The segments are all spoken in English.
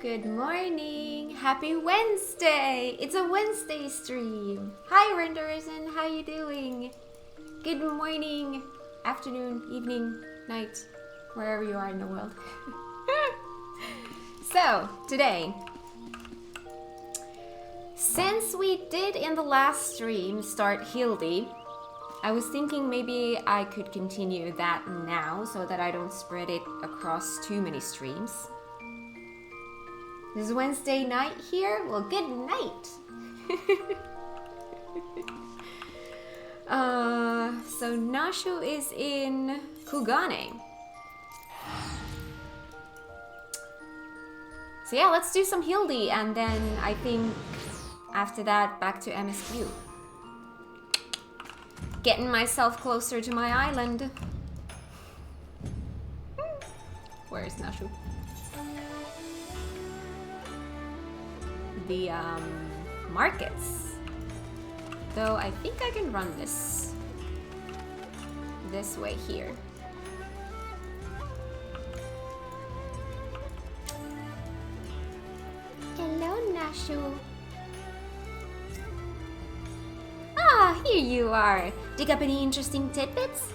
Good morning! Happy Wednesday! It's a Wednesday stream! Hi renderers, and how you doing? Good morning, afternoon, evening, night, wherever you are in the world. So, today, since we did in the last stream start Hildy, I was thinking maybe I could continue that now so that I don't spread it across too many streams. This is Wednesday night here? Well, good night! So Nashu is in Kugane. So yeah, let's do some Hildy and then I think after that back to MSQ. Getting myself closer to my island. Where is Nashu? The markets. Though I think I can run this way here. Hello, Nashu. Ah, here you are. Dig up any interesting tidbits?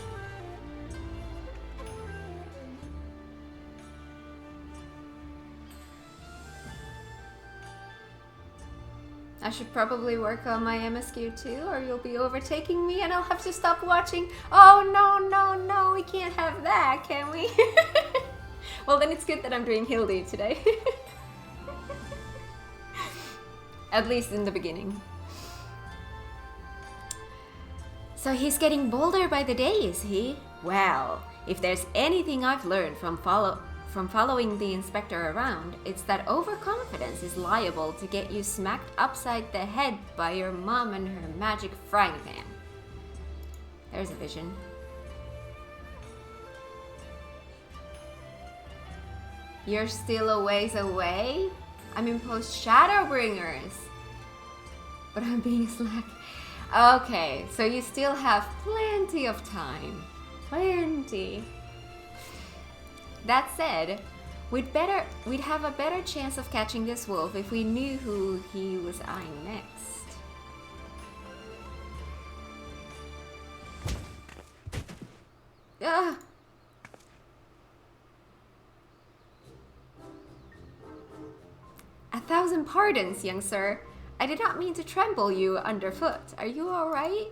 I should probably work on my MSQ too, or you'll be overtaking me and I'll have to stop watching. Oh, no, we can't have that, can we? Well, then it's good that I'm doing Hildy today. At least in the beginning. So he's getting bolder by the day, is he? Well, if there's anything I've learned from following the inspector around, it's that overconfidence is liable to get you smacked upside the head by your mom and her magic frying pan. There's a vision. You're still a ways away? I'm in post Shadowbringers. But I'm being slack. Okay, so you still have plenty of time. Plenty. That said, we'd have a better chance of catching this wolf if we knew who he was eyeing next. Ah! A thousand pardons, young sir. I did not mean to trample you underfoot. Are you all right?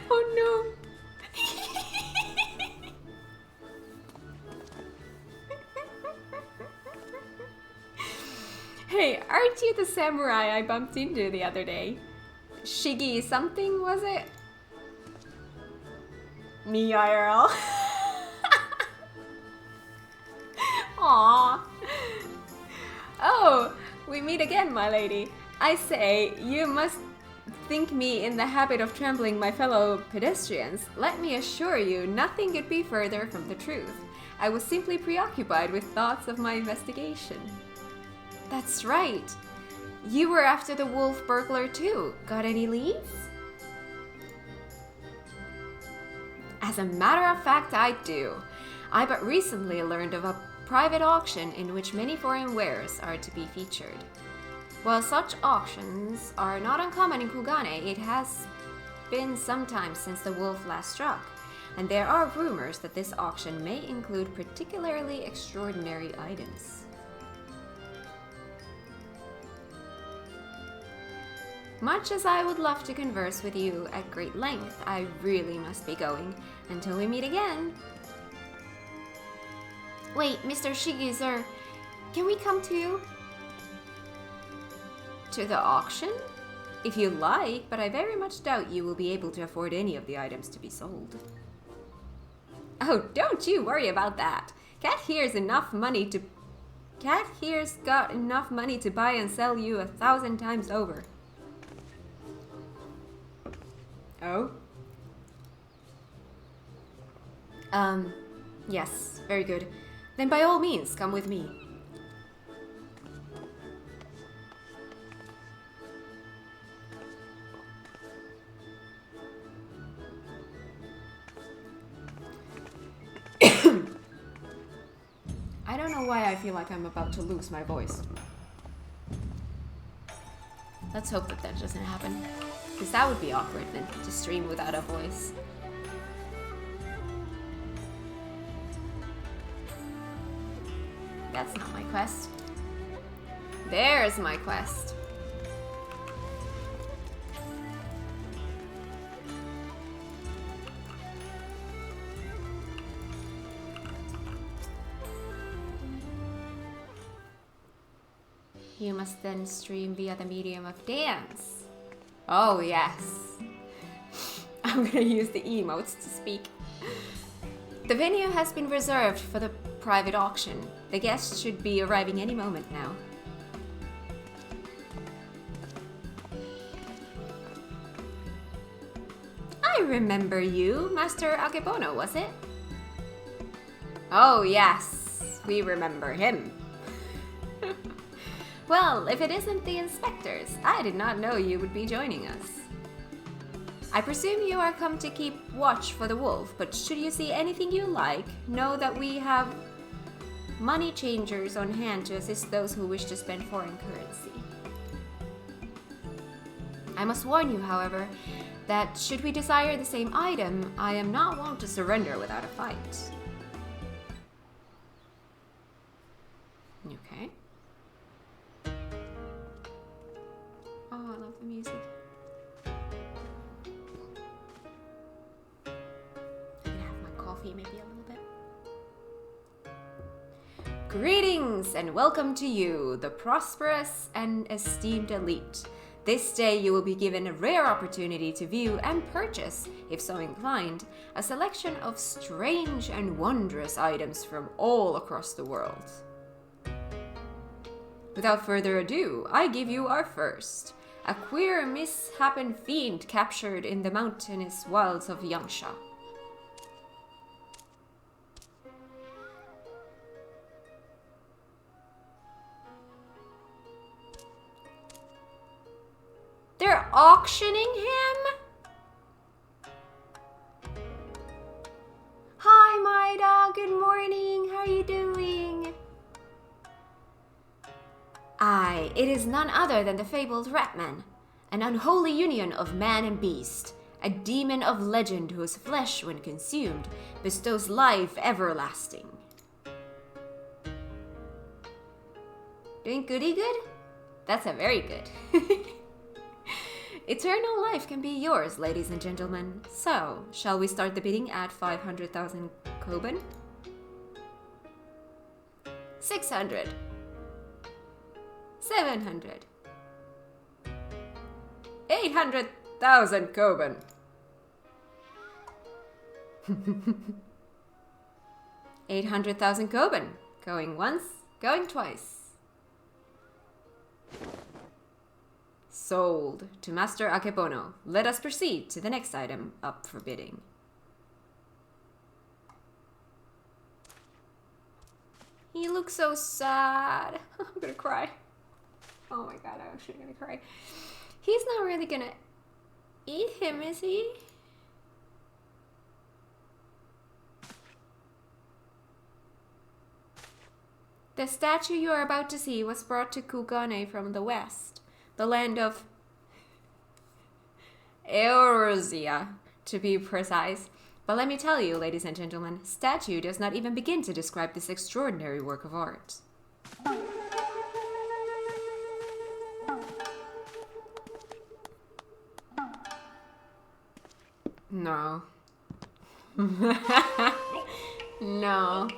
Oh no. Hey, aren't you the samurai I bumped into the other day? Shiggy something, was it? Me IRL. Aww. Oh, we meet again, my lady. I say, you must think me in the habit of trampling my fellow pedestrians. Let me assure you, nothing could be further from the truth. I was simply preoccupied with thoughts of my investigation. That's right. You were after the wolf burglar too. Got any leads? As a matter of fact, I do. I but recently learned of a private auction in which many foreign wares are to be featured. While such auctions are not uncommon in Kugane, it has been some time since the wolf last struck, and there are rumors that this auction may include particularly extraordinary items. Much as I would love to converse with you at great length, I really must be going. Until we meet again. Wait, Mr. Shigi-sir, can we come too? To the auction? If you like, but I very much doubt you will be able to afford any of the items to be sold. Oh, don't you worry about that. Cat here's got enough money to buy and sell you 1,000 times over. Oh? Yes, very good. Then by all means, come with me. know why I feel like I'm about to lose my voice. Let's hope that that doesn't happen. Because that would be awkward then, to stream without a voice. That's not my quest. There's my quest. You must then stream via the medium of dance. Oh yes. I'm gonna use the emotes to speak. The venue has been reserved for the private auction. The guests should be arriving any moment now. I remember you, Master Akebono, was it? Oh yes, we remember him. Well, if it isn't the inspectors, I did not know you would be joining us. I presume you are come to keep watch for the wolf, but should you see anything you like, know that we have money changers on hand to assist those who wish to spend foreign currency. I must warn you, however, that should we desire the same item, I am not wont to surrender without a fight. Okay. Oh, I love the music. I'm gonna have my coffee maybe a little bit. Greetings and welcome to you, the prosperous and esteemed elite. This day you will be given a rare opportunity to view and purchase, if so inclined, a selection of strange and wondrous items from all across the world. Without further ado, I give you our first. A queer misshapen fiend captured in the mountainous wilds of Yangsha. They're auctioning him? Hi, Maida. Good morning. How are you doing? Aye, it is none other than the fabled Ratman, an unholy union of man and beast, a demon of legend whose flesh, when consumed, bestows life everlasting. Doing goody good? That's a very good. Eternal life can be yours, ladies and gentlemen. So, shall we start the bidding at 500,000 koban? 600. 700. 800,000 koban. 800,000 koban. Going once, going twice. Sold to Master Akebono. Let us proceed to the next item up for bidding. He looks so sad. I'm gonna cry. Oh my god, I'm actually gonna cry. He's not really gonna eat him, is he? The statue you are about to see was brought to Kugane from the west, the land of Eorzea, to be precise. But let me tell you, ladies and gentlemen, statue does not even begin to describe this extraordinary work of art. No. No.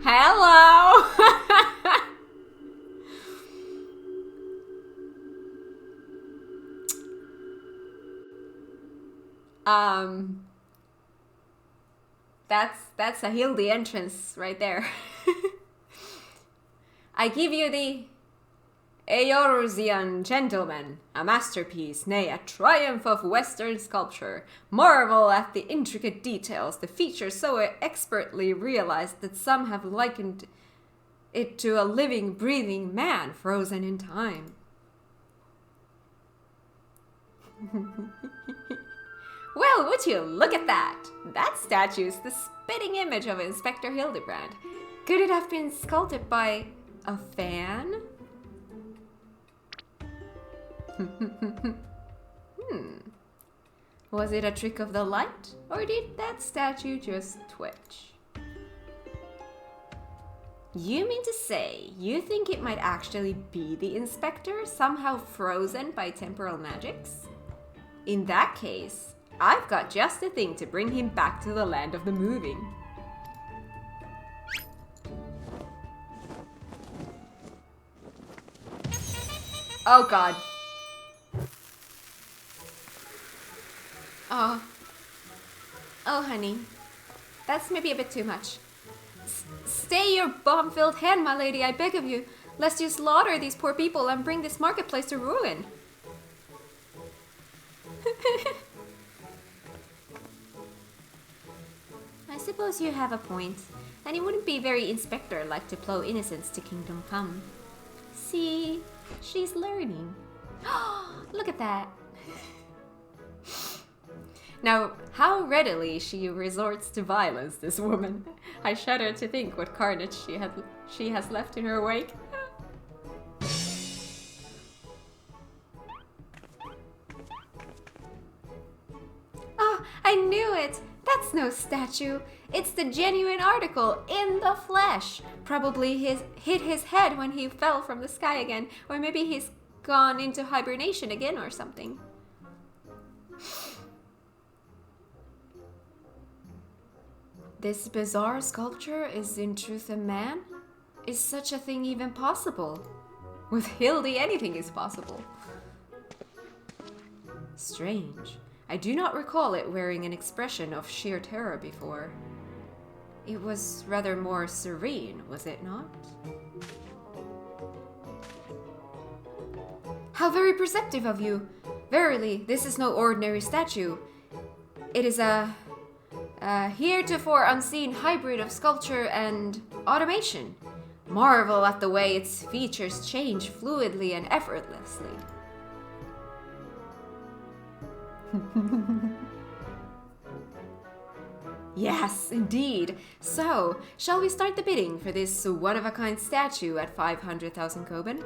Hello. That's a Hildy entrance right there. I give you the Eorzean Gentleman, a masterpiece, nay, a triumph of Western sculpture. Marvel at the intricate details, the features so expertly realized that some have likened it to a living, breathing man frozen in time. Well, would you look at that? That statue's the spitting image of Inspector Hildibrand. Could it have been sculpted by a fan? Was it a trick of the light, or did that statue just twitch? You mean to say you think it might actually be the Inspector, somehow frozen by temporal magics? In that case, I've got just the thing to bring him back to the land of the moving. Oh god. Oh honey, that's maybe a bit too much. Stay your bomb-filled hand, my lady, I beg of you, lest you slaughter these poor people and bring this marketplace to ruin. I suppose you have a point, and it wouldn't be very Inspector-like to plow innocence to kingdom come. See, she's learning. Look at that. Now, how readily she resorts to violence, this woman. I shudder to think what carnage she has left in her wake. Oh, I knew it! That's no statue. It's the genuine article in the flesh. Probably hit his head when he fell from the sky again, or maybe he's gone into hibernation again or something. This bizarre sculpture is in truth a man? Is such a thing even possible? With Hildy, anything is possible. Strange. I do not recall it wearing an expression of sheer terror before. It was rather more serene, was it not? How very perceptive of you! Verily, this is no ordinary statue. It is a heretofore unseen hybrid of sculpture and automation. Marvel at the way its features change fluidly and effortlessly. Yes, indeed. So, shall we start the bidding for this one-of-a-kind statue at 500,000 Koban?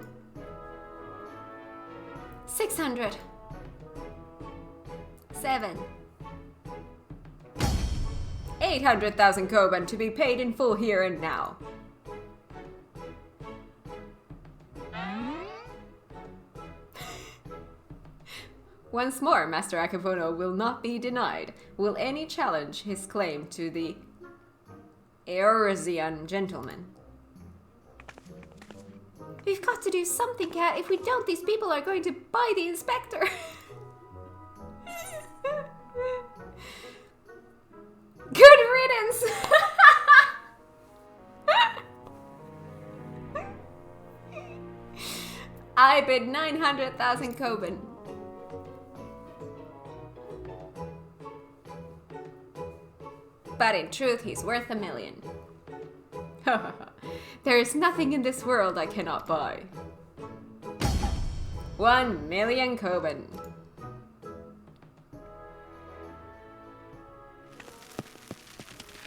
600. 7. 800,000 Koban to be paid in full here and now. Once more, Master Akivono will not be denied. Will any challenge his claim to the Eorzean gentleman? We've got to do something, Kat. If we don't, these people are going to buy the Inspector. Good riddance! I bid 900,000 Koban. But in truth, he's worth 1 million. There is nothing in this world I cannot buy. 1 million Koban.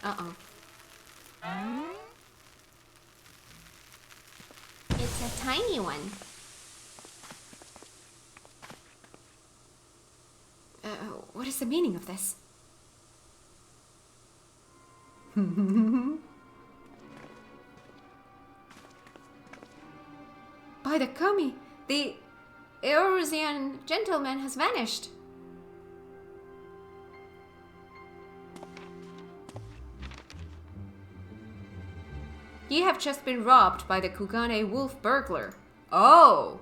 Uh-oh. It's a tiny one. What is the meaning of this? By the Kami, the Eorzean gentleman has vanished. You have just been robbed by the Kugane wolf burglar. Oh!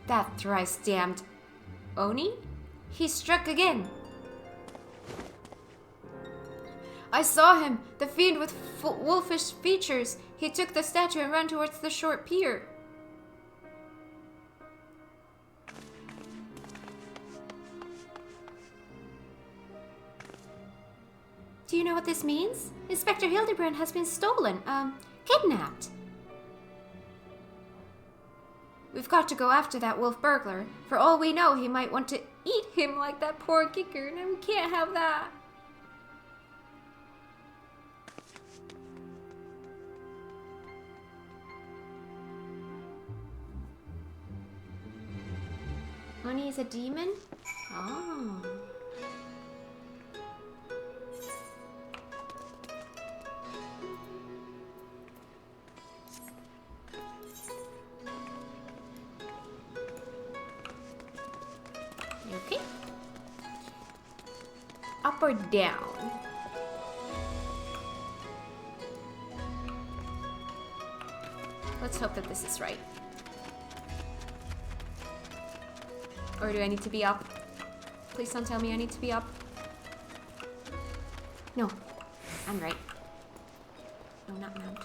That thrice damned Oni? He struck again. I saw him, the fiend with wolfish features. He took the statue and ran towards the short pier. Do you know what this means? Inspector Hildibrand has been stolen, kidnapped. We've got to go after that wolf burglar. For all we know, he might want to eat him like that poor kicker, and we can't have that. Oni is a demon? Oh. Okay. Up or down? Let's hope that this is right. Or do I need to be up? Please don't tell me I need to be up. No, I'm right. No, not mount.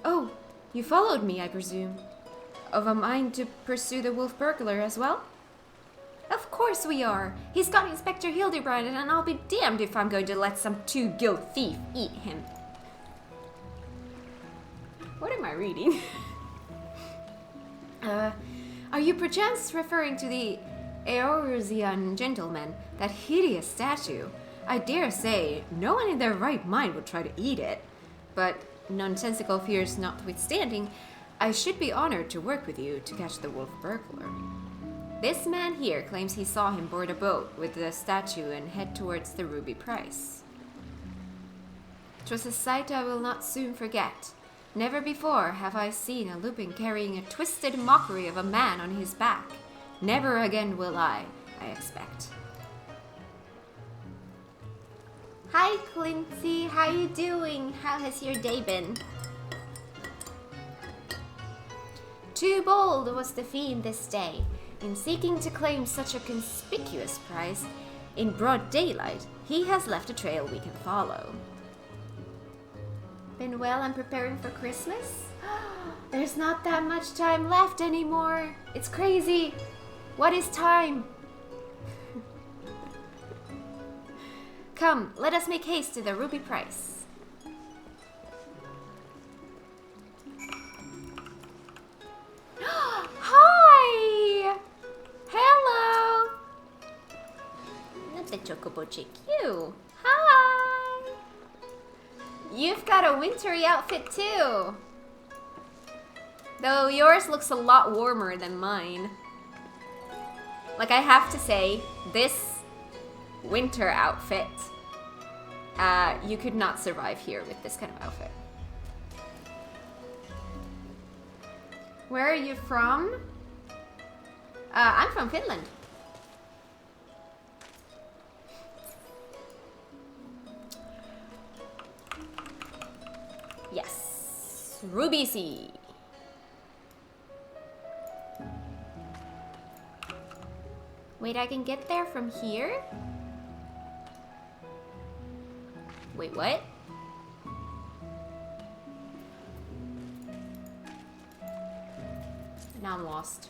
Oh, you followed me, I presume. Of a mind to pursue the wolf burglar as well? Of course we are. He's got Inspector Hildibrand, and I'll be damned if I'm going to let some two-guild thief eat him. What am I reading? Are you perchance referring to the Eorzean gentleman, that hideous statue? I dare say no one in their right mind would try to eat it, but nonsensical fears notwithstanding, I should be honored to work with you to catch the wolf burglar. This man here claims he saw him board a boat with the statue and head towards the Ruby Price. 'Twas a sight I will not soon forget. Never before have I seen a lupin carrying a twisted mockery of a man on his back. Never again will I expect. Hi, Clinty. How you doing? How has your day been? Too bold was the fiend this day, in seeking to claim such a conspicuous prize. In broad daylight, he has left a trail we can follow. Been well and preparing for Christmas? There's not that much time left anymore. It's crazy. What is time? Come, let us make haste to the Ruby Price. Hi! Hello! Not the chocobo chick, you. Hi! You've got a wintry outfit too. Though yours looks a lot warmer than mine. Like, I have to say, this winter outfit, you could not survive here with this kind of outfit. Where are you from? I'm from Finland. Yes, Ruby Sea. Wait, I can get there from here? Wait, what? Now I'm lost.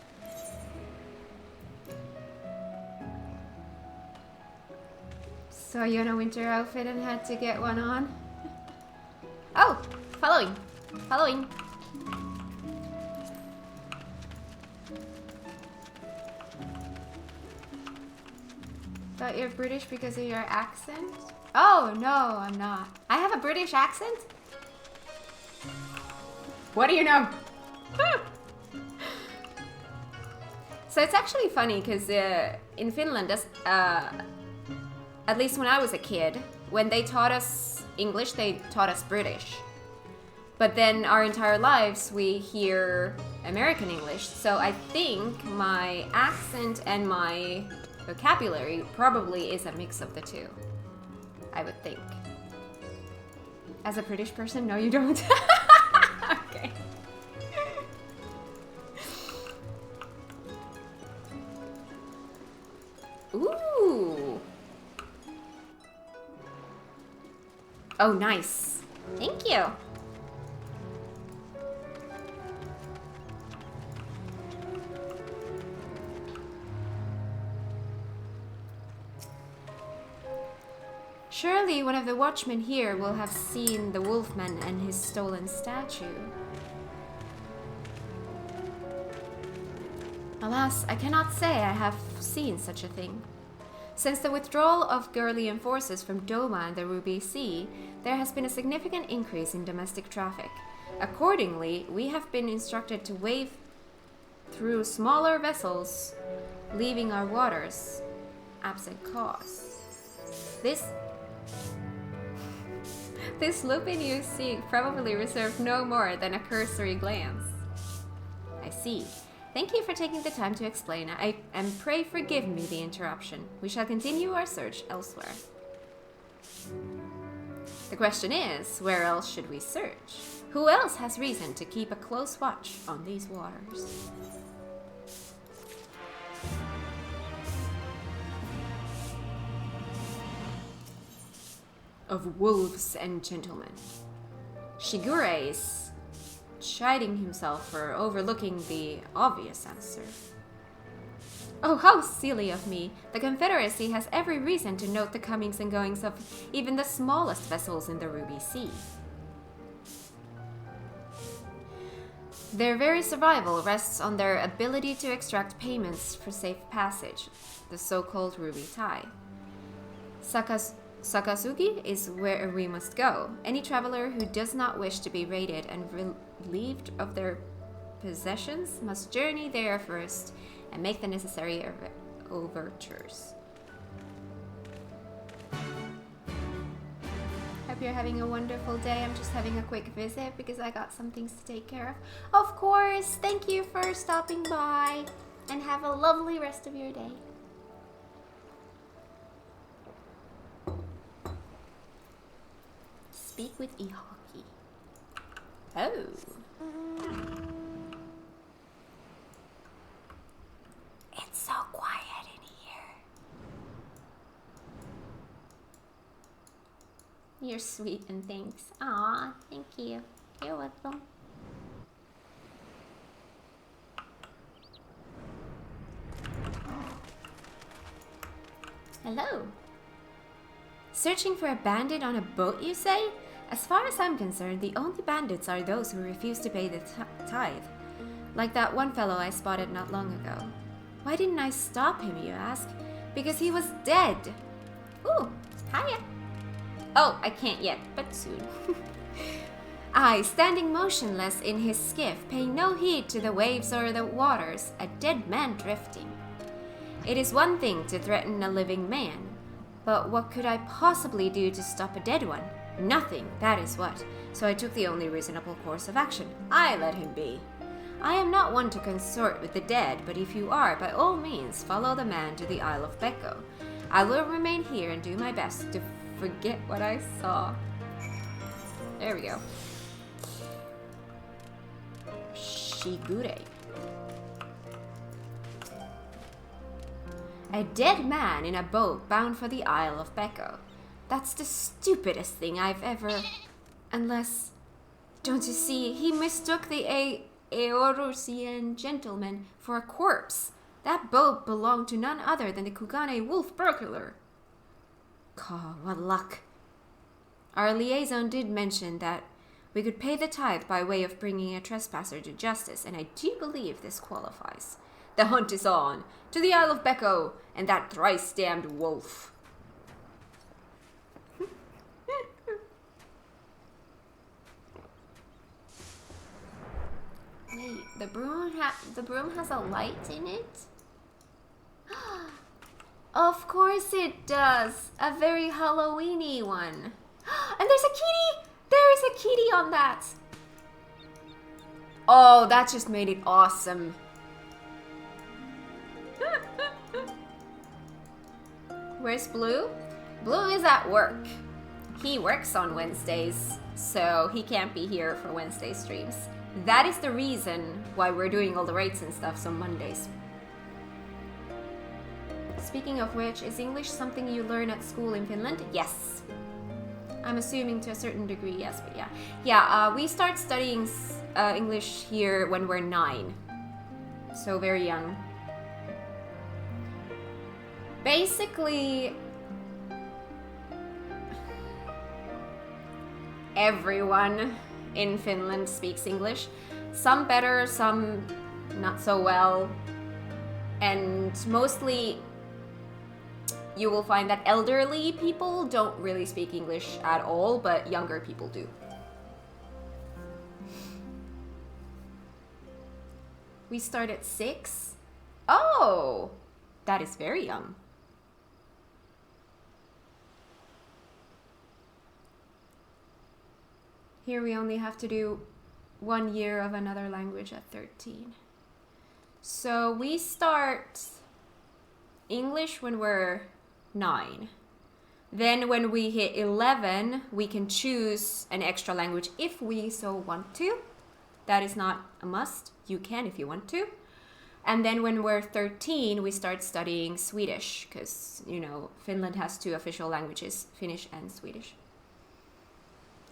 So you're in a winter outfit and had to get one on? Oh, following. Following. Thought you're British because of your accent? Oh, no, I'm not. I have a British accent? What do you know? So it's actually funny because in Finland, at least when I was a kid, when they taught us English, they taught us British. But then our entire lives, we hear American English. So I think my accent and my vocabulary probably is a mix of the two. I would think. As a British person, no, you don't. Okay. Ooh. Oh, nice. Thank you. Surely one of the watchmen here will have seen the wolfman and his stolen statue. Alas, I cannot say I have seen such a thing. Since the withdrawal of Gurlian forces from Doma and the Ruby Sea, there has been a significant increase in domestic traffic. Accordingly, we have been instructed to wave through smaller vessels, leaving our waters absent cause. This lupin you seek probably reserved no more than a cursory glance. I see. Thank you for taking the time to explain, and pray forgive me the interruption. We shall continue our search elsewhere. The question is, where else should we search? Who else has reason to keep a close watch on these waters? Of wolves and gentlemen. Shigure is chiding himself for overlooking the obvious answer. Oh, how silly of me! The Confederacy has every reason to note the comings and goings of even the smallest vessels in the Ruby Sea. Their very survival rests on their ability to extract payments for safe passage, the so-called Ruby Tide. Sakazuki is where we must go. Any traveler who does not wish to be raided and relieved of their possessions must journey there first and make the necessary overtures. Hope you're having a wonderful day. I'm just having a quick visit because I got some things to take care of. Of course, thank you for stopping by and have a lovely rest of your day. Speak with Ihaki. Oh. It's so quiet in here. You're sweet and thanks. Aw, thank you. You're welcome. Hello. Searching for a bandit on a boat, you say? As far as I'm concerned, the only bandits are those who refuse to pay the tithe. Like that one fellow I spotted not long ago. Why didn't I stop him, you ask? Because he was dead. Ooh, hiya. Oh, I can't yet, but soon. I, standing motionless in his skiff, paying no heed to the waves or the waters, a dead man drifting. It is one thing to threaten a living man, but what could I possibly do to stop a dead one? Nothing, that is what. So I took the only reasonable course of action. I let him be. I am not one to consort with the dead, but if you are, by all means, follow the man to the Isle of Becco. I will remain here and do my best to forget what I saw. There we go. Shigure. A dead man in a boat bound for the Isle of Becco. That's the stupidest thing I've ever... Unless... Don't you see, he mistook the Eorusian gentleman for a corpse. That boat belonged to none other than the Kugane wolf burglar. God, what luck. Our liaison did mention that we could pay the tithe by way of bringing a trespasser to justice, and I do believe this qualifies. The hunt is on, to the Isle of Becco, and that thrice-damned wolf. Wait, the broom has a light in it? Of course it does! A very Halloween-y one. And there's a kitty! There is a kitty on that! Oh, that just made it awesome. Where's Blue? Blue is at work. He works on Wednesdays, so he can't be here for Wednesday streams. That is the reason why we're doing all the raids and stuff on Mondays. Speaking of which, is English something you learn at school in Finland? Yes. I'm assuming to a certain degree, yes, but yeah. Yeah, we start studying English here when we're 9. So very young. Basically, everyone in Finland speaks English. Some better, some not so well. And mostly you will find that elderly people don't really speak English at all, but younger people do. We start at 6. Oh, that is very young. Here we only have to do 1 year of another language at 13. So we start English when we're 9. Then when we hit 11, we can choose an extra language if we so want to. That is not a must. You can if you want to. And then when we're 13, we start studying Swedish because, you know, Finland has 2 official languages, Finnish and Swedish.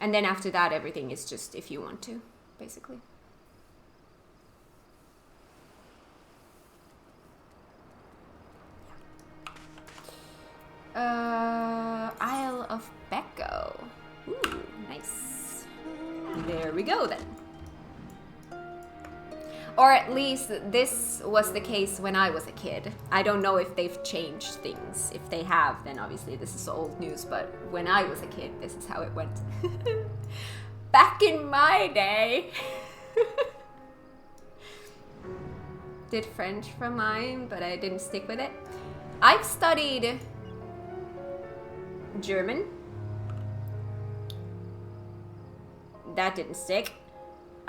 And then after that, everything is just if you want to, basically. Isle of Becco. Ooh, nice. There we go then. Or at least this was the case when I was a kid. I don't know if they've changed things. If they have, then obviously this is old news, but when I was a kid, this is how it went. Back in my day. Did French for mine, but I didn't stick with it. I've studied German. That didn't stick.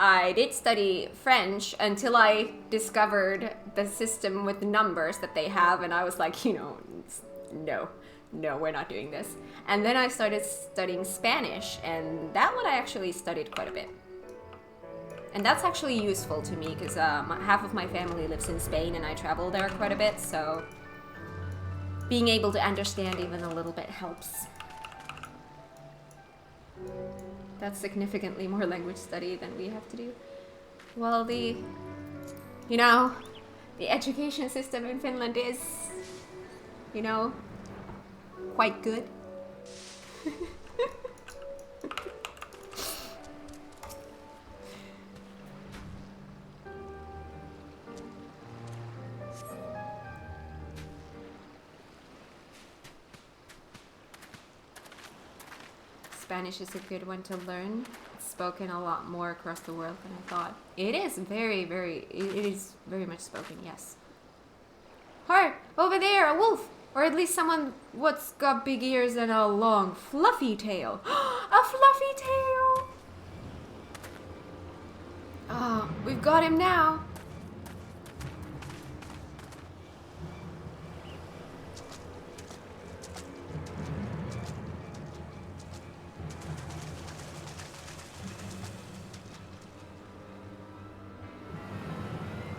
I did study French until I discovered the system with numbers that they have, and I was like, you know, no, we're not doing this. And then I started studying Spanish, and that one I actually studied quite a bit. And that's actually useful to me because half of my family lives in Spain and I travel there quite a bit, so being able to understand even a little bit helps. That's significantly more language study than we have to do. Well, the education system in Finland is, quite good. Spanish is a good one to learn. It's spoken a lot more across the world than I thought. It is very much spoken, yes. Hey, over there, a wolf! Or at least someone what's got big ears and a long, fluffy tail. A fluffy tail! Oh, we've got him now.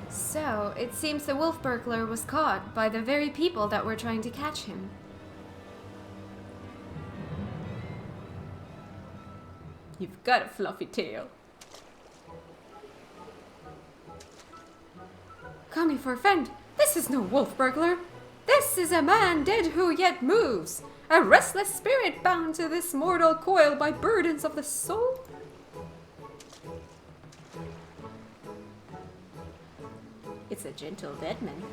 So, it seems the wolf burglar was caught by the very people that were trying to catch him. You've got a fluffy tail. Coming for a friend. This is no wolf burglar. This is a man dead who yet moves. A restless spirit bound to this mortal coil by burdens of the soul. It's a gentle dead man.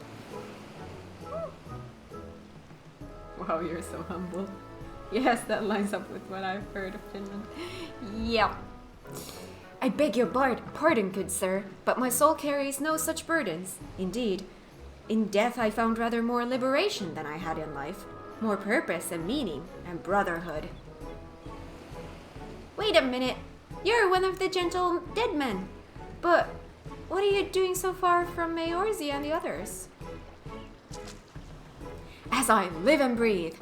Wow, you're so humble. Yes, that lines up with what I've heard of Finland. Yep. I beg your pardon, good sir, but my soul carries no such burdens. Indeed, in death I found rather more liberation than I had in life. More purpose and meaning and brotherhood. Wait a minute. You're one of the gentle dead men. But what are you doing so far from Eorzea and the others? As I live and breathe,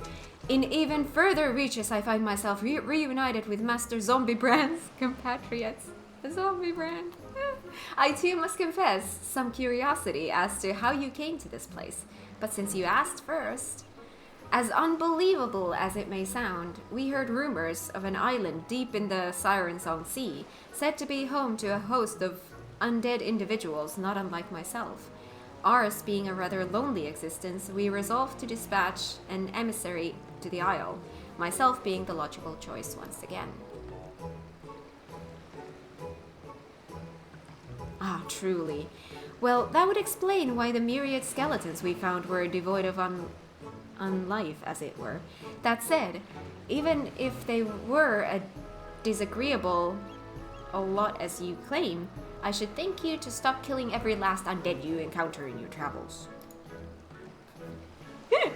in even further reaches I find myself reunited with Master Zombiebrand's compatriots. Zombiebrand. I too must confess some curiosity as to how you came to this place. But since you asked first, as unbelievable as it may sound, we heard rumors of an island deep in the Siren Song Sea, said to be home to a host of undead individuals not unlike myself. Ours being a rather lonely existence, we resolved to dispatch an emissary to the isle, myself being the logical choice once again. Ah, truly. Well, that would explain why the myriad skeletons we found were devoid of life, as it were. That said, even if they were as disagreeable a lot as you claim, I should thank you to stop killing every last undead you encounter in your travels.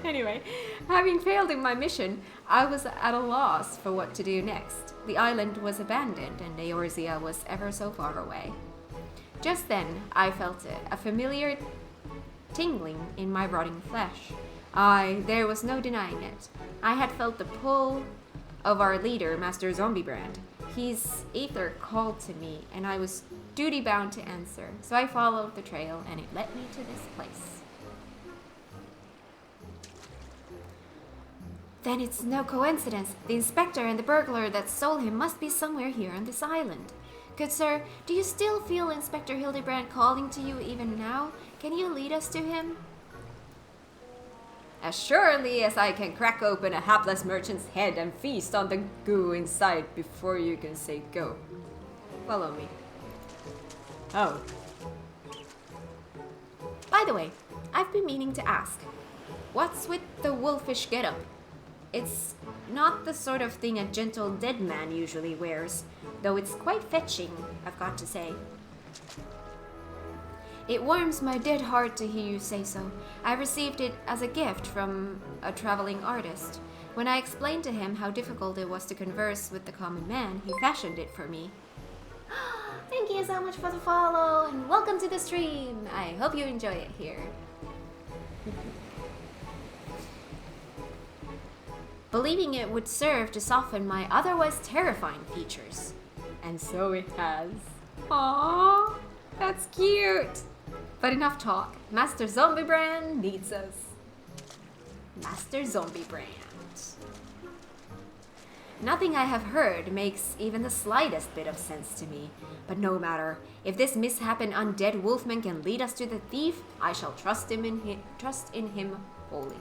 Anyway, having failed in my mission, I was at a loss for what to do next. The island was abandoned and Eorzea was ever so far away. Just then, I felt a familiar tingling in my rotting flesh. Aye, there was no denying it. I had felt the pull of our leader, Master Zombiebrand. His ether called to me, and I was duty-bound to answer. So I followed the trail, and it led me to this place. Then it's no coincidence. The inspector and the burglar that stole him must be somewhere here on this island. Good sir, do you still feel Inspector Hildibrand calling to you even now? Can you lead us to him? As surely as I can crack open a hapless merchant's head and feast on the goo inside before you can say go. Follow me. Oh. By the way, I've been meaning to ask, what's with the wolfish getup? It's not the sort of thing a gentle dead man usually wears, though it's quite fetching, I've got to say. It warms my dead heart to hear you say so. I received it as a gift from a traveling artist. When I explained to him how difficult it was to converse with the common man, he fashioned it for me. Thank you so much for the follow, and welcome to the stream! I hope you enjoy it here. Believing it would serve to soften my otherwise terrifying features. And so it has. Aww, that's cute! But enough talk. Master Zombiebrand needs us. Master Zombiebrand. Nothing I have heard makes even the slightest bit of sense to me. But no matter. If this misshapen undead wolfman can lead us to the thief, I shall trust in him wholly.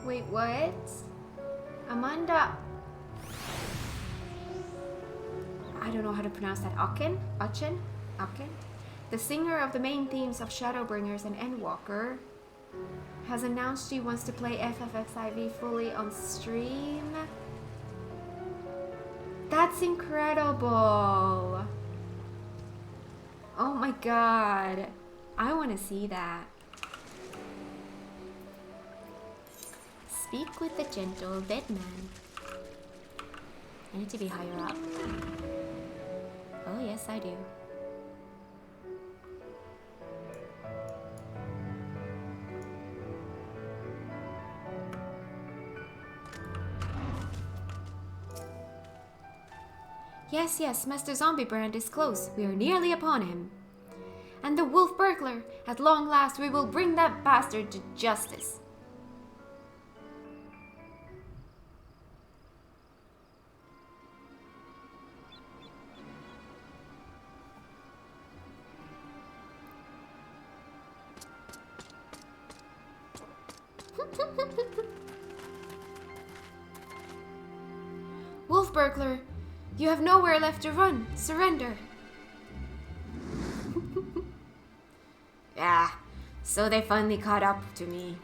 Wait, what? Amanda... I don't know how to pronounce that. Achen? The singer of the main themes of Shadowbringers and Endwalker has announced she wants to play FFXIV fully on stream. That's incredible! Oh my god. I want to see that. Speak with the gentle dead man. I need to be higher up. Oh yes, I do. Yes, Master Zombiebrand is close. We are nearly upon him. And the wolf burglar! At long last we will bring that bastard to justice. Wolf burglar, you have nowhere left to run. Surrender. Ah, so they finally caught up to me.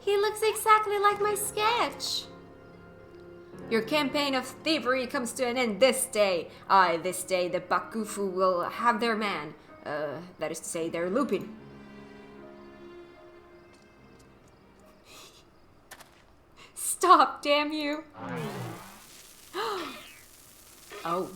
He looks exactly like my sketch. Your campaign of thievery comes to an end this day. Aye, this day the Bakufu will have their man. That is to say, their Lupin. Stop, damn you! Oh.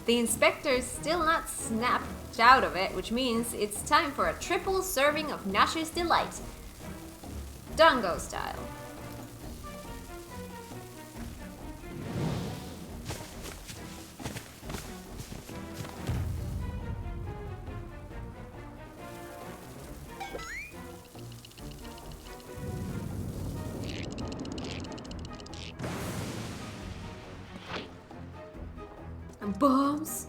The inspector's still not snapped out of it, which means it's time for a triple serving of Nash's Delight. Dango style. And bombs?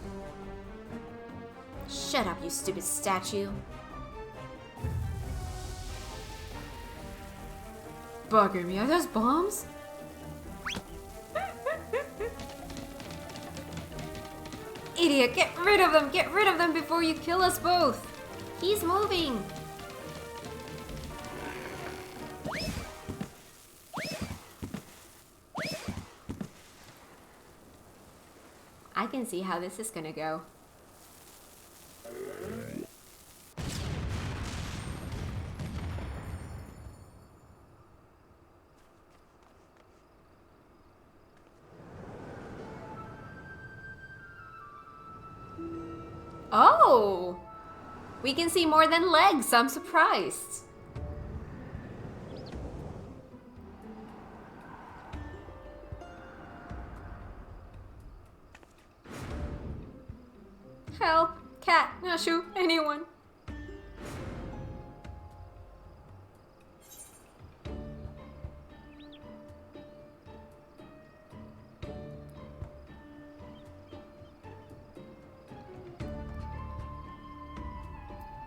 Shut up, you stupid statue. Bugger me, are those bombs? Idiot, get rid of them! Get rid of them before you kill us both! He's moving! I can see how this is gonna go. Oh! We can see more than legs, I'm surprised. Help! Cat, Nashu, anyone!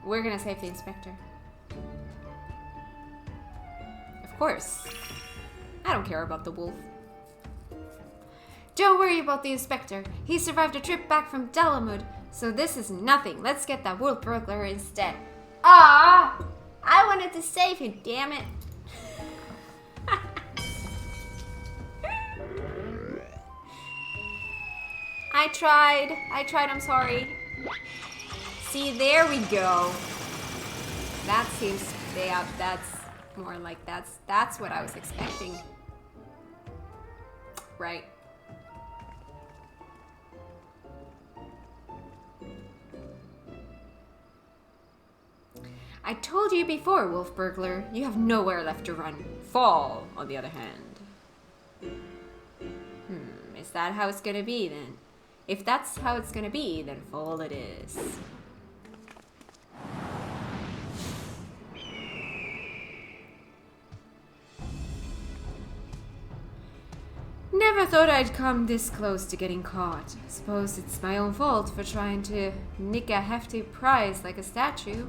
We're gonna save the inspector. Of course. I don't care about the wolf. Don't worry about the inspector. He survived a trip back from Dalamud, so this is nothing. Let's get that wolf burglar instead. Ah! I wanted to save him, damn it. I tried, I'm sorry. See, there we go. That seems to stay up. That's more like that's what I was expecting. Right. I told you before, Wolf Burglar, you have nowhere left to run. Fall, on the other hand. Is that how it's gonna be then? If that's how it's gonna be, then fall it is. Never thought I'd come this close to getting caught. Suppose it's my own fault for trying to nick a hefty prize like a statue.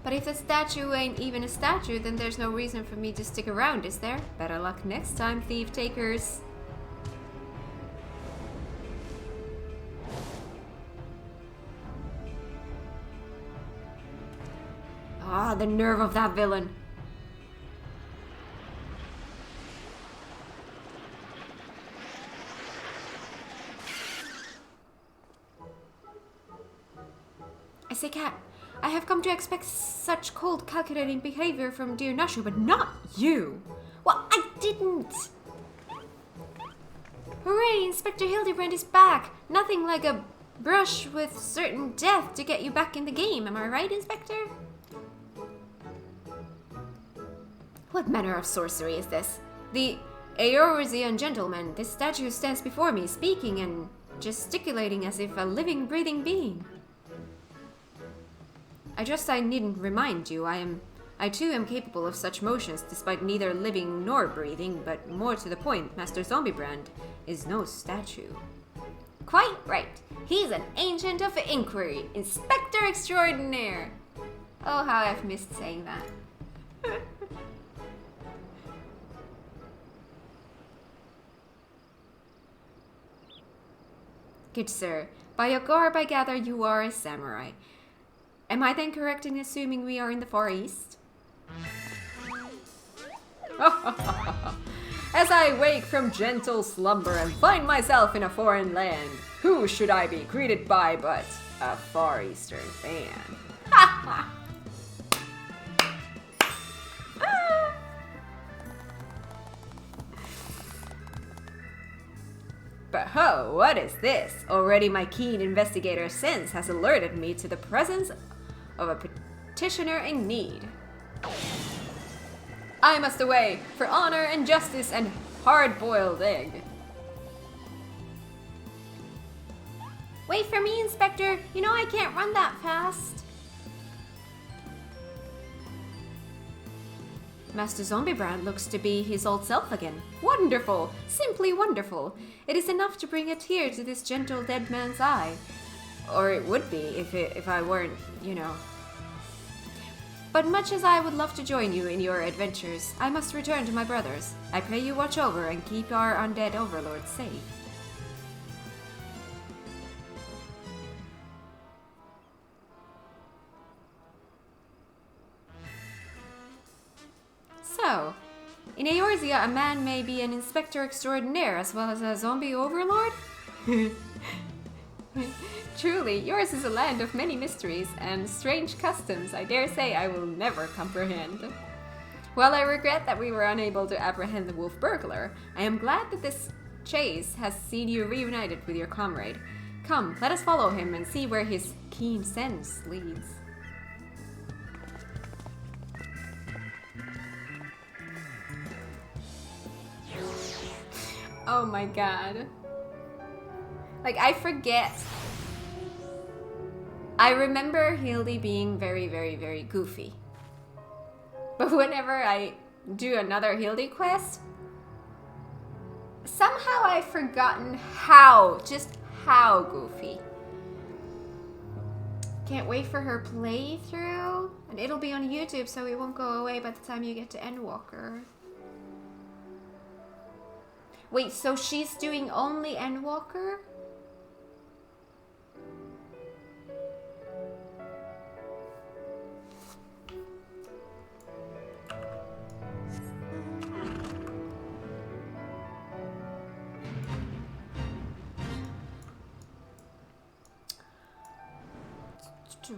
But if the statue ain't even a statue, then there's no reason for me to stick around, is there? Better luck next time, thief takers. Ah, the nerve of that villain. I say, Cat, I have come to expect such cold, calculating behavior from dear Nashu, but not you. Well, I didn't. Hooray, Inspector Hildibrand is back. Nothing like a brush with certain death to get you back in the game. Am I right, Inspector? What manner of sorcery is this? The Eorzean gentleman, this statue stands before me, speaking and gesticulating as if a living, breathing being. I needn't remind you, I too am capable of such motions despite neither living nor breathing, but more to the point, Master Zombiebrand is no statue. Quite right. He's an ancient of inquiry, Inspector Extraordinaire. Oh, how I've missed saying that. Good sir, by your garb I gather you are a samurai. Am I then correct in assuming we are in the Far East? As I wake from gentle slumber and find myself in a foreign land, who should I be greeted by but a Far Eastern fan? But ho, what is this? Already my keen investigator sense has alerted me to the presence of a petitioner in need. I must away for honor and justice and hard-boiled egg. Wait for me, Inspector. You know I can't run that fast. Master Zombiebrand looks to be his old self again. Wonderful! Simply wonderful! It is enough to bring a tear to this gentle dead man's eye. Or it would be if I weren't, you know. But much as I would love to join you in your adventures, I must return to my brothers. I pray you watch over and keep our undead overlords safe. So, in Eorzea, a man may be an inspector extraordinaire as well as a zombie overlord? Truly, yours is a land of many mysteries and strange customs I dare say I will never comprehend. While I regret that we were unable to apprehend the wolf burglar, I am glad that this chase has seen you reunited with your comrade. Come, let us follow him and see where his keen sense leads. Oh my god. Like, I forget. I remember Hildy being very, very, very goofy. But whenever I do another Hildy quest, somehow I've forgotten just how goofy. Can't wait for her playthrough. And it'll be on YouTube, so it won't go away by the time you get to Endwalker. Wait, so she's doing only Endwalker?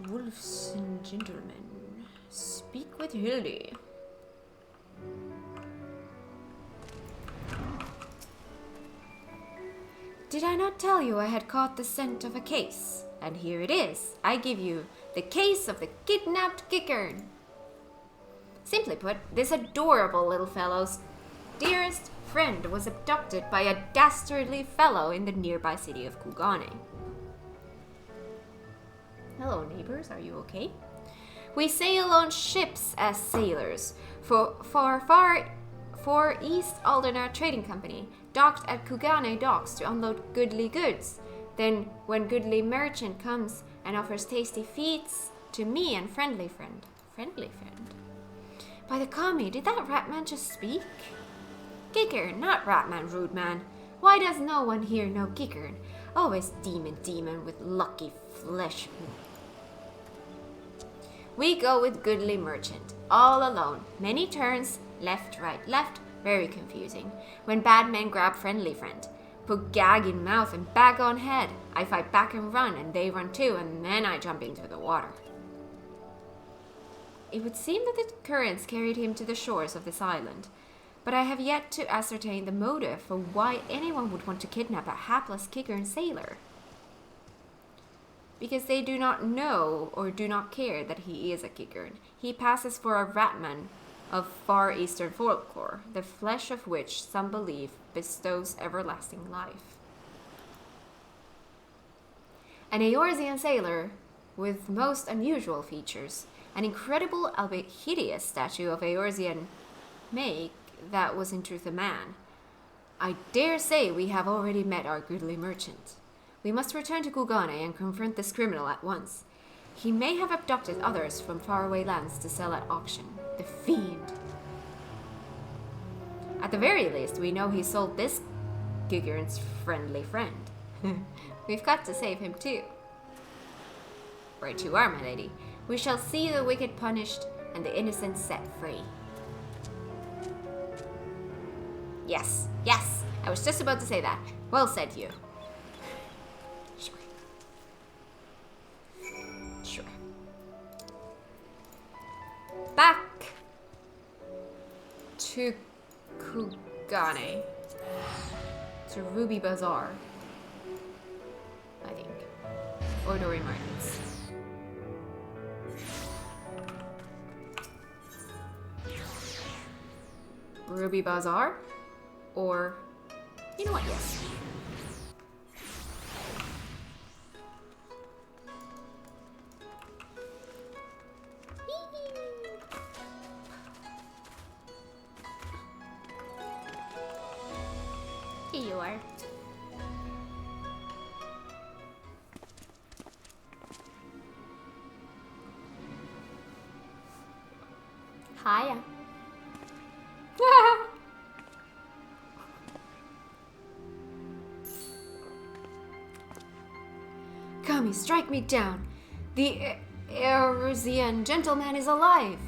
Wolves and gentlemen, speak with Hildy. Did I not tell you I had caught the scent of a case? And here it is. I give you the case of the kidnapped Gickern. Simply put, this adorable little fellow's dearest friend was abducted by a dastardly fellow in the nearby city of Kugane. Hello, neighbors. Are you okay? We sail on ships as sailors for East Aldernar Trading Company, docked at Kugane docks to unload goodly goods. Then, when goodly merchant comes and offers tasty feats to me and friendly friend. By the kami, did that ratman just speak? Gickern, not ratman, rude man. Why does no one here know Gickern? Always demon with lucky flesh. We go with goodly merchant, all alone. Many turns, left, right, left, very confusing. When bad men grab friendly friend, put gag in mouth and bag on head. I fight back and run, and they run too, and then I jump into the water. It would seem that the currents carried him to the shores of this island, but I have yet to ascertain the motive for why anyone would want to kidnap a hapless Gickern sailor. Because they do not know or do not care that he is a Gickern. He passes for a ratman of Far Eastern folklore, the flesh of which some believe bestows everlasting life. An Eorzean sailor with most unusual features, an incredible albeit hideous statue of Eorzean make that was in truth a man. I dare say we have already met our goodly merchant. We must return to Kugane and confront this criminal at once. He may have abducted others from faraway lands to sell at auction. The fiend. At the very least, we know he sold this Gickern's friendly friend. We've got to save him too. Right you are, my lady. We shall see the wicked punished and the innocent set free. Yes, yes, I was just about to say that. Well said, you. Sure. Back to Kugane. To Ruby Bazaar, I think. Or Dory Martins. Ruby Bazaar? Or, you know what, yes. Here you are. Hiya. Kami, strike me down. The Erusian gentleman is alive.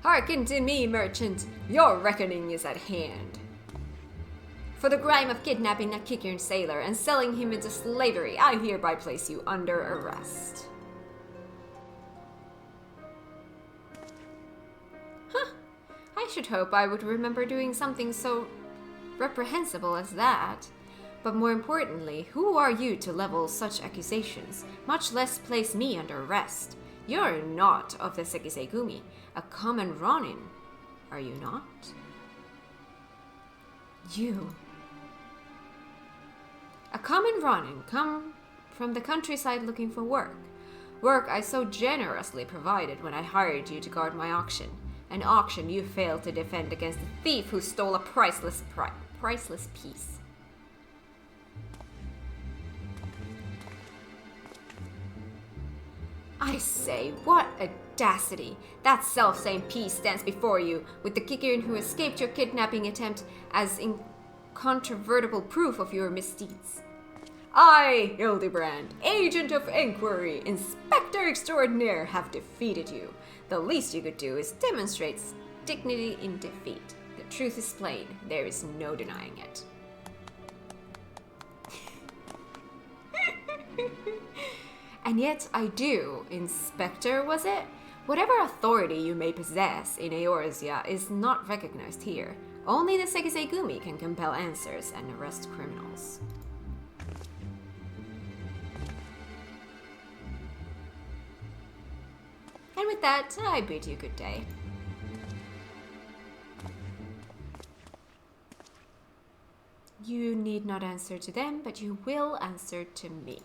Hearken to me, merchant. Your reckoning is at hand. For the crime of kidnapping a Kikian sailor and selling him into slavery, I hereby place you under arrest. Huh. I should hope I would remember doing something so reprehensible as that. But more importantly, who are you to level such accusations, much less place me under arrest? You're not of the Sekisei-gumi, a common Ronin, are you not? You. A common Ronin, come from the countryside looking for work. Work I so generously provided when I hired you to guard my auction. An auction you failed to defend against a thief who stole a priceless piece. I say, what audacity! That self-same piece stands before you, with the Kikian who escaped your kidnapping attempt as incontrovertible proof of your misdeeds. I, Hildibrand, agent of inquiry, inspector extraordinaire, have defeated you. The least you could do is demonstrate dignity in defeat. The truth is plain, there is no denying it. And yet I do, Inspector, was it? Whatever authority you may possess in Eorzea is not recognized here. Only the Sekisei-gumi can compel answers and arrest criminals. And with that, I bid you good day. You need not answer to them, but you will answer to me.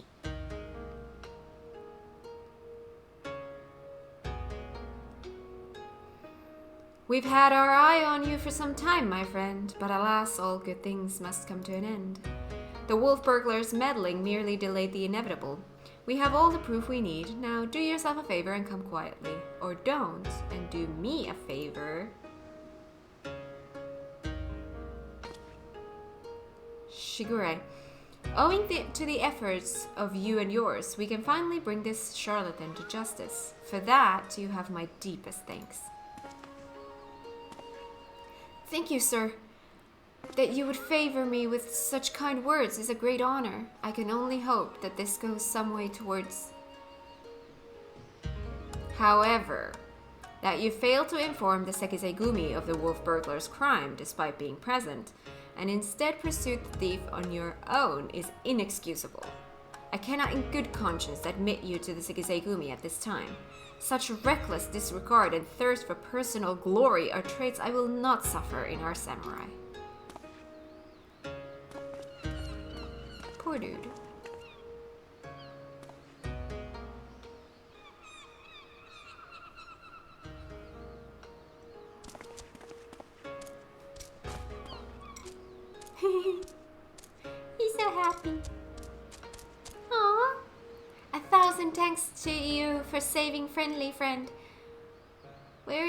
We've had our eye on you for some time, my friend, but alas, all good things must come to an end. The wolf burglars' meddling merely delayed the inevitable. We have all the proof we need. Now do yourself a favor and come quietly. Or don't, and do me a favor. Shigure. Owing to the efforts of you and yours, we can finally bring this charlatan to justice. For that, you have my deepest thanks. Thank you, sir. That you would favor me with such kind words is a great honor. I can only hope that this goes some way towards... However, that you failed to inform the Sekisei-gumi of the wolf burglar's crime despite being present, and instead pursued the thief on your own is inexcusable. I cannot in good conscience admit you to the Sekisei-gumi at this time. Such reckless disregard and thirst for personal glory are traits I will not suffer in our samurai. Poor dude. He's so happy. Aww. 1,000 thanks to you for saving friendly friend. Where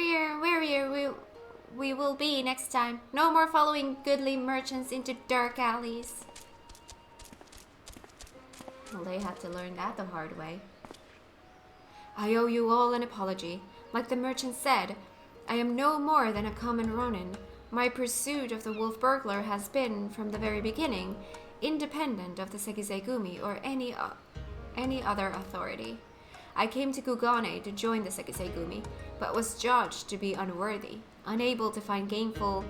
we will be next time. No more following goodly merchants into dark alleys. Well, they had to learn that the hard way. I owe you all an apology. Like the merchant said, I am no more than a common Ronin. My pursuit of the wolf burglar has been, from the very beginning, independent of the Sekisei-gumi or any other authority. I came to Kugane to join the Sekisei-gumi, but was judged to be unworthy. Unable to find gainful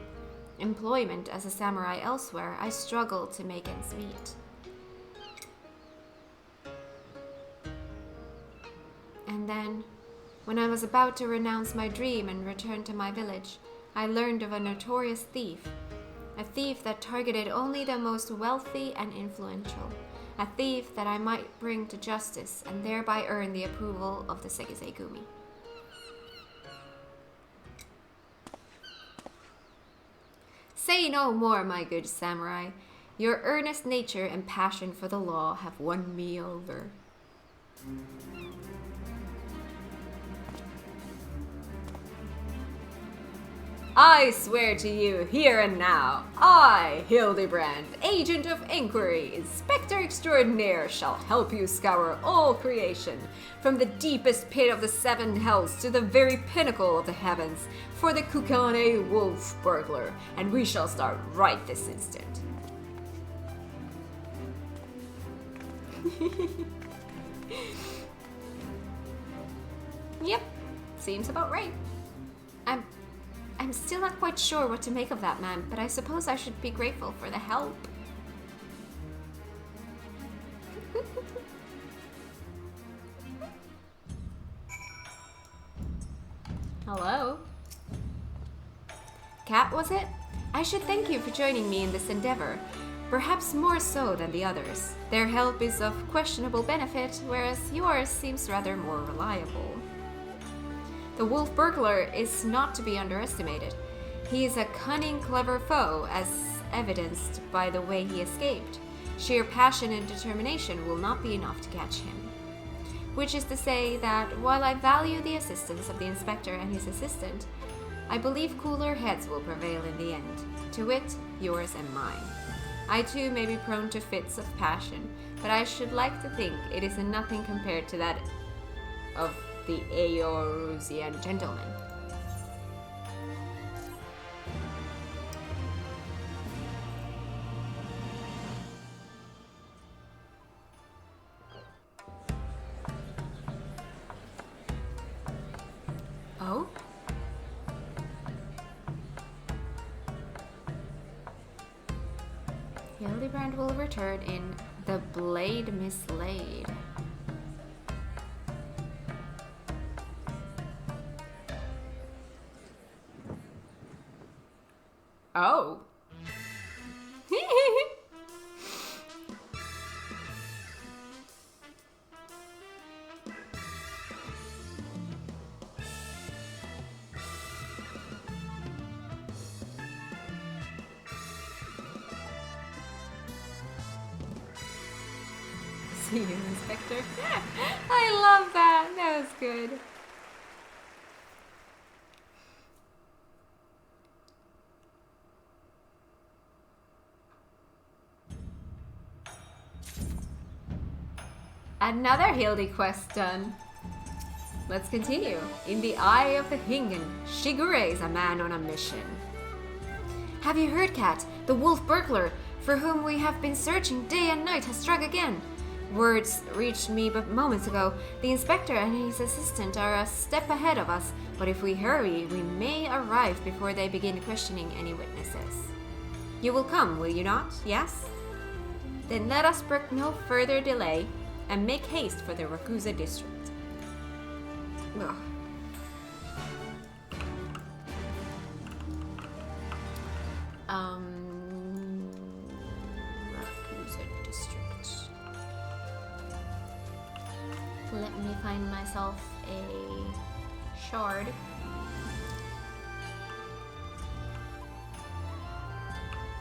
employment as a samurai elsewhere, I struggled to make ends meet. And then, when I was about to renounce my dream and return to my village, I learned of a notorious thief. A thief that targeted only the most wealthy and influential. A thief that I might bring to justice and thereby earn the approval of the Sekisei-gumi. Say no more, my good samurai. Your earnest nature and passion for the law have won me over. I swear to you, here and now, I, Hildibrand, Agent of Inquiry, Inspector Extraordinaire, shall help you scour all creation, from the deepest pit of the seven hells to the very pinnacle of the heavens, for the Kukane wolf burglar, and we shall start right this instant. Yep, seems about right. I'm still not quite sure what to make of that man, but I suppose I should be grateful for the help. Hello? Kat, was it? I should thank you for joining me in this endeavor, perhaps more so than the others. Their help is of questionable benefit, whereas yours seems rather more reliable. The wolf burglar is not to be underestimated. He is a cunning, clever foe, as evidenced by the way he escaped. Sheer passion and determination will not be enough to catch him. Which is to say that while I value the assistance of the inspector and his assistant, I believe cooler heads will prevail in the end, to wit, yours and mine. I too may be prone to fits of passion, but I should like to think it is nothing compared to that of the Eorusian gentleman. Oh? Hildibrand will return in The Blade Mislaid. Oh. See you, Inspector. I love that. That was good. Another Hildy quest done. Let's continue. In the Eye of the Hingen, Shigure is a man on a mission. Have you heard, Kat? The wolf burglar, for whom we have been searching day and night, has struck again. Words reached me but moments ago. The inspector and his assistant are a step ahead of us, but if we hurry, we may arrive before they begin questioning any witnesses. You will come, will you not? Yes? Then let us brook no further delay and make haste for the Rakuza district. Ugh. Rakuza district. Let me find myself a shard.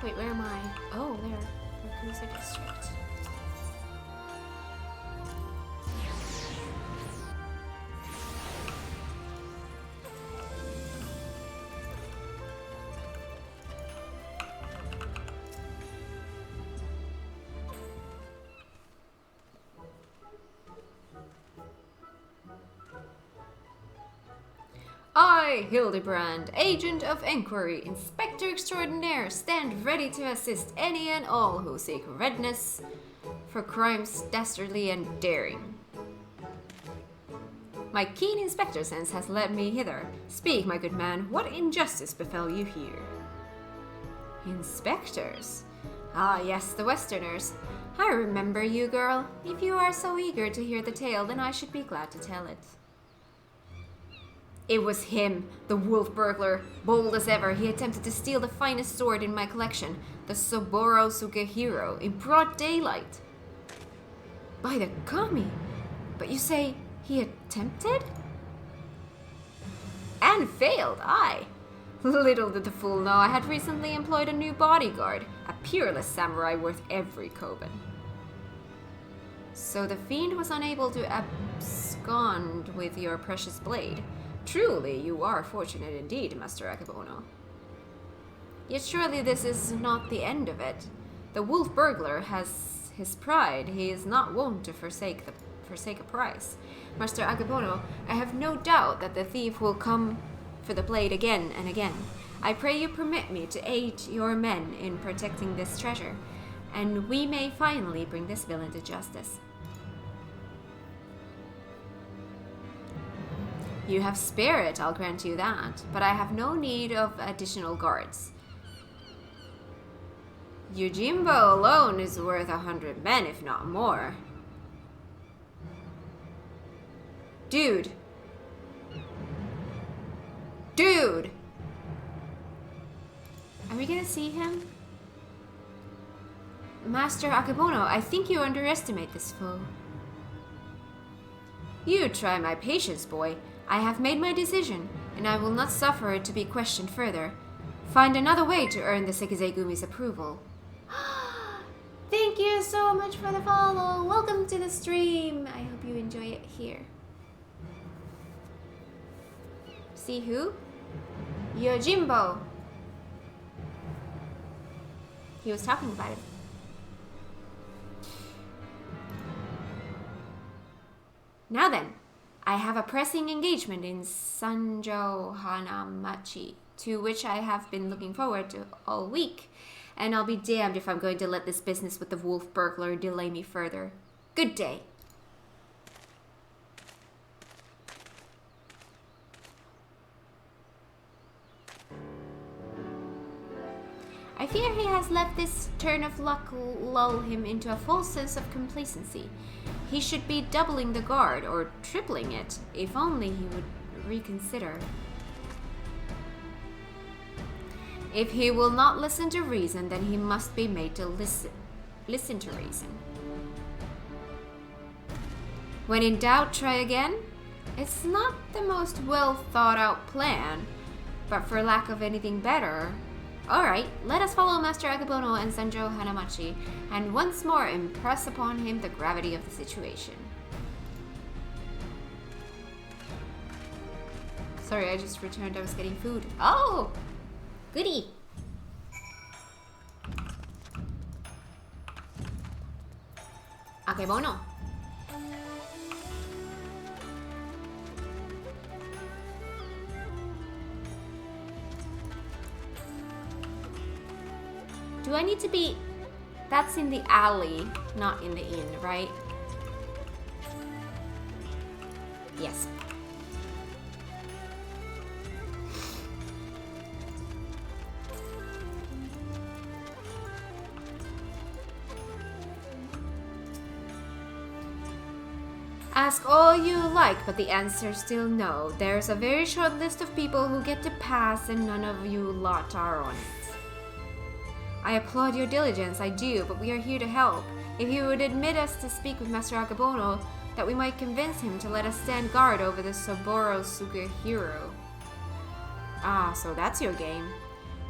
Wait, where am I? Oh, there. Rakuza district. I, Hildibrand, Agent of Inquiry, Inspector Extraordinaire, stand ready to assist any and all who seek redress for crimes dastardly and daring. My keen inspector sense has led me hither. Speak, my good man, what injustice befell you here? Inspectors? Ah, yes, the Westerners. I remember you, girl. If you are so eager to hear the tale, then I should be glad to tell it. It was him, the wolf burglar. Bold as ever, he attempted to steal the finest sword in my collection, the Soboro Sugehiro, in broad daylight. By the kami! But you say he attempted? And failed, aye. Little did the fool know I had recently employed a new bodyguard, a peerless samurai worth every koban. So the fiend was unable to abscond with your precious blade. Truly, you are fortunate indeed, Master Akebono. Yet surely this is not the end of it. The wolf burglar has his pride. He is not wont to forsake a prize. Master Akebono, I have no doubt that the thief will come for the blade again and again. I pray you permit me to aid your men in protecting this treasure, and we may finally bring this villain to justice. You have spirit, I'll grant you that, but I have no need of additional guards. Yojimbo alone is worth 100 men, if not more. Dude! Are we gonna see him? Master Akebono, I think you underestimate this foe. You try my patience, boy. I have made my decision, and I will not suffer it to be questioned further. Find another way to earn the Sekisegumi's approval. Thank you so much for the follow. Welcome to the stream. I hope you enjoy it here. See who? Yojimbo. He was talking about it. Now then, I have a pressing engagement in Sanjo Hanamachi, to which I have been looking forward to all week, and I'll be damned if I'm going to let this business with the wolf burglar delay me further. Good day. I fear he has let this turn of luck lull him into a false sense of complacency. He should be doubling the guard, or tripling it, if only he would reconsider. If he will not listen to reason, then he must be made to listen to reason. When in doubt, try again. It's not the most well thought out plan, but for lack of anything better... Alright, let us follow Master Akebono and Sanjo Hanamachi, and once more impress upon him the gravity of the situation. Sorry, I just returned. I was getting food. Oh! Goody! Akebono. Do I need to be... That's in the alley, not in the inn, right? Yes. Ask all you like, but the answer's still no. There's a very short list of people who get to pass, and none of you lot are on it. I applaud your diligence, I do, but we are here to help. If you would admit us to speak with Master Akebono, that we might convince him to let us stand guard over the Saburo Sugehiro. Ah, so that's your game.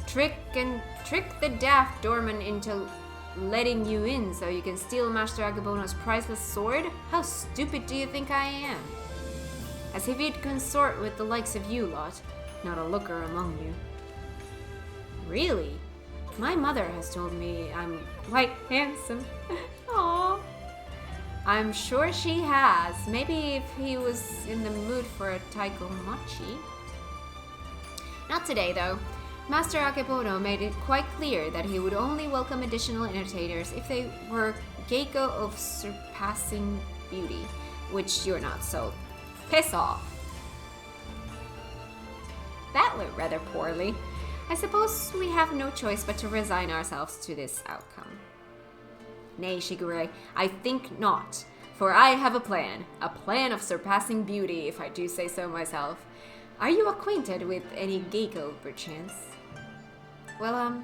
Trick the daft doorman into letting you in so you can steal Master Akebono's priceless sword? How stupid do you think I am? As if he'd consort with the likes of you lot, not a looker among you. Really? My mother has told me I'm quite handsome. Aww. I'm sure she has. Maybe if he was in the mood for a taikomachi. Not today, though. Master Akebono made it quite clear that he would only welcome additional entertainers if they were geiko of surpassing beauty, which you're not, so piss off. That went rather poorly. I suppose we have no choice but to resign ourselves to this outcome. Nay, Shigure, I think not, for I have a plan of surpassing beauty, if I do say so myself. Are you acquainted with any geiko, perchance? Well,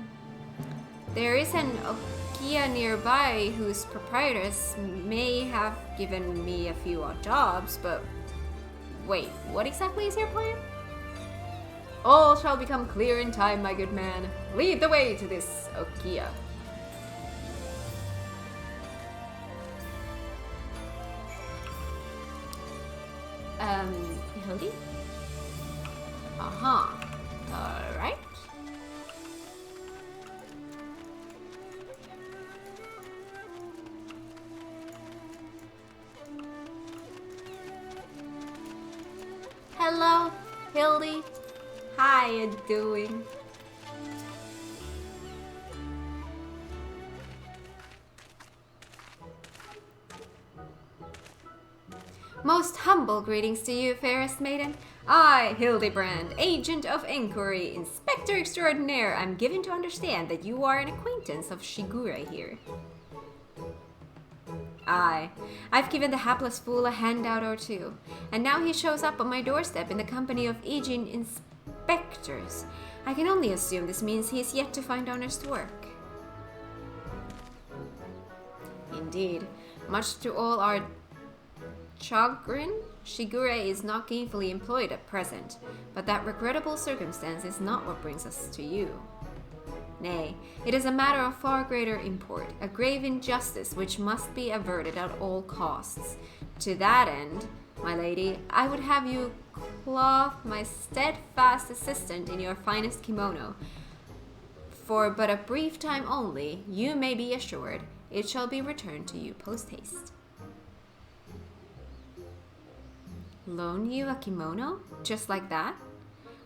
there is an okiya nearby whose proprietress may have given me a few odd jobs, but wait, what exactly is your plan? All shall become clear in time, my good man. Lead the way to this Okia. Hildy? Alright. Hello, Hildy. How you doing? Most humble greetings to you, fairest maiden. I, Hildibrand, agent of inquiry, inspector extraordinaire, am given to understand that you are an acquaintance of Shigure here. Aye, I've given the hapless fool a handout or two, and now he shows up on my doorstep in the company of Ijin inspectors. I can only assume this means he is yet to find honest work. Indeed, much to all our chagrin, Shigure is not gainfully employed at present, but that regrettable circumstance is not what brings us to you. Nay, it is a matter of far greater import, a grave injustice which must be averted at all costs. To that end, my lady, I would have you clothe my steadfast assistant in your finest kimono. For but a brief time only, you may be assured, it shall be returned to you post-haste. Loan you a kimono? Just like that?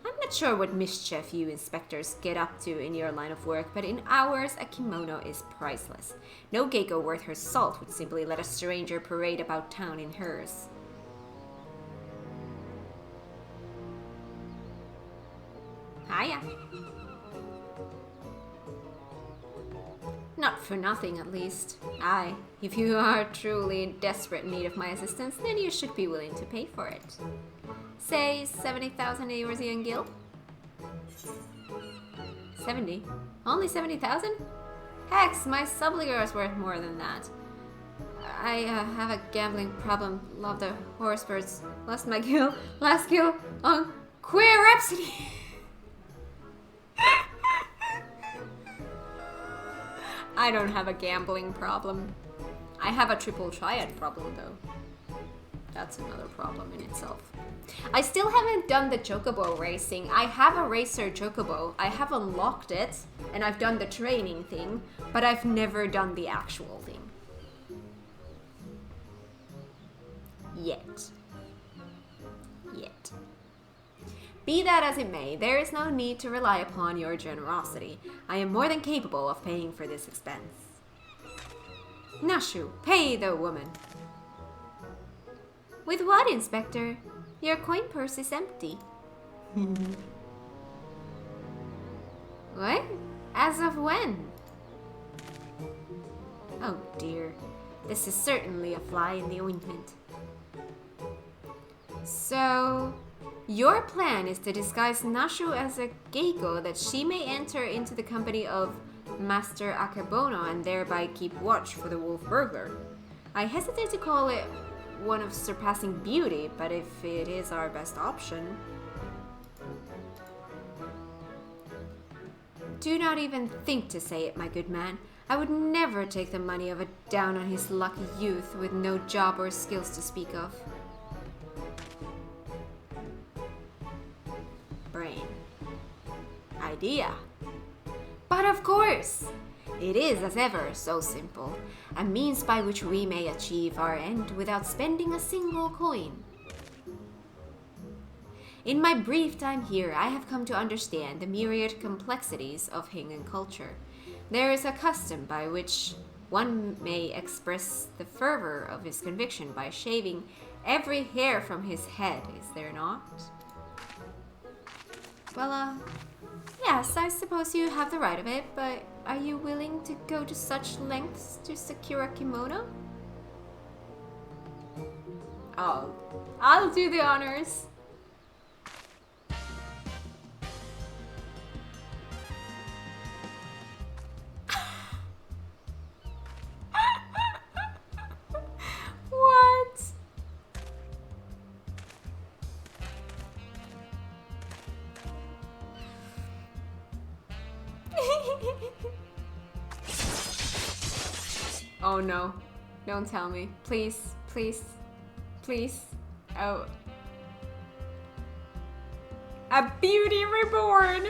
I'm not sure what mischief you inspectors get up to in your line of work, but in ours a kimono is priceless. No geiko worth her salt would simply let a stranger parade about town in hers. Hiya. Not for nothing, at least. Aye, if you are truly in desperate need of my assistance, then you should be willing to pay for it. Say 70,000 Eorzean gil? 70? Only 70,000? Hex, my subligar is worth more than that. I have a gambling problem. Love the horse birds. Lost my gil. Last gil on Queer Rhapsody. I don't have a gambling problem. I have a triple triad problem, though. That's another problem in itself. I still haven't done the chocobo racing. I have a racer chocobo. I have unlocked it, and I've done the training thing, but I've never done the actual thing. Yet. Be that as it may, there is no need to rely upon your generosity. I am more than capable of paying for this expense. Nashu, pay the woman. With what, Inspector? Your coin purse is empty. What? As of when? Oh dear. This is certainly a fly in the ointment. So, your plan is to disguise Nashu as a geiko that she may enter into the company of Master Akebono and thereby keep watch for the wolf burglar. I hesitate to call it one of surpassing beauty, but if it is our best option... Do not even think to say it, my good man. I would never take the money of a down-on-his-luck youth with no job or skills to speak of. Brain. Idea. But of course! It is, as ever, so simple. A means by which we may achieve our end without spending a single coin. In my brief time here, I have come to understand the myriad complexities of Hingan culture. There is a custom by which one may express the fervor of his conviction by shaving every hair from his head, is there not? Well, yes, I suppose you have the right of it, but are you willing to go to such lengths to secure a kimono? Oh, I'll do the honors. What? Oh no. Don't tell me. Please, please, please. Oh. A beauty reborn!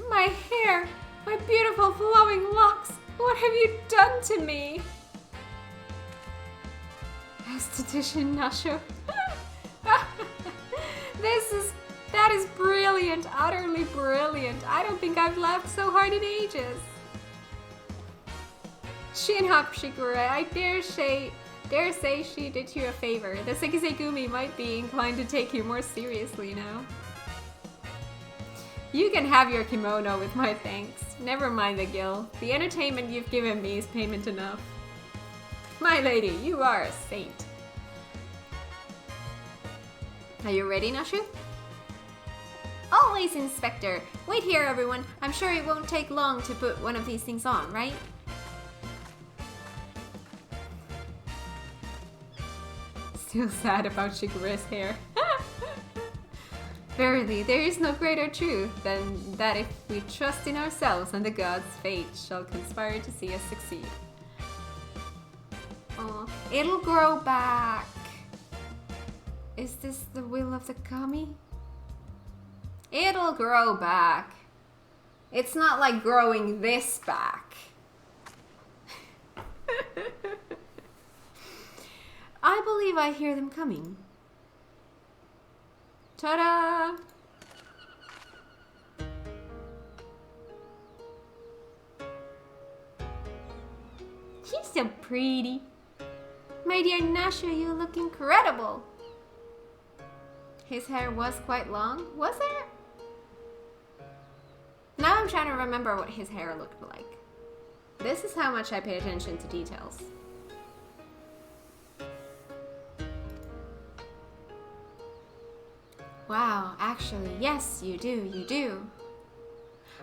My hair! My beautiful flowing locks! What have you done to me? Esthetician Nasho. That is brilliant, utterly brilliant. I don't think I've laughed so hard in ages. Chin up, Shigure. I dare say she did you a favor. The Sekizegumi might be inclined to take you more seriously now. You can have your kimono with my thanks. Never mind the gil. The entertainment you've given me is payment enough. My lady, you are a saint. Are you ready, Nashu? Always, Inspector. Wait here, everyone. I'm sure it won't take long to put one of these things on, right? Still sad about Shigure's hair. Verily, there is no greater truth than that if we trust in ourselves and the gods, fate shall conspire to see us succeed. Aw, it'll grow back. Is this the will of the kami? It'll grow back. It's not like growing this back. I believe I hear them coming. Ta-da! She's so pretty. My dear Nasha, you look incredible. His hair was quite long, was it? Now I'm trying to remember what his hair looked like. This is how much I pay attention to details. Wow, actually, yes, you do.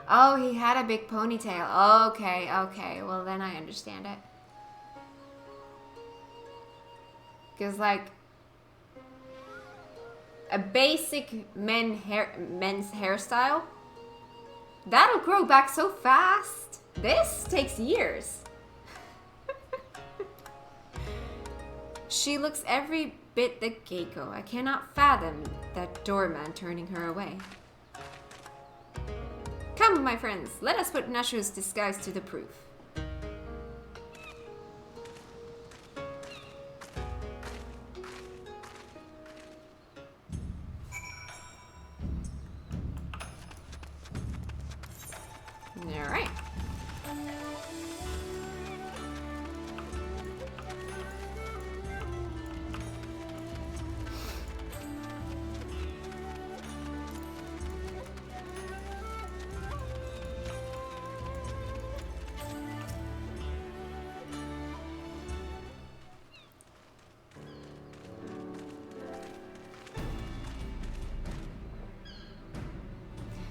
Oh, he had a big ponytail. Okay, well then I understand it. Because, like, a basic men's hairstyle, that'll grow back so fast. This takes years. She looks every bit the Geiko. I cannot fathom that doorman turning her away. Come, my friends, let us put Nashu's disguise to the proof. Alright.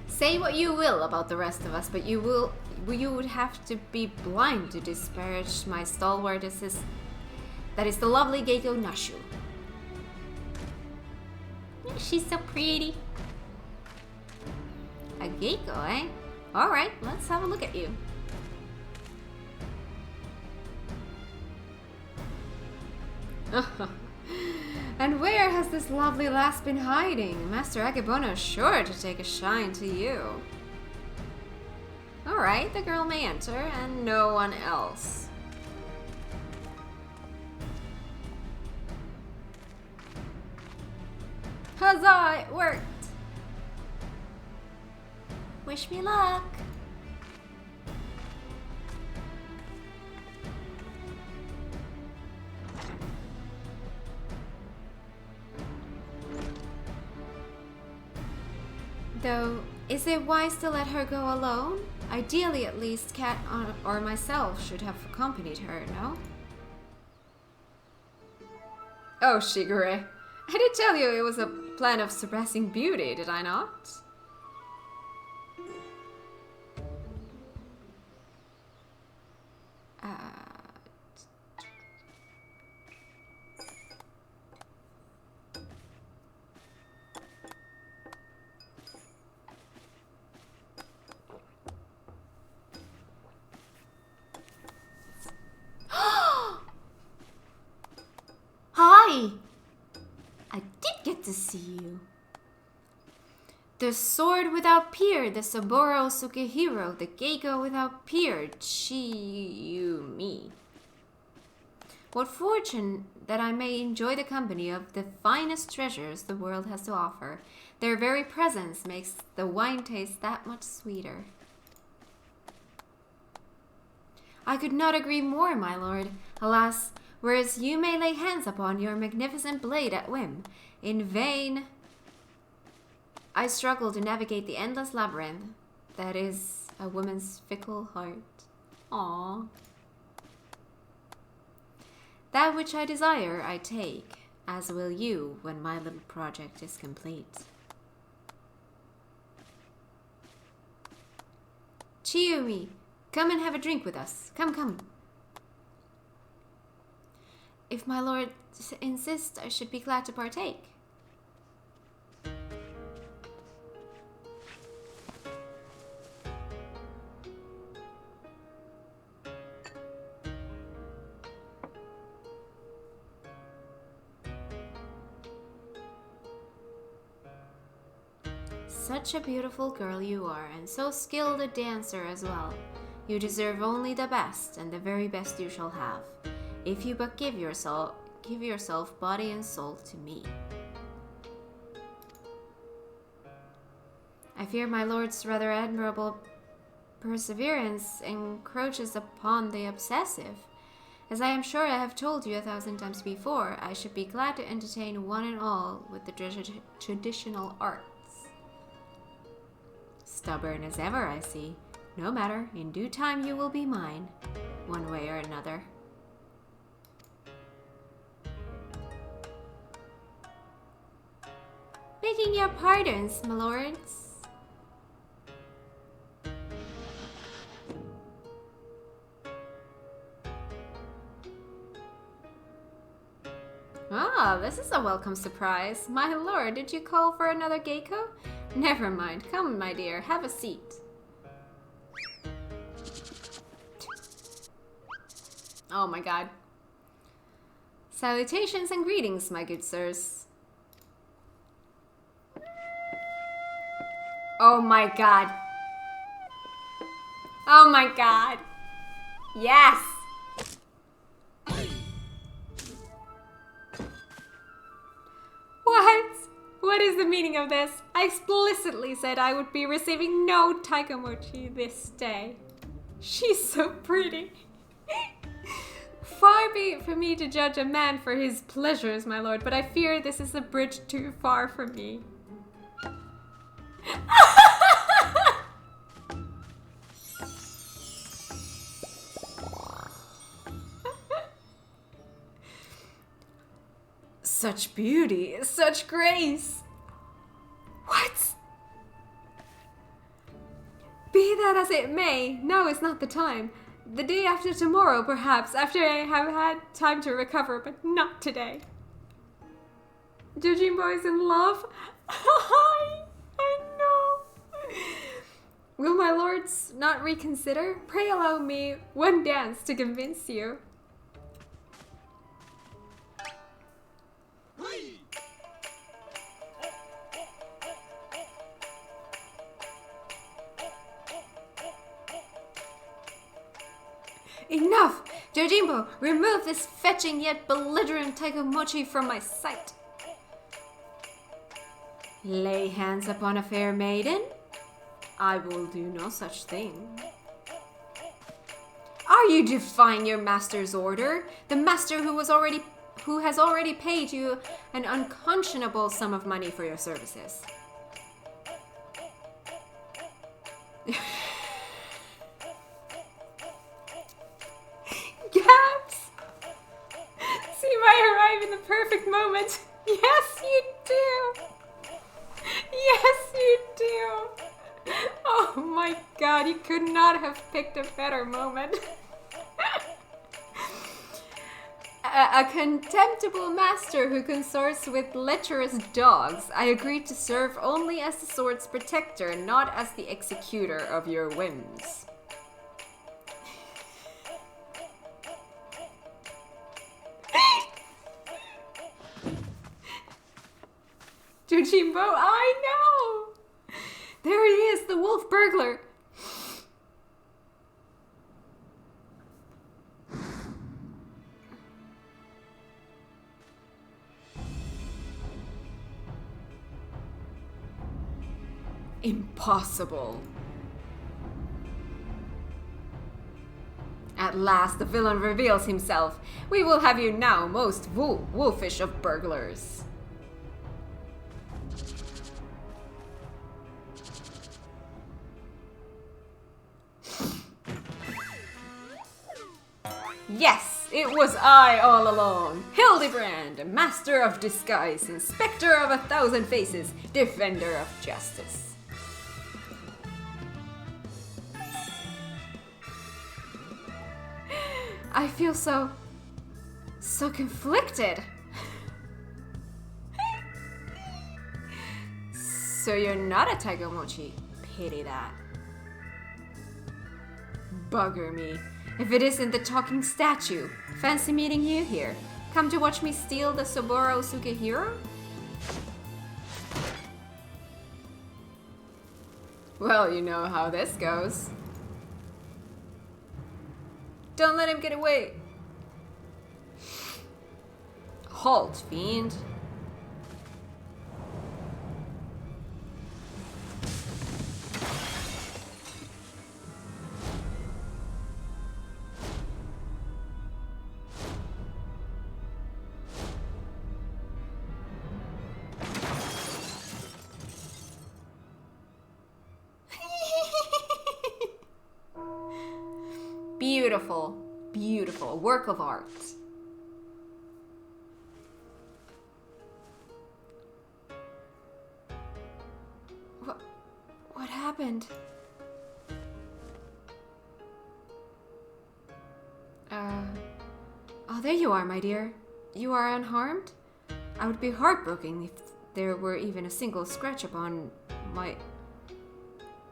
Say what you will about the rest of us, but you would have to be blind to disparage my stalwart assist. That is the lovely Geiko Nashu. She's so pretty. A Geiko, eh? Alright, let's have a look at you. And where has this lovely lass been hiding? Master Akebono is sure to take a shine to you. Alright, the girl may enter, and no one else. Huzzah! It worked! Wish me luck! Though, is it wise to let her go alone? Ideally, at least, Kat or myself should have accompanied her, no? Oh, Shigure. I did tell you it was a plan of surpassing beauty, did I not? Hi! I did get to see you. The sword without peer, the Saburo Sukehiro, the Geiko without peer, Chiyumi. What fortune that I may enjoy the company of the finest treasures the world has to offer. Their very presence makes the wine taste that much sweeter. I could not agree more, my lord. Alas, whereas you may lay hands upon your magnificent blade at whim, in vain I struggle to navigate the endless labyrinth that is a woman's fickle heart. Aww. That which I desire, I take, as will you when my little project is complete. Chiyumi, come and have a drink with us. Come, come. If my lord insists, I should be glad to partake. Such a beautiful girl you are, and so skilled a dancer as well. You deserve only the best, and the very best you shall have, if you but give yourself body and soul to me. I fear my lord's rather admirable perseverance encroaches upon the obsessive. As I am sure I have told you 1,000 times before, I should be glad to entertain one and all with the traditional arts. Stubborn as ever, I see. No matter, in due time you will be mine, one way or another. Begging your pardons, my lords. Ah, this is a welcome surprise. My lord, did you call for another Geiko? Never mind. Come, my dear, have a seat. Oh my god. Salutations and greetings, my good sirs. Oh my god. Oh my god. Yes! What? What is the meaning of this? I explicitly said I would be receiving no taikomochi this day. She's so pretty. Far be it for me to judge a man for his pleasures, my lord, but I fear this is a bridge too far for me. Such beauty, such grace. What? Be that as it may, now is not the time. The day after tomorrow, perhaps, after I have had time to recover, but not today. Jojimbo is in love? I know. Will my lords not reconsider? Pray allow me one dance to convince you. Enough! Jojimbo, remove this fetching yet belligerent taikomochi from my sight. Lay hands upon a fair maiden? I will do no such thing. Are you defying your master's order? The master who has already paid you an unconscionable sum of money for your services. Gaps! See I arrive in the perfect moment. Yes, you do. Yes, you do. Oh my god, you could not have picked a better moment. A contemptible master who consorts with lecherous dogs. I agreed to serve only as the sword's protector, not as the executor of your whims. Yojimbo, I know! There he is, the wolf burglar. Impossible. At last the villain reveals himself. We will have you now, most wolfish of burglars. Yes, it was I all along. Hildibrand, master of disguise, inspector of 1,000 faces, defender of justice. I feel so conflicted. So you're not a Tiger Mochi. Pity that. Bugger me. If it isn't the talking statue. Fancy meeting you here. Come to watch me steal the Saburo Sukehiro? Well, you know how this goes. Don't let him get away. Halt, fiend. Beautiful, beautiful work of art. What happened? Oh, there you are, my dear. You are unharmed? I would be heartbroken if there were even a single scratch upon my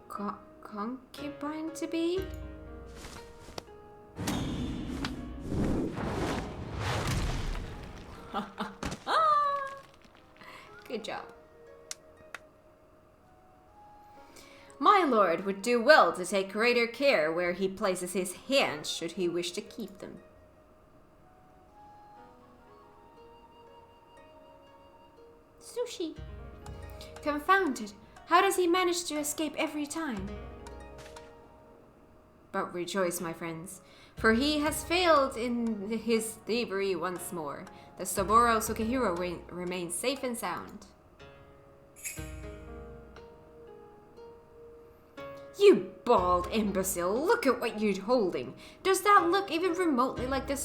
concubine to be. Good job. My lord would do well to take greater care where he places his hands should he wish to keep them. Sushi. Confounded. How does he manage to escape every time? But rejoice, my friends, for he has failed in his thievery once more. The Saburo Sukehiro remains safe and sound. You bald imbecile, look at what you're holding. Does that look even remotely like the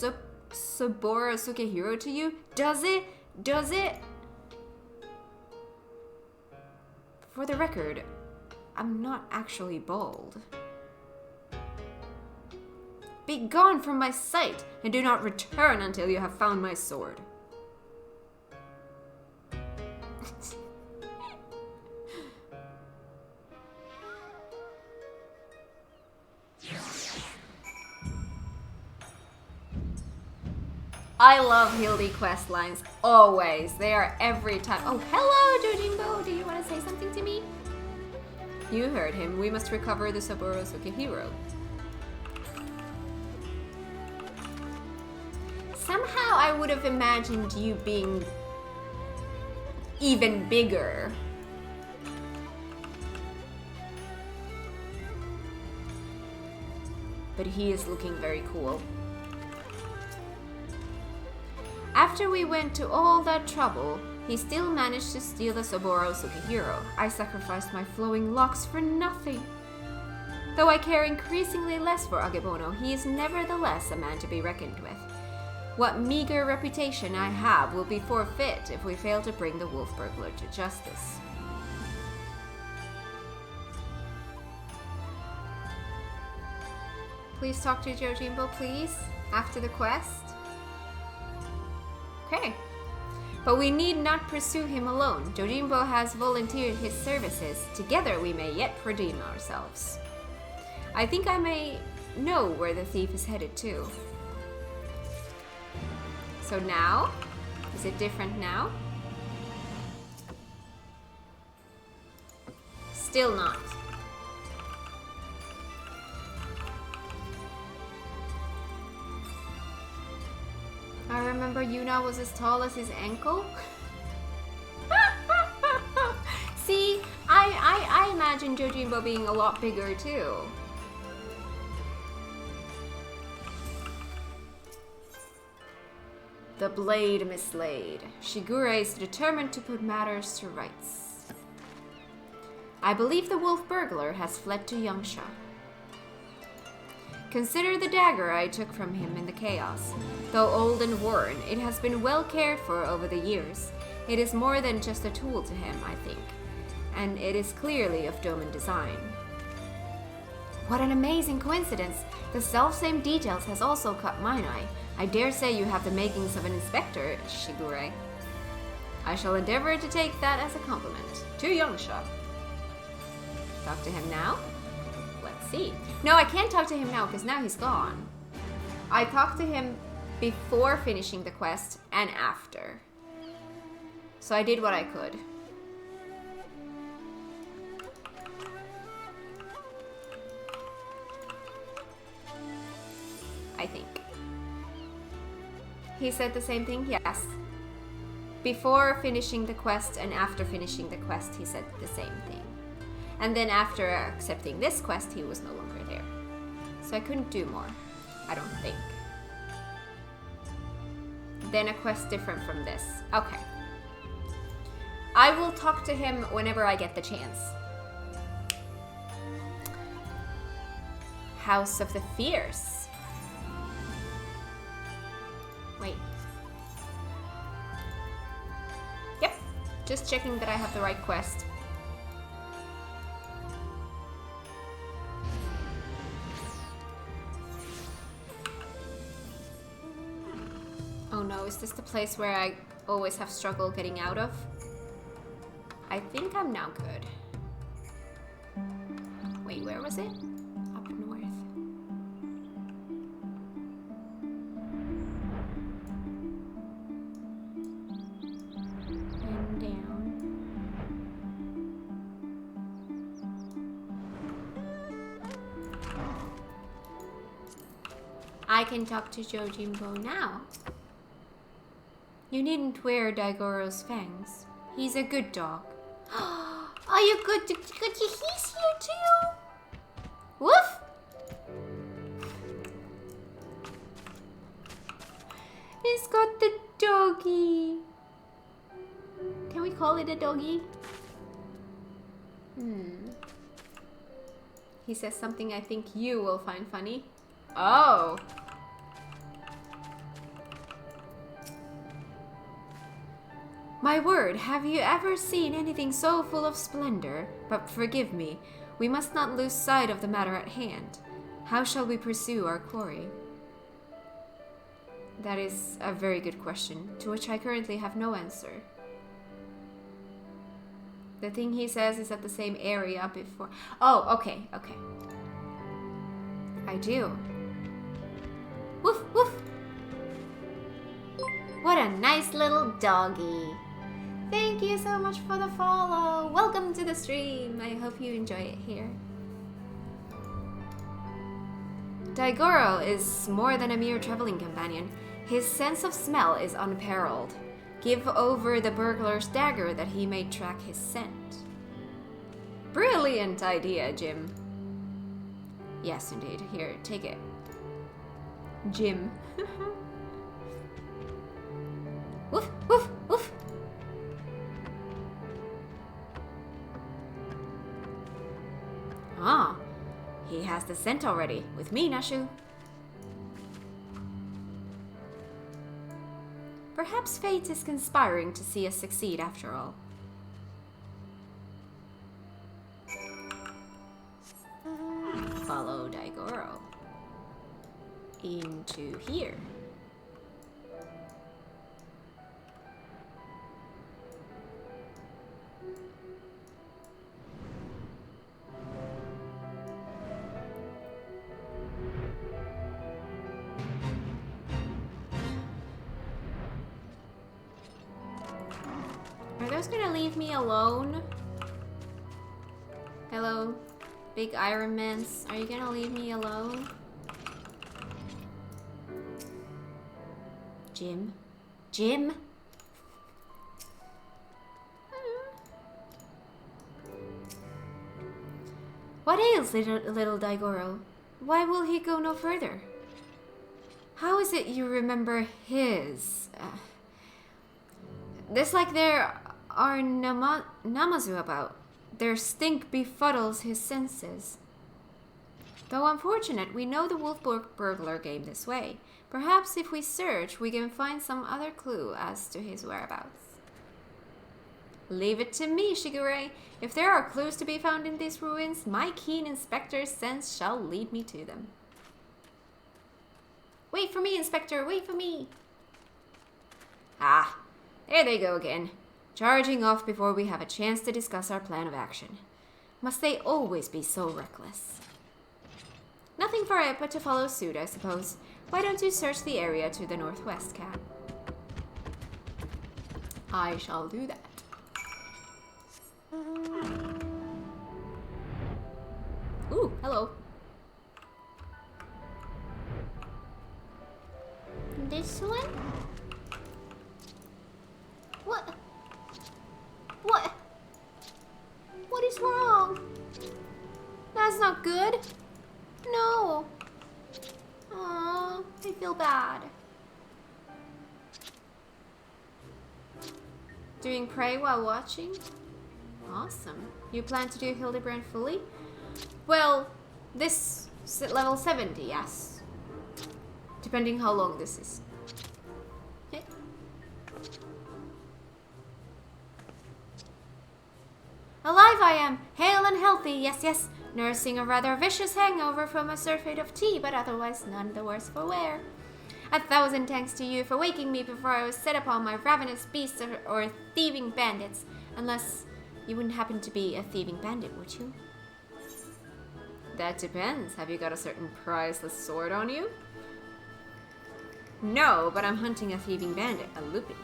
Saburo Sukehiro to you? Does it? Does it? For the record, I'm not actually bald. Be gone from my sight, and do not return until you have found my sword. I love Hildy quest lines, always. They are every time. Oh, hello, Jojimbo. Do you want to say something to me? You heard him. We must recover the Saburo Sukehiro. Somehow I would have imagined you being even bigger. But he is looking very cool. After we went to all that trouble, he still managed to steal the Saburo Sukehiro. I sacrificed my flowing locks for nothing. Though I care increasingly less for Agebono, he is nevertheless a man to be reckoned with. What meager reputation I have will be forfeit if we fail to bring the wolf burglar to justice. Please talk to Jojimbo, please, after the quest. Okay. But we need not pursue him alone. Jojimbo has volunteered his services. Together we may yet redeem ourselves. I think I may know where the thief is headed to. So now? Is it different now? Still not. I remember Yuna was as tall as his ankle. See, I imagine Yojimbo being a lot bigger too. The blade mislaid. Shigure is determined to put matters to rights. I believe the wolf burglar has fled to Yangsha. Consider the dagger I took from him in the chaos. Though old and worn, it has been well cared for over the years. It is more than just a tool to him, I think. And it is clearly of Doman design. What an amazing coincidence! The selfsame details has also caught mine eye. I dare say you have the makings of an inspector, Shigure. I shall endeavor to take that as a compliment. To Yangsha. Talk to him now? Let's see. No, I can't talk to him now because now he's gone. I talked to him before finishing the quest and after. So I did what I could. I think. He said the same thing? Yes. Before finishing the quest and after finishing the quest, he said the same thing. And then after accepting this quest, he was no longer there. So I couldn't do more. I don't think. Then a quest different from this. Okay. I will talk to him whenever I get the chance. House of the Fierce. Wait. Yep. Just checking that I have the right quest. Oh no, is this the place where I always have struggle getting out of? I think I'm now good. Wait, where was it? Up north. And down. I can talk to Yojimbo now. You needn't wear Daigoro's fangs. He's a good dog. Are you good? He's here too? Woof! He's got the doggy. Can we call it a doggy? He says something I think you will find funny. Oh! My word, have you ever seen anything so full of splendor? But forgive me, we must not lose sight of the matter at hand. How shall we pursue our quarry? That is a very good question, to which I currently have no answer. The thing he says is at the same area before... Oh, okay. I do. Woof, woof! What a nice little doggy. Thank you so much for the follow. Welcome to the stream. I hope you enjoy it here. Daigoro is more than a mere traveling companion. His sense of smell is unparalleled. Give over the burglar's dagger that he may track his scent. Brilliant idea, Jim. Yes, indeed. Here, take it. Jim. Woof, woof, woof. Ah, he has the scent already. With me, Nashu. Perhaps fate is conspiring to see us succeed after all. Follow Daigoro. Into here. Are those gonna leave me alone? Hello, big Iron Mans. Are you gonna leave me alone? Jim? Jim? What ails little Daigoro? Why will he go no further? How is it you remember his? This like there are Namazu about. Their stink befuddles his senses. Though unfortunate, we know the wolf burglar came this way. Perhaps if we search, we can find some other clue as to his whereabouts. Leave it to me, Shigure. If there are clues to be found in these ruins, my keen inspector's sense shall lead me to them. Wait for me, Inspector, wait for me! Ah, there they go again. Charging off before we have a chance to discuss our plan of action. Must they always be so reckless? Nothing for it but to follow suit, I suppose. Why don't you search the area to the northwest, Cat? I shall do that. Ooh, hello. This one? What? What? What is wrong? That's not good. No. Aw, I feel bad. Doing prey while watching? Awesome. You plan to do Hildibrand fully? Well, this level 70, yes. Depending how long this is. Okay. Alive I am, hale and healthy, yes, yes. Nursing a rather vicious hangover from a surfeit of tea, but otherwise none the worse for wear. 1,000 thanks to you for waking me before I was set upon my ravenous beasts or thieving bandits. Unless you wouldn't happen to be a thieving bandit, would you? That depends. Have you got a certain priceless sword on you? No, but I'm hunting a thieving bandit, a lupin.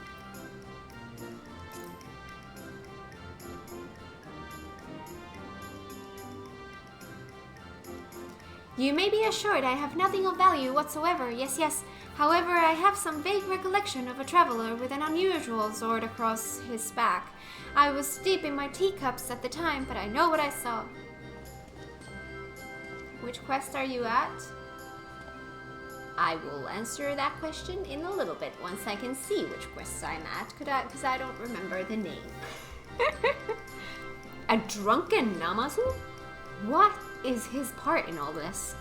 You may be assured I have nothing of value whatsoever, yes, yes. However, I have some vague recollection of a traveler with an unusual sword across his back. I was deep in my teacups at the time, but I know what I saw. Which quest are you at? I will answer that question in a little bit once I can see which quest I'm at, because I don't remember the name. A drunken Namazu? What is his part in all this?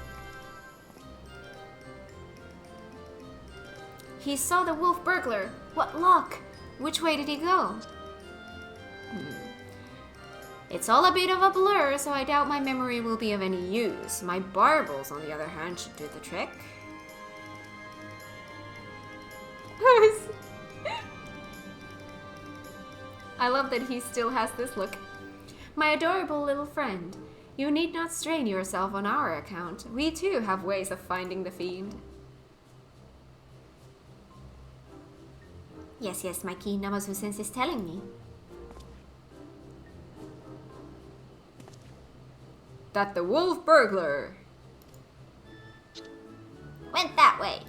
He saw the wolf burglar. What luck! Which way did he go? It's all a bit of a blur, so I doubt my memory will be of any use. My barbels, on the other hand, should do the trick. I love that he still has this look. My adorable little friend, you need not strain yourself on our account. We too have ways of finding the fiend. Yes, yes, my keen Namazu sense is telling me. That the wolf burglar went that way.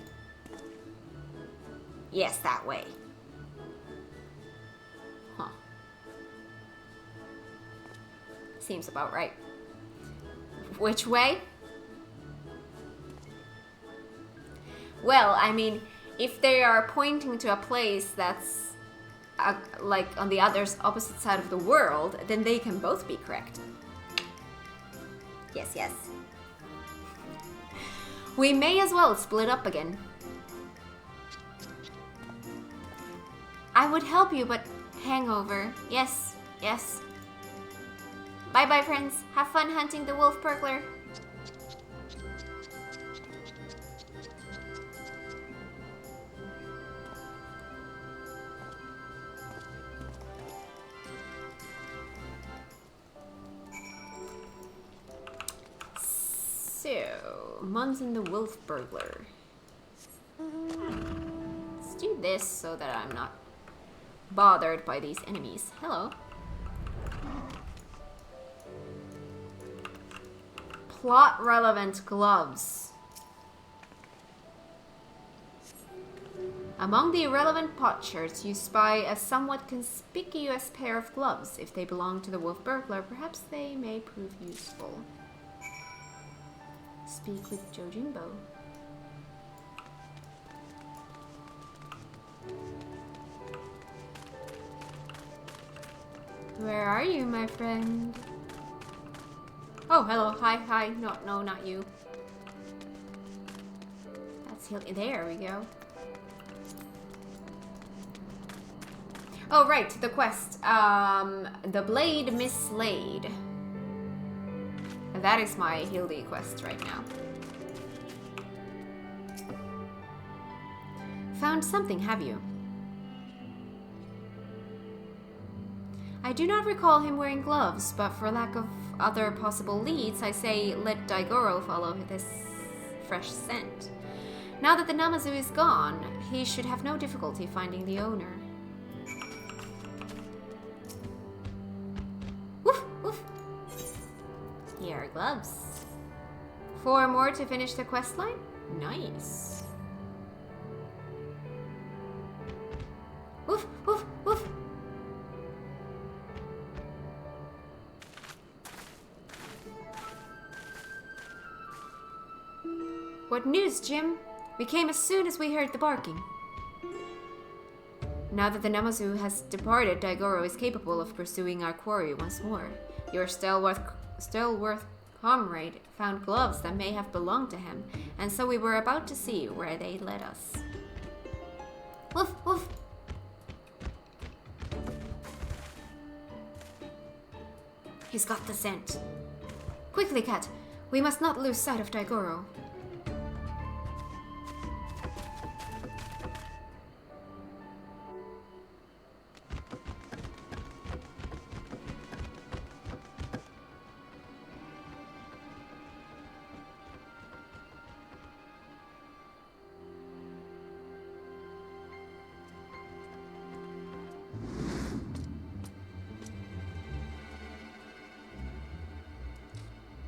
Yes, that way. Huh. Seems about right. Which way? Well, I mean, if they are pointing to a place that's like on the opposite side of the world, then they can both be correct. Yes, yes. We may as well split up again. I would help you, but hangover. Yes, yes. Bye-bye, friends. Have fun hunting the wolf burglar. So, Munson the wolf burglar. Let's do this so that I'm not bothered by these enemies. Hello. plot-relevant gloves. Among the irrelevant potsherds, you spy a somewhat conspicuous pair of gloves. If they belong to the wolf burglar, perhaps they may prove useful. Speak with Jojimbo. Where are you, my friend? Oh, hello. Hi. No, not you. That's there we go. Oh, right, the quest. The blade mislaid. That is my Hildy quest right now. Found something, have you? I do not recall him wearing gloves, but for lack of other possible leads, I say let Daigoro follow this fresh scent. Now that the Namazu is gone, he should have no difficulty finding the owner. Woof, woof. Here are gloves. 4 more to finish the quest line? Nice. Woof, woof, woof. What news, Jim? We came as soon as we heard the barking. Now that the Namazu has departed, Daigoro is capable of pursuing our quarry once more. Your stalwart comrade found gloves that may have belonged to him, and so we were about to see where they led us. Woof, woof. He's got the scent. Quickly, Kat. We must not lose sight of Daigoro.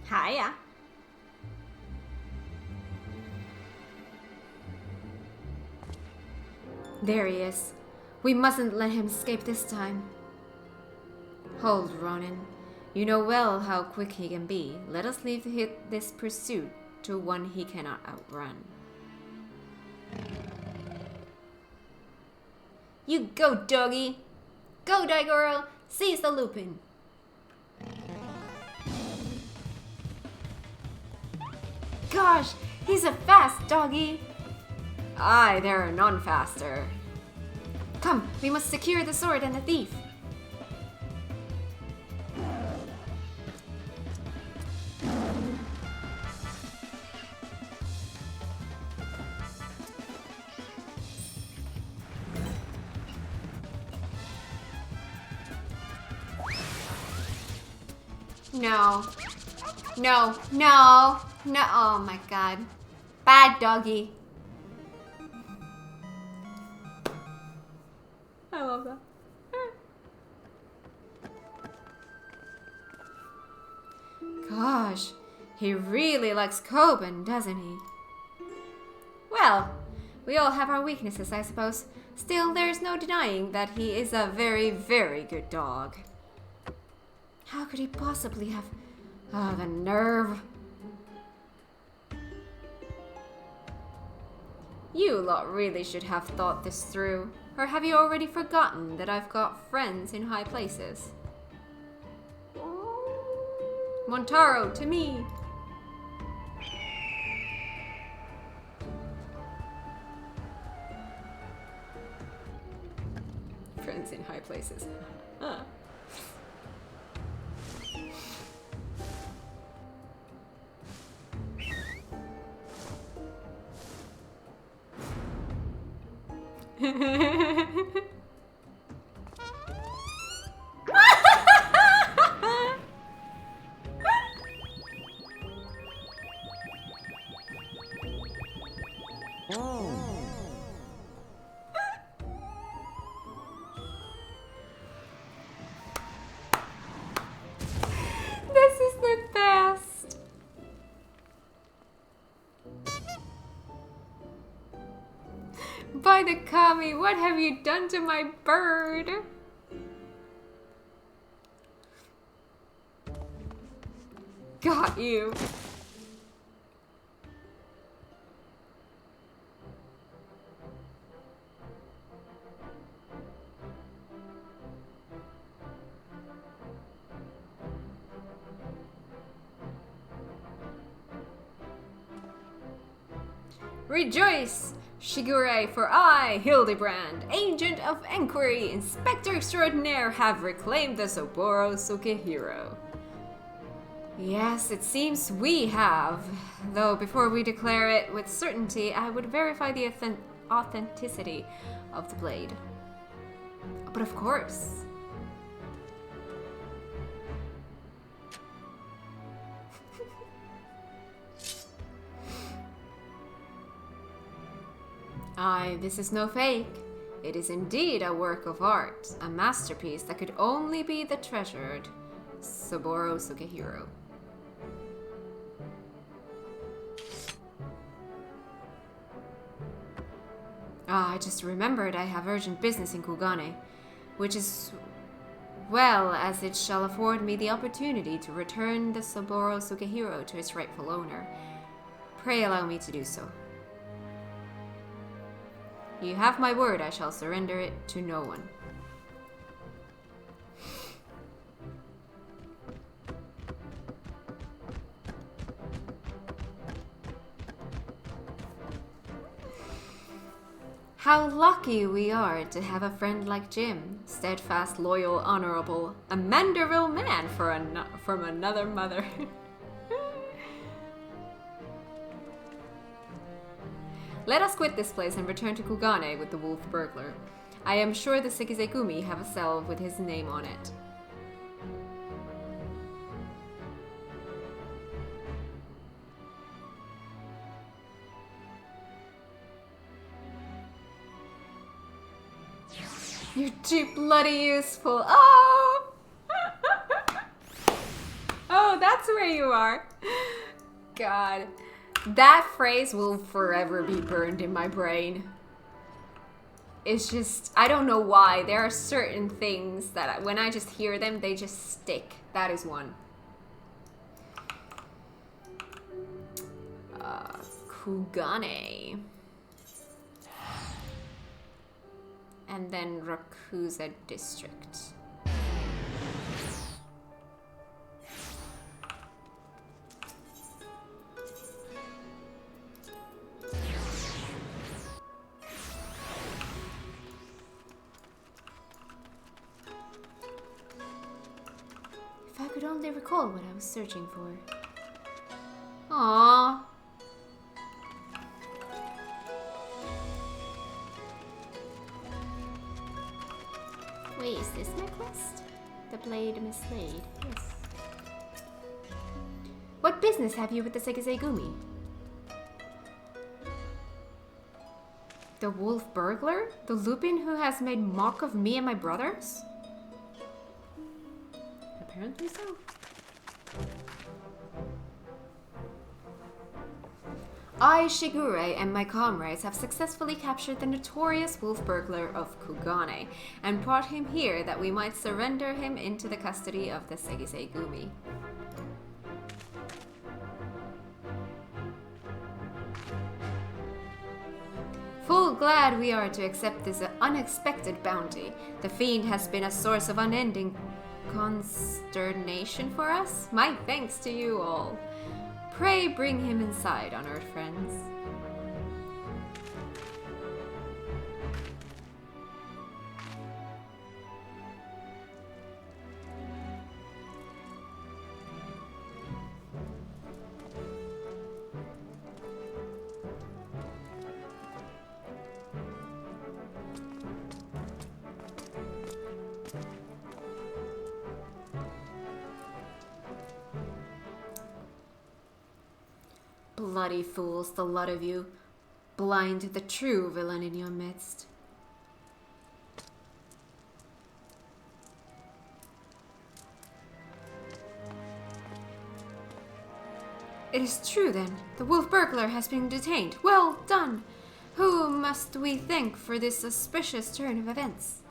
Hiya. There he is. We mustn't let him escape this time. Hold, Ronin. You know well how quick he can be. Let us leave this pursuit to one he cannot outrun. You go, doggy! Go, Daigoro! Seize the Lupin! Gosh, he's a fast doggy! Aye, there are none faster. Come, we must secure the sword and the thief. No. No. No. No. Oh my god. Bad doggy. I love that. Gosh, he really likes Coben, doesn't he? Well, we all have our weaknesses, I suppose. Still, there's no denying that he is a very, very good dog. How could he possibly have... Oh, the nerve. You lot really should have thought this through. Or have you already forgotten that I've got friends in high places? Montaro, to me! Friends in high places. This is the best. Why the kami? What have you done to my bird? Got you. Rejoice, Shigure, for I, Hildibrand, Agent of Enquiry, Inspector Extraordinaire, have reclaimed the Soboro Sukehiro. Yes, it seems we have. Though before we declare it with certainty, I would verify the authenticity of the blade. But of course. Aye, this is no fake. It is indeed a work of art, a masterpiece that could only be the treasured Soboro Sukehiro. Ah, I just remembered I have urgent business in Kugane, which is well as it shall afford me the opportunity to return the Soboro Sukehiro to its rightful owner. Pray allow me to do so. You have my word, I shall surrender it to no one. How lucky we are to have a friend like Jim, steadfast, loyal, honorable, a Manderville man from another mother. Let us quit this place and return to Kugane with the wolf burglar. I am sure the Sekizegumi have a cell with his name on it. You're too bloody useful. Oh! Oh, that's where you are. God. That phrase will forever be burned in my brain. It's just, I don't know why. There are certain things that when I just hear them, they just stick. That is one. Kugane. And then Rakusa District. If I could only recall what I was searching for. Aww. Wait, is this my quest? The blade mislaid. Yes. What business have you with the Sekizegumi? The wolf burglar? The Lupin who has made mock of me and my brothers? Apparently so. I, Shigure, and my comrades have successfully captured the notorious wolf burglar of Kugane and brought him here that we might surrender him into the custody of the Sekizegumi. Full glad we are to accept this unexpected bounty. The fiend has been a source of unending consternation for us. My thanks to you all. Pray bring him inside, honored friends. Bloody fools, the lot of you, blind to the true villain in your midst. It is true then, the wolf burglar has been detained. Well done! Who must we thank for this suspicious turn of events?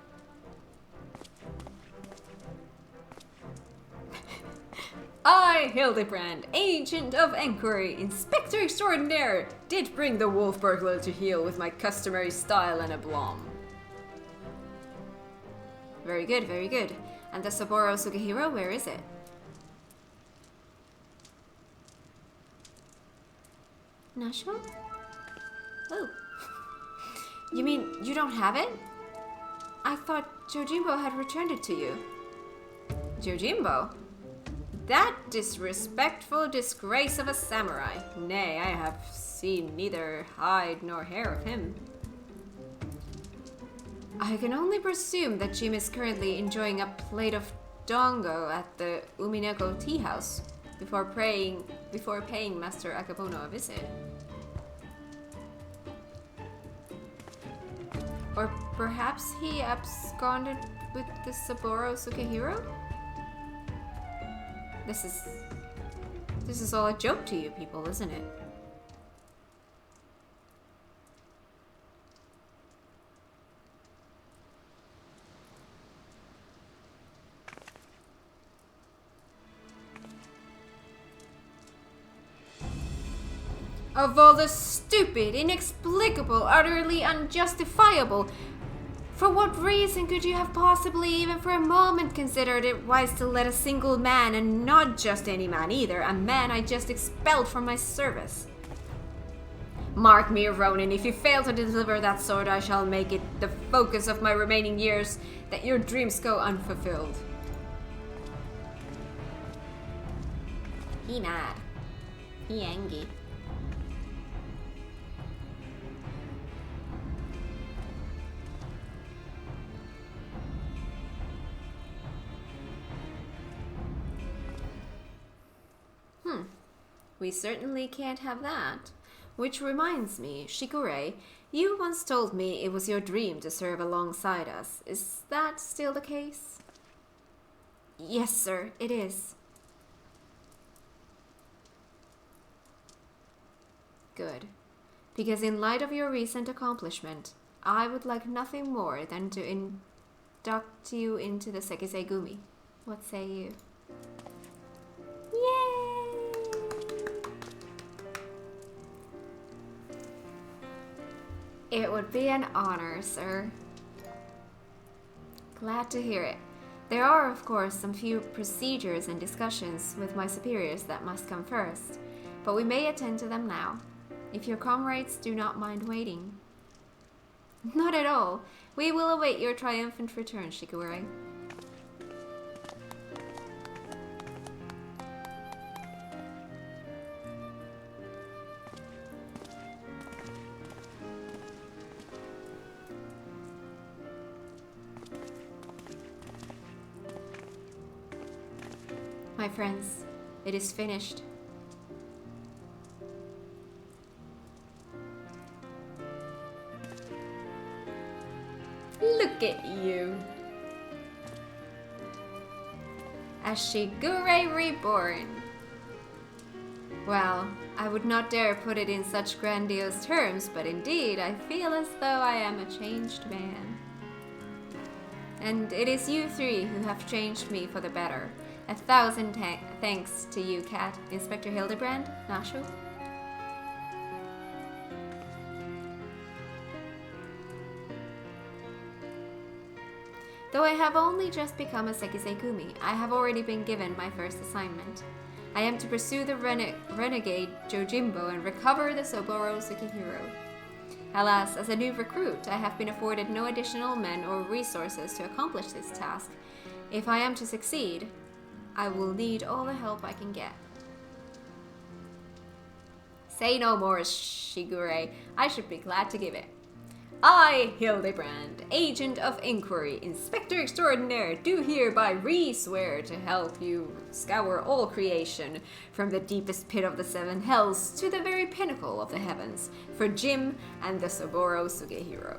I, Hildibrand, Agent of Inquiry, Inspector Extraordinaire, did bring the wolf burglar to heel with my customary style and aplomb. Very good, very good. And the Saburo Sugihiro, where is it? Nashua? Oh. You mean you don't have it? I thought Jojimbo had returned it to you. Jojimbo? That disrespectful disgrace of a samurai. Nay, I have seen neither hide nor hair of him. I can only presume that Jim is currently enjoying a plate of dongo at the Umineko tea house before paying Master Akabono a visit. Or perhaps he absconded with the Saburo Sukehiro? This is all a joke to you people, isn't it? Of all the stupid, inexplicable, utterly unjustifiable, for what reason could you have possibly even for a moment considered it wise to let a single man, and not just any man either, a man I just expelled from my service? Mark me, Ronin, if you fail to deliver that sword, I shall make it the focus of my remaining years, that your dreams go unfulfilled. He mad. He angry. We certainly can't have that. Which reminds me, Shigure, you once told me it was your dream to serve alongside us. Is that still the case? Yes, sir, it is. Good. Because in light of your recent accomplishment, I would like nothing more than to induct you into the Sekisei Gumi. What say you? Yay! It would be an honor, sir. Glad to hear it. There are, of course, some few procedures and discussions with my superiors that must come first, but we may attend to them now, if your comrades do not mind waiting. Not at all. We will await your triumphant return, Shigure. My friends, it is finished. Look at you. A Shigure reborn. Well, I would not dare put it in such grandiose terms, but indeed I feel as though I am a changed man. And it is you three who have changed me for the better. 1,000 thanks to you, Kat, Inspector Hildibrand, Nashu. Though I have only just become a Sekisei Gumi, I have already been given my first assignment. I am to pursue the renegade Jojimbo and recover the Saburo Sukihiro. Alas, as a new recruit, I have been afforded no additional men or resources to accomplish this task. If I am to succeed, I will need all the help I can get. Say no more, Shigure. I should be glad to give it. I, Hildibrand, Agent of Inquiry, Inspector Extraordinaire, do hereby re-swear to help you scour all creation, from the deepest pit of the seven hells to the very pinnacle of the heavens, for Jim and the Saburo Sugehiro.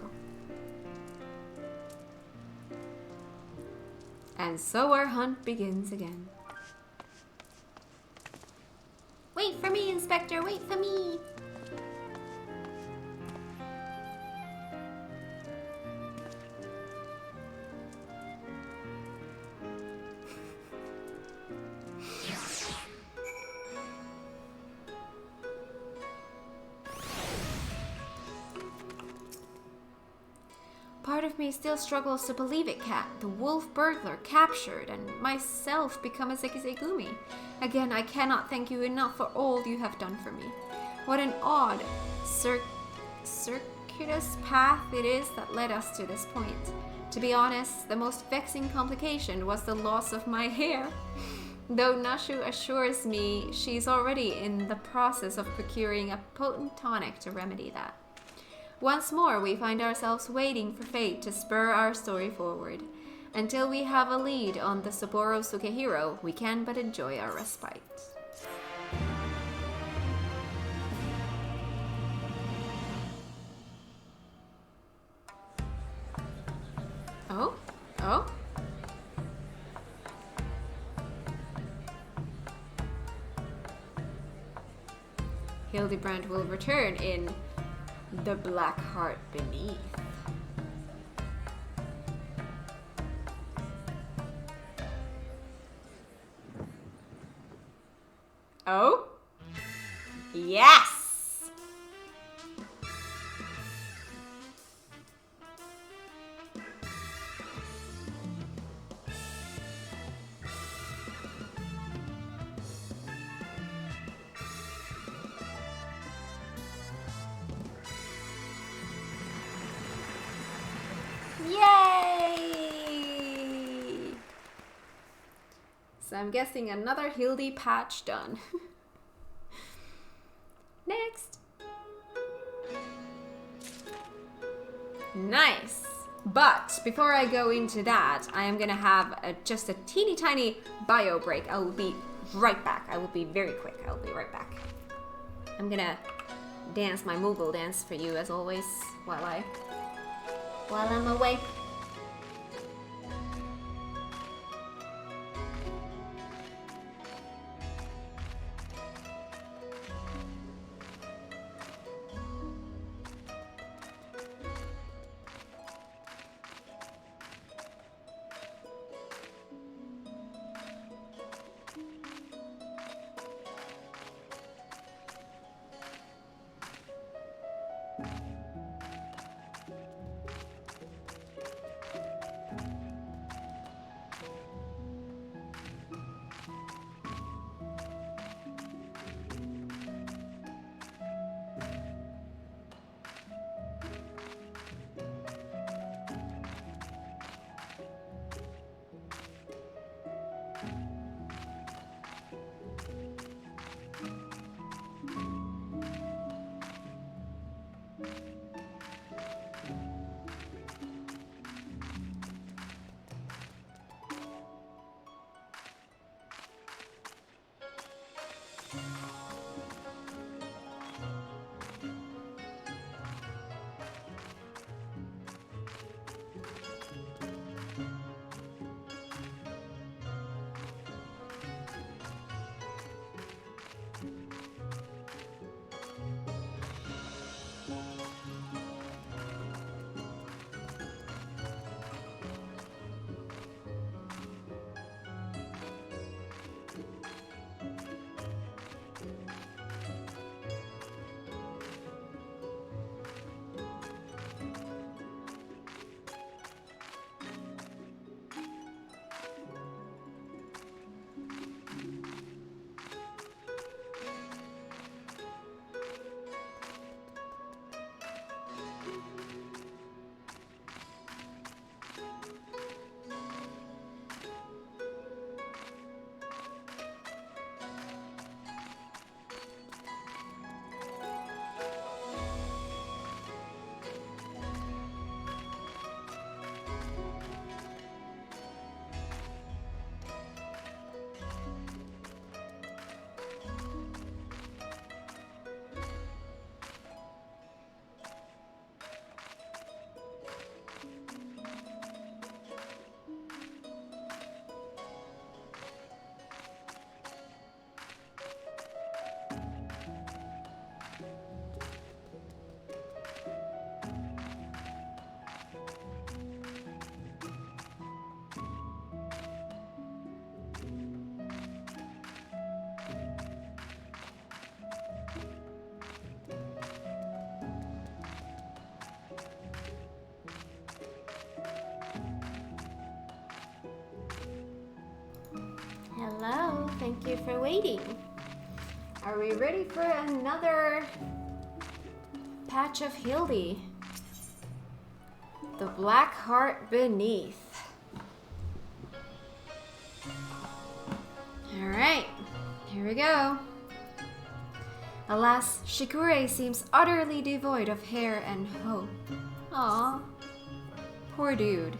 And so our hunt begins again. Wait for me, Inspector, wait for me! of me still struggles to believe it, Kat. The wolf burglar captured and myself become a Sekizegumi. Again, I cannot thank you enough for all you have done for me. What an odd, circuitous path it is that led us to this point. To be honest, the most vexing complication was the loss of my hair. Though Nashu assures me she's already in the process of procuring a potent tonic to remedy that. Once more, we find ourselves waiting for fate to spur our story forward. Until we have a lead on the Sapporo Sukehiro, we can but enjoy our respite. Oh? Oh? Hildibrand will return in The Black Heart Beneath. Oh? Yes! Yay! So I'm guessing another Hildy patch done. Next. Nice. But before I go into that, I am gonna have just a teeny tiny bio break. I will be right back. I will be very quick. I will be right back. I'm gonna dance my Moogle dance for you as always while I'm away. Thank you for waiting. Are we ready for another patch of Hildy? The Black Heart Beneath. Alright, here we go. Alas, Shigure seems utterly devoid of hair and hope. Aw, poor dude.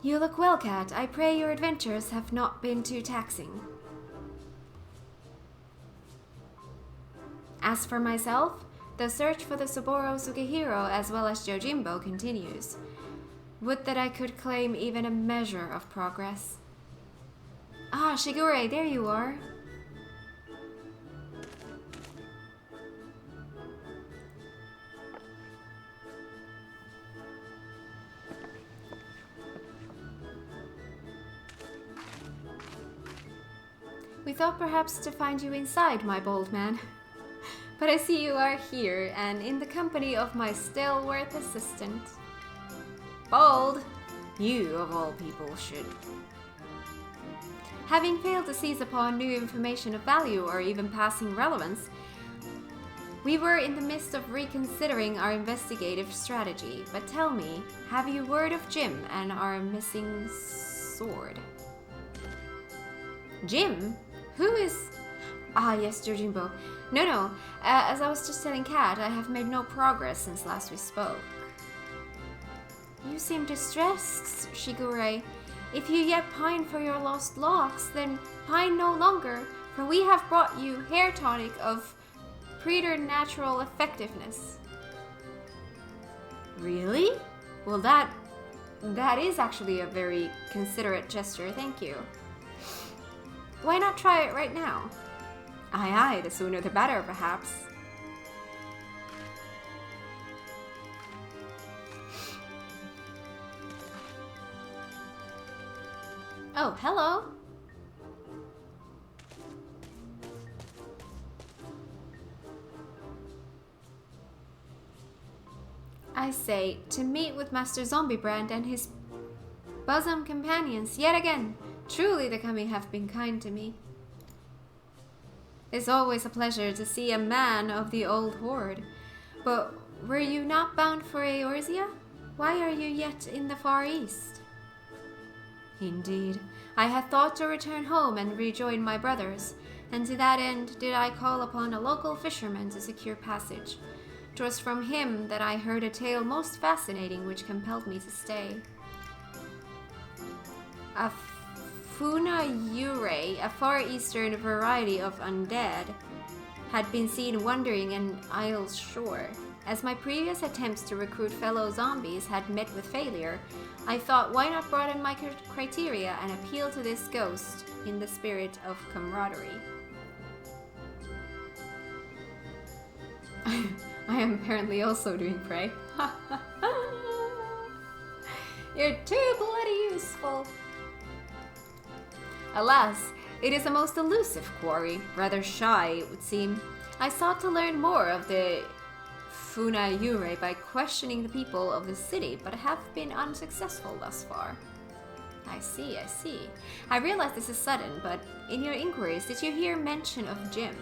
You look well, Kat. I pray your adventures have not been too taxing. As for myself, the search for the Saburo Sugihiro as well as Yojimbo continues. Would that I could claim even a measure of progress. Ah, Shigure, there you are. We thought perhaps to find you inside, my bold man. But I see you are here, and in the company of my stalwart assistant. Bold! You, of all people, should. Having failed to seize upon new information of value or even passing relevance, we were in the midst of reconsidering our investigative strategy. But tell me, have you word of Jim and our missing sword? Jim? Who is... Ah, yes, Yojimbo. No. As I was just telling Kat, I have made no progress since last we spoke. You seem distressed, Shigure. If you yet pine for your lost locks, then pine no longer, for we have brought you hair tonic of preternatural effectiveness. Really? Well, that is actually a very considerate gesture, thank you. Why not try it right now? Aye, the sooner the better, perhaps. Oh, hello. I say, to meet with Master Hildibrand and his bosom companions yet again. Truly the kami have been kind to me. It's always a pleasure to see a man of the old horde. But were you not bound for Eorzea? Why are you yet in the Far East? Indeed, I had thought to return home and rejoin my brothers, and to that end did I call upon a local fisherman to secure passage. 'Twas from him that I heard a tale most fascinating which compelled me to stay. A Funa Yurei, a far eastern variety of undead, had been seen wandering an isle's shore. As my previous attempts to recruit fellow zombies had met with failure, I thought why not broaden my criteria and appeal to this ghost in the spirit of camaraderie. I am apparently also doing prey. You're too bloody useful. Alas, it is a most elusive quarry, rather shy it would seem. I sought to learn more of the Funa Yurei by questioning the people of the city, but have been unsuccessful thus far. I see. I realize this is sudden, but in your inquiries, did you hear mention of Jim?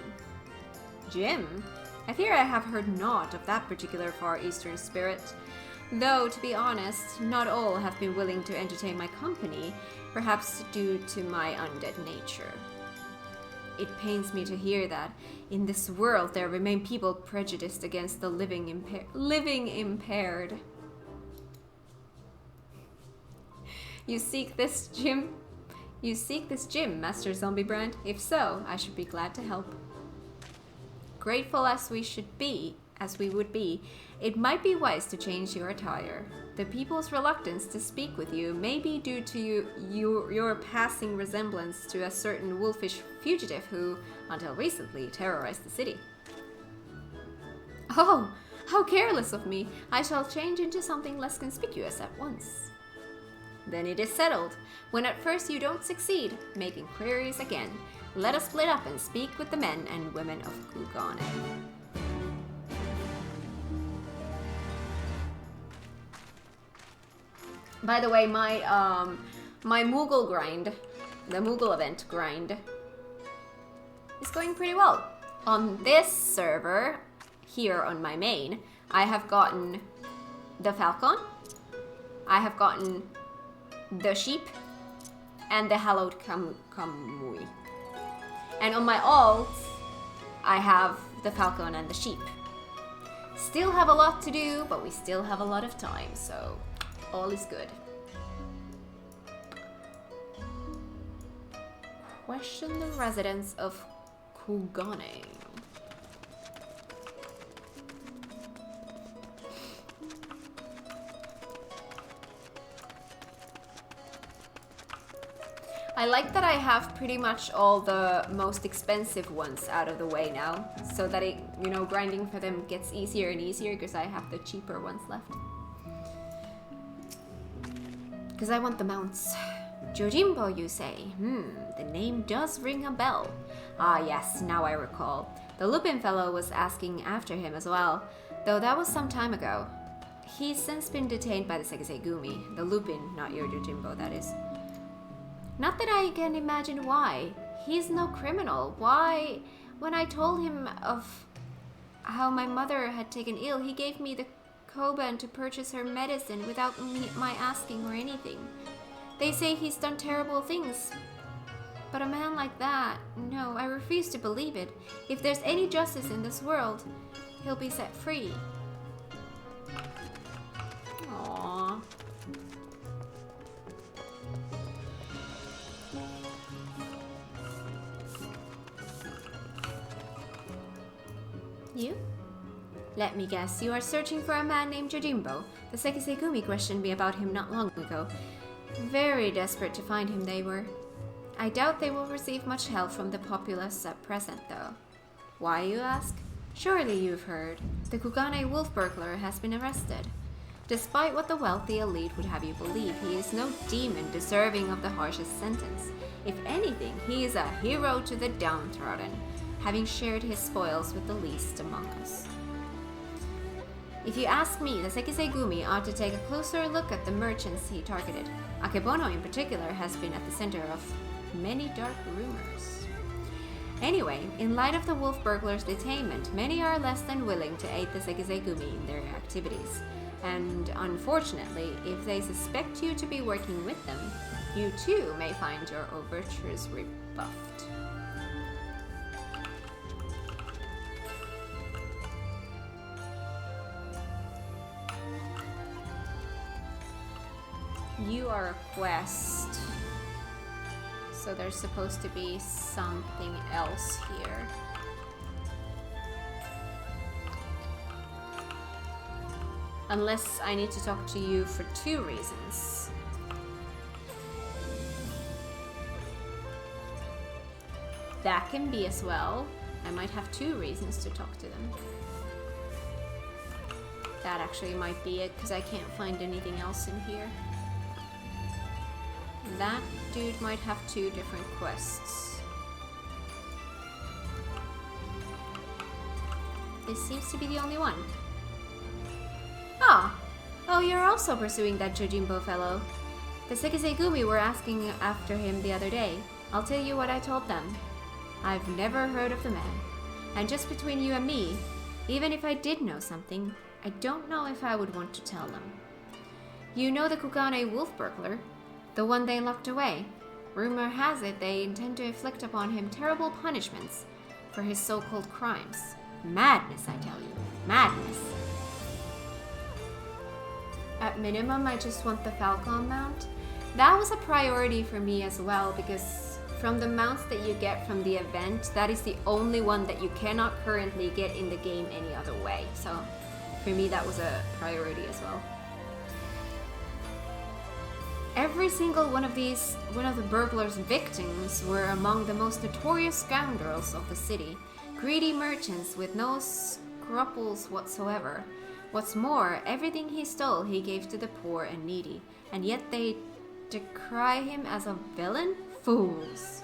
Jim? I fear I have heard naught of that particular Far Eastern spirit. Though, to be honest, not all have been willing to entertain my company, perhaps due to my undead nature. It pains me to hear that in this world there remain people prejudiced against the living impaired. You seek this gym, Master Hildibrand? If so, I should be glad to help. Grateful as we would be, it might be wise to change your attire. The people's reluctance to speak with you may be due to your passing resemblance to a certain wolfish fugitive who, until recently, terrorized the city. Oh, how careless of me! I shall change into something less conspicuous at once. Then it is settled. When at first you don't succeed, make inquiries again. Let us split up and speak with the men and women of Kugane. By the way, my my Moogle grind, the Moogle event grind, is going pretty well. On this server, here on my main, I have gotten the Falcon, I have gotten the sheep, and the Hallowed Kamui. And on my alt, I have the Falcon and the sheep. Still have a lot to do, but we still have a lot of time, so all is good. Question the residents of Kugane. I like that I have pretty much all the most expensive ones out of the way now, so that it, you know, grinding for them gets easier and easier because I have the cheaper ones left. Because I want the mounts. Jojimbo, you say? The name does ring a bell. Ah yes, now I recall. The Lupin fellow was asking after him as well, though that was some time ago. He's since been detained by the Sekisei-gumi. The Lupin, not your Jojimbo, that is. Not that I can imagine why. He's no criminal. Why? When I told him of how my mother had taken ill, he gave me the koban to purchase her medicine without my asking or anything. They say he's done terrible things. But a man like that, no, I refuse to believe it. If there's any justice in this world, he'll be set free. Aww. You? Let me guess, you are searching for a man named Jojimbo. The Sekisei-gumi questioned me about him not long ago. Very desperate to find him they were. I doubt they will receive much help from the populace at present, though. Why, you ask? Surely you've heard. The Kugane wolf burglar has been arrested. Despite what the wealthy elite would have you believe, he is no demon deserving of the harshest sentence. If anything, he is a hero to the downtrodden, having shared his spoils with the least among us. If you ask me, the Sekisei-gumi ought to take a closer look at the merchants he targeted. Akebono in particular has been at the center of many dark rumors. Anyway, in light of the wolf burglar's detainment, many are less than willing to aid the Sekisei-gumi in their activities. And unfortunately, if they suspect you to be working with them, you too may find your overtures rebuffed. You are a quest, so there's supposed to be something else here. Unless I need to talk to you for 2 reasons. That can be as well. I might have 2 reasons to talk to them. That actually might be it, because I can't find anything else in here. That dude might have 2 different quests. This seems to be the only one. Ah! Oh, you're also pursuing that Jojimbo fellow. The Sekisei-gumi were asking after him the other day. I'll tell you what I told them. I've never heard of the man. And just between you and me, even if I did know something, I don't know if I would want to tell them. You know the Kugane wolf burglar? The one they locked away. Rumor has it they intend to inflict upon him terrible punishments for his so-called crimes. Madness, I tell you. Madness. At minimum, I just want the Falcon mount. That was a priority for me as well, because from the mounts that you get from the event, that is the only one that you cannot currently get in the game any other way. So for me, that was a priority as well. Every single one of the burglar's victims were among the most notorious scoundrels of the city, greedy merchants with no scruples whatsoever. What's more, everything he stole he gave to the poor and needy, and yet they decry him as a villain? Fools.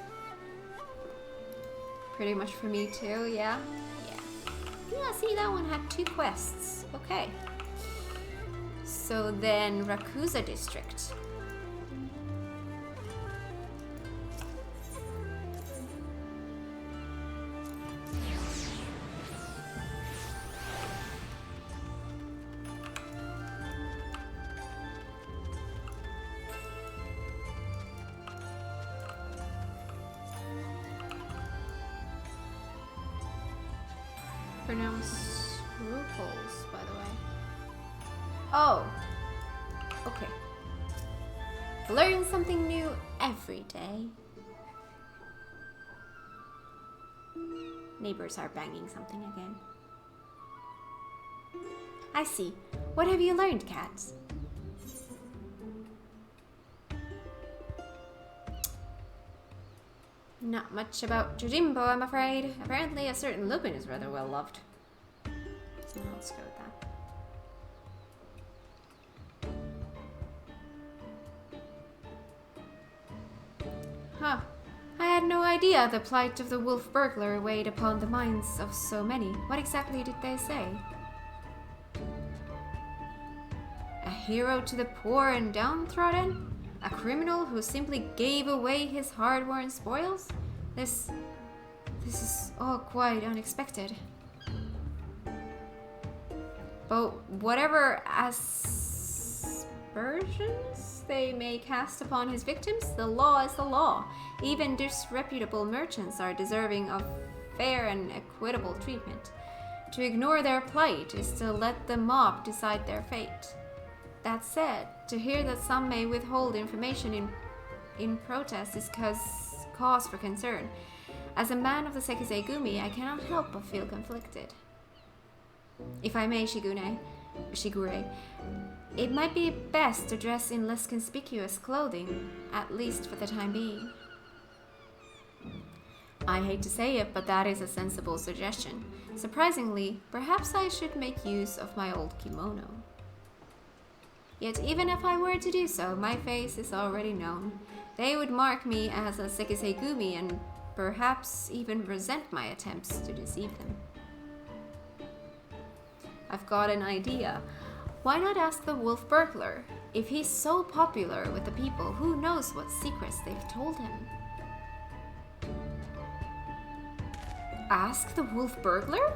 Pretty much for me too, yeah? Yeah, see, that one had 2 quests. Okay. So then, Rakusa District. pronounce scruples, by the way. Oh. Okay. Learn something new every day. Neighbors are banging something again. I see. What have you learned, Kat? Not much about Jojimbo, I'm afraid. Apparently a certain Lupin is rather well loved. So let's go with that. Huh. I had no idea the plight of the wolf burglar weighed upon the minds of so many. What exactly did they say? A hero to the poor and downtrodden? A criminal who simply gave away his hard-won spoils? This is all quite unexpected. But whatever aspersions they may cast upon his victims, the law is the law. Even disreputable merchants are deserving of fair and equitable treatment. To ignore their plight is to let the mob decide their fate. That said, to hear that some may withhold information in protest is cause for concern. As a man of the Sekisei-gumi, I cannot help but feel conflicted. If I may, Shigure, it might be best to dress in less conspicuous clothing, at least for the time being. I hate to say it, but that is a sensible suggestion. Surprisingly, perhaps I should make use of my old kimono. Yet even if I were to do so, my face is already known. They would mark me as a Sekisei-gumi and perhaps even resent my attempts to deceive them. I've got an idea. Why not ask the wolf burglar? If he's so popular with the people, who knows what secrets they've told him? Ask the wolf burglar?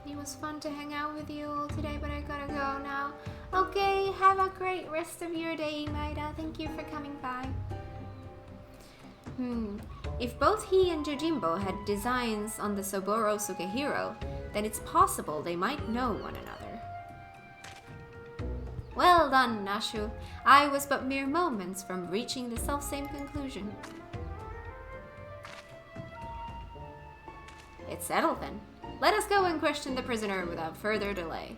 It was fun to hang out with you all today, but I gotta go now. Okay, have a great rest of your day, Maida. Thank you for coming by. If both he and Jojimbo had designs on the Soboro Sugehiro, then it's possible they might know one another. Well done, Nashu. I was but mere moments from reaching the selfsame conclusion. It's settled then. Let us go and question the prisoner without further delay.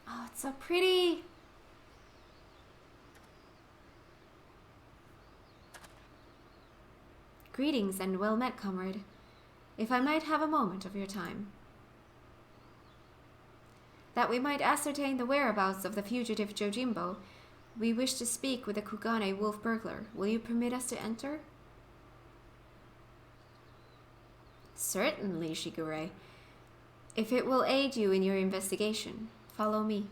Oh, it's so pretty. Greetings and well met, comrade. If I might have a moment of your time. That we might ascertain the whereabouts of the fugitive Jojimbo, we wish to speak with the Kugane wolf burglar. Will you permit us to enter? Certainly, Shigure. If it will aid you in your investigation, follow me.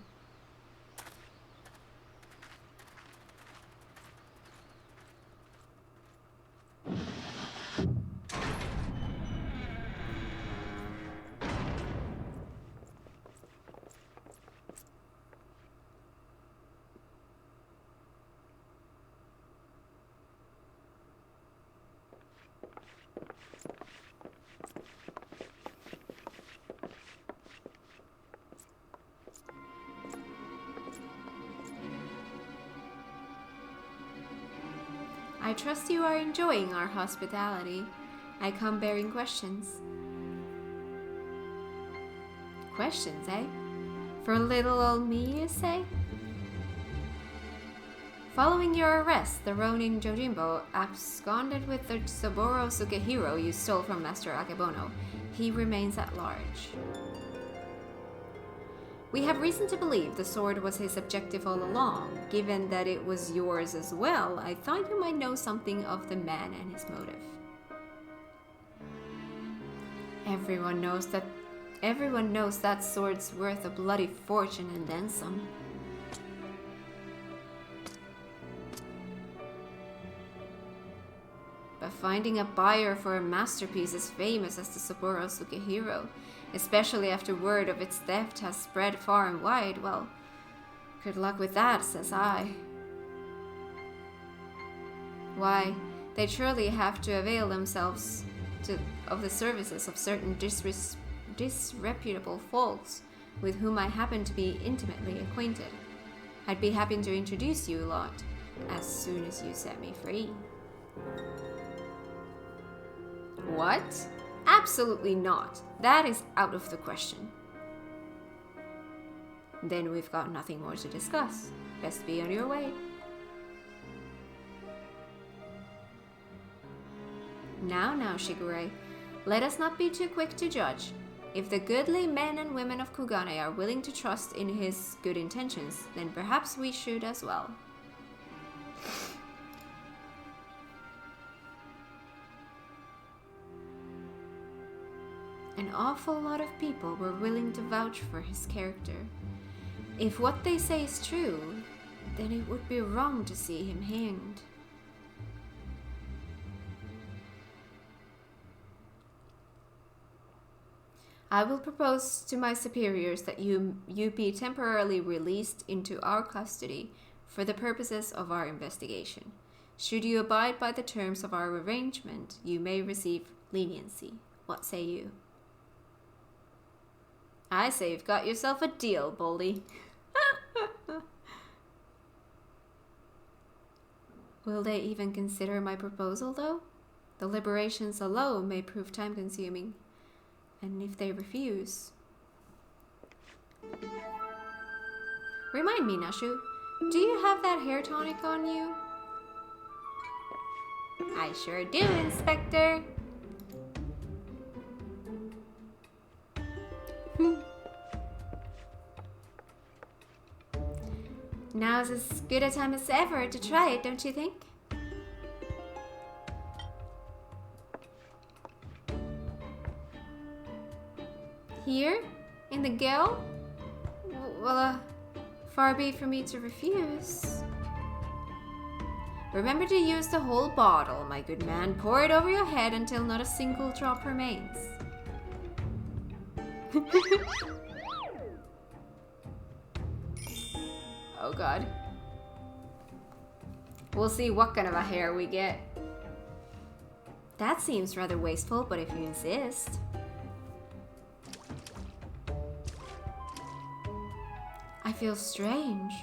I trust you are enjoying our hospitality. I come bearing questions. Questions, eh? For little old me, you say? Following your arrest, the Ronin Jojimbo absconded with the Soboro Sugehiro you stole from Master Akebono. He remains at large. We have reason to believe the sword was his objective all along. Given that it was yours as well, I thought you might know something of the man and his motive. Everyone knows that sword's worth a bloody fortune and then some. finding a buyer for a masterpiece as famous as the Sapporo Sukehiro, especially after word of its theft has spread far and wide, well, good luck with that, says I. Why, they'd surely have to avail themselves of the services of certain disreputable folks with whom I happen to be intimately acquainted. I'd be happy to introduce you lot as soon as you set me free. What? Absolutely not. That is out of the question. Then we've got nothing more to discuss. Best be on your way. Now, Shigure, let us not be too quick to judge. If the goodly men and women of Kugane are willing to trust in his good intentions, then perhaps we should as well. An awful lot of people were willing to vouch for his character. If what they say is true, then it would be wrong to see him hanged. I will propose to my superiors that you be temporarily released into our custody for the purposes of our investigation. Should you abide by the terms of our arrangement, you may receive leniency. What say you? I say you've got yourself a deal, Boldy. Will they even consider my proposal, though? The liberations alone may prove time-consuming. And if they refuse... Remind me, Nashu, do you have that hair tonic on you? I sure do, Inspector. Now's as good a time as ever to try it, don't you think? Here? In the gale? Well, far be it from me to refuse. Remember to use the whole bottle, my good man. Pour it over your head until not a single drop remains. Oh god. We'll see what kind of a hair we get. That seems rather wasteful, but if you insist. I feel strange.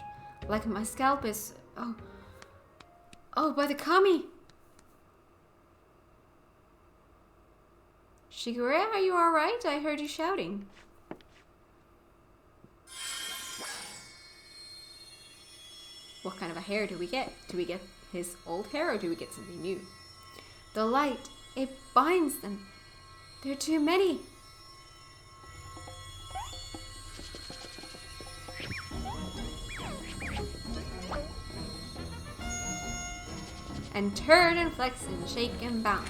Like my scalp is... Oh, by the kami! Shigure, are you alright? I heard you shouting. What kind of a hair do we get? Do we get his old hair or do we get something new? The light, it binds them. There are too many. And turn and flex and shake and bounce.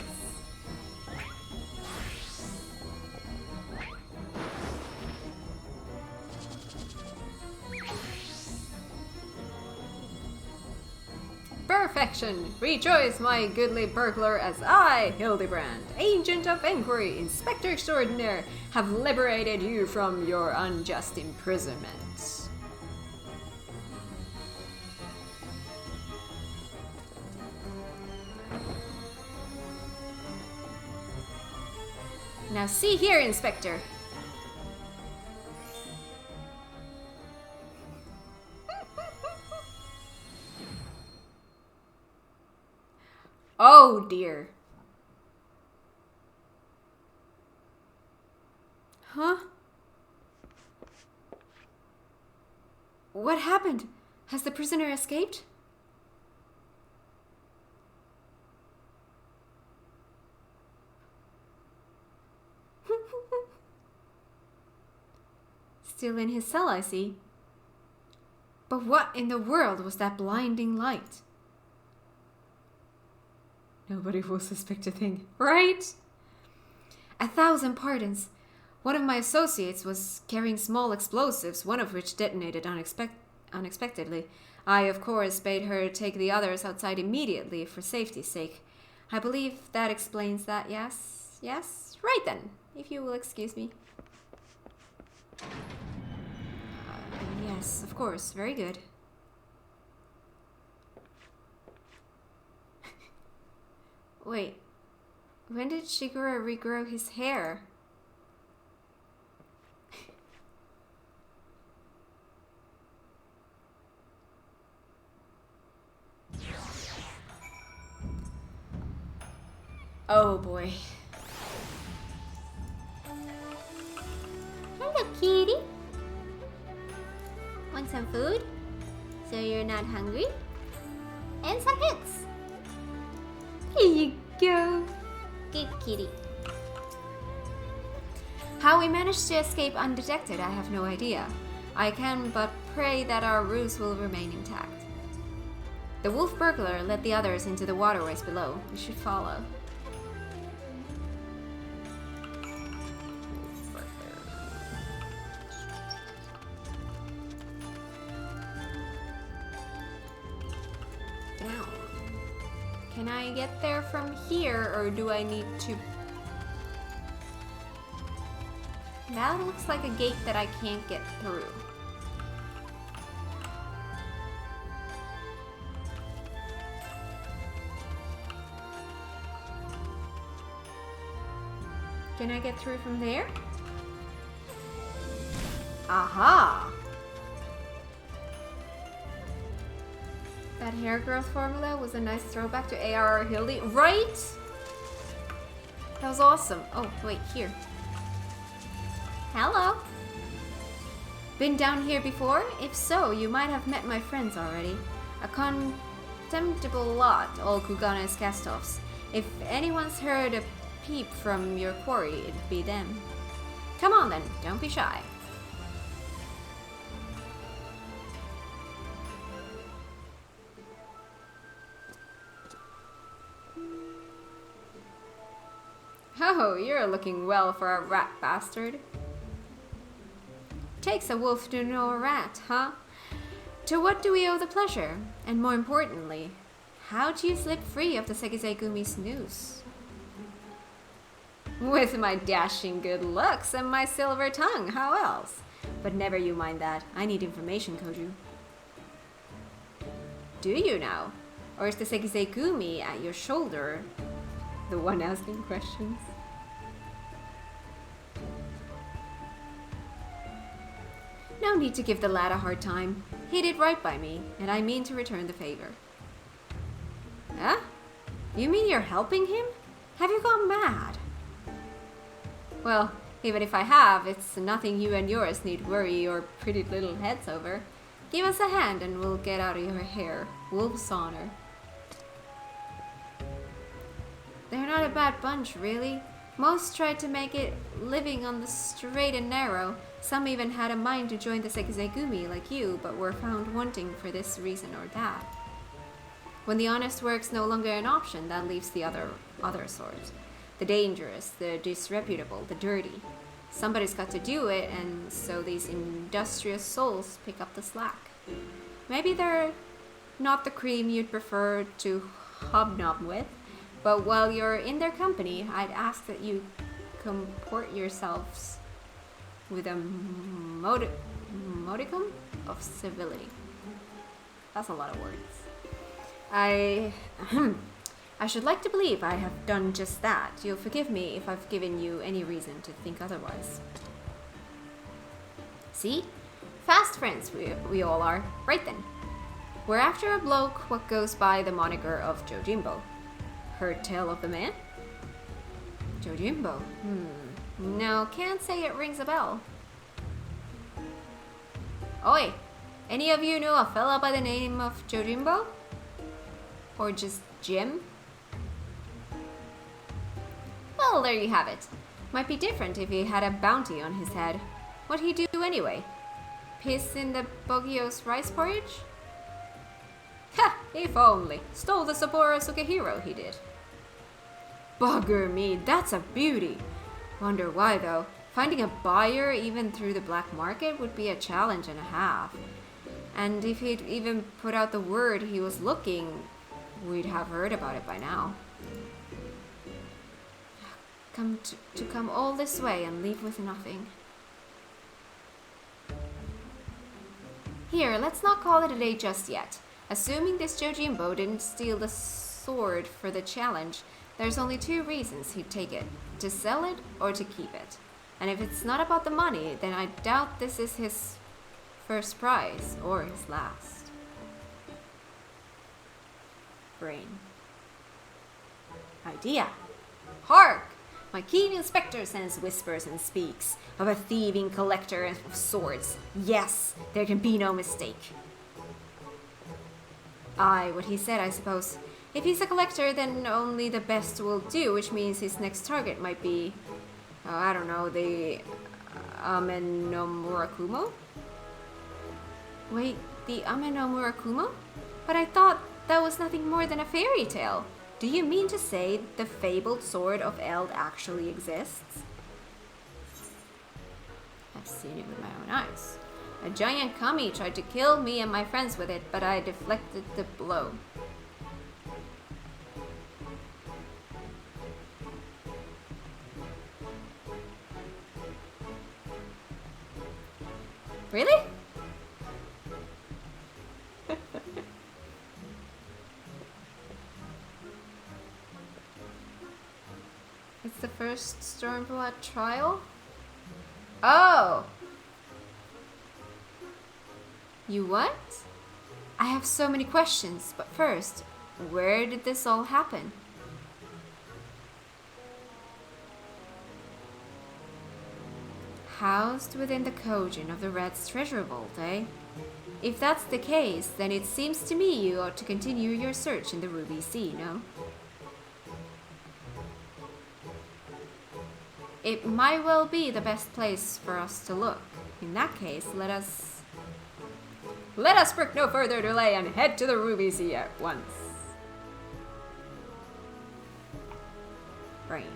Perfection! Rejoice, my goodly burglar, as I, Hildibrand, Agent of Inquiry, Inspector Extraordinaire, have liberated you from your unjust imprisonment. Now see here, Inspector. Oh dear. Huh? What happened? Has the prisoner escaped? Still in his cell, I see. But what in the world was that blinding light? Nobody will suspect a thing, right? 1,000 pardons. One of my associates was carrying small explosives, one of which detonated unexpectedly. I, of course, bade her take the others outside immediately for safety's sake. I believe that explains that, yes? Yes? Right then, if you will excuse me. Yes, of course, very good. Wait, when did Shigura regrow his hair? Oh boy. Hello, kitty. Want some food? So you're not hungry? And some hits. Here you go. Good kitty. How we managed to escape undetected, I have no idea. I can but pray that our ruse will remain intact. The wolf burglar led the others into the waterways below. We should follow. Now, can I get there from here, or do I need to... That looks like a gate that I can't get through. Can I get through from there? Aha! That hair growth formula was a nice throwback to AR Hildy, right? That was awesome. Oh, wait, here. Hello. Been down here before? If so, you might have met my friends already. A contemptible lot, all Kugana's cast-offs. If anyone's heard a peep from your quarry, it'd be them. Come on then, don't be shy. Oh, you're looking well for a rat bastard. Takes a wolf to know a rat, huh? To what do we owe the pleasure? And more importantly, how do you slip free of the Sekiseigumi's noose? With my dashing good looks and my silver tongue, how else? But never you mind that. I need information, Koju. Do you now? Or is the Sekiseigumi at your shoulder the one asking questions? No need to give the lad a hard time. He did right by me, and I mean to return the favor. Huh? You mean you're helping him? Have you gone mad? Well, even if I have, it's nothing you and yours need worry your pretty little heads over. Give us a hand and we'll get out of your hair. Wolf's honor. They're not a bad bunch, really. Most tried to make it living on the straight and narrow. Some even had a mind to join the Sekiseigumi like you, but were found wanting for this reason or that. When the honest work's no longer an option, that leaves the other sort. The dangerous, the disreputable, the dirty. Somebody's got to do it, and so these industrious souls pick up the slack. Maybe they're not the cream you'd prefer to hobnob with, but while you're in their company, I'd ask that you comport yourselves with a modicum of civility. That's a lot of words. I should like to believe I have done just that. You'll forgive me if I've given you any reason to think otherwise. See? Fast friends we all are. Right then. We're after a bloke what goes by the moniker of Jojimbo. Heard tell of the man? Jojimbo? No, can't say it rings a bell. Oi! Any of you know a fella by the name of Jojimbo? Or just Jim? Well, there you have it. Might be different if he had a bounty on his head. What'd he do anyway? Piss in the Bogio's rice porridge? Ha! If only. Stole the Sapporo Sukehiro, he did. Bugger me, that's a beauty. Wonder why, though. Finding a buyer even through the black market would be a challenge and a half. And if he'd even put out the word he was looking, we'd have heard about it by now. to come all this way and leave with nothing. Here, let's not call it a day just yet. Assuming this Jojimbo didn't steal the sword for the challenge, there's only two reasons he'd take it. To sell it or to keep it. And if it's not about the money, then I doubt this is his first prize or his last. Brain. Idea. Hark! My keen inspector sense whispers and speaks of a thieving collector of swords. Yes, there can be no mistake. Aye, what he said, I suppose. If he's a collector, then only the best will do, which means his next target might be, I don't know, the Amenomurakumo? Wait, the Amenomurakumo? But I thought that was nothing more than a fairy tale. Do you mean to say the fabled sword of Eld actually exists? I've seen it with my own eyes. A giant kami tried to kill me and my friends with it, but I deflected the blow. Really? It's the first Stormblood trial? Oh! You what? I have so many questions, but first, where did this all happen? Housed within the Kojin of the Red's treasure vault, eh? If that's the case, then it seems to me you ought to continue your search in the Ruby Sea, no? It might well be the best place for us to look. In that case, let us brook no further delay and head to the Ruby Sea at once. Brain.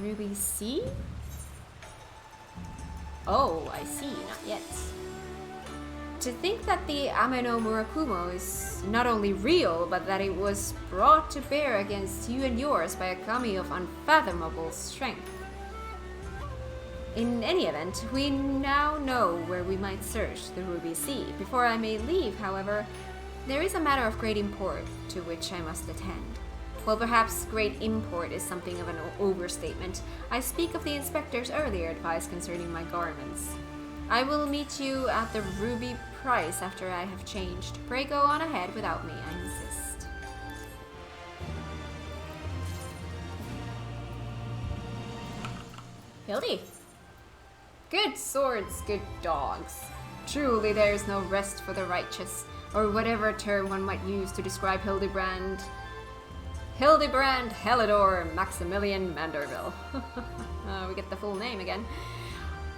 Ruby Sea? Oh, I see, not yet. To think that the Ameno Murakumo is not only real, but that it was brought to bear against you and yours by a kami of unfathomable strength. In any event, we now know where we might search the Ruby Sea. Before I may leave, however, there is a matter of great import to which I must attend. Well, perhaps great import is something of an overstatement. I speak of the inspector's earlier advice concerning my garments. I will meet you at the Ruby Price after I have changed. Pray go on ahead without me, I insist. Hildy. Good swords, good dogs. Truly there is no rest for the righteous, or whatever term one might use to describe Hildibrand. Hildibrand Helidor Maximilian Manderville. We get the full name again.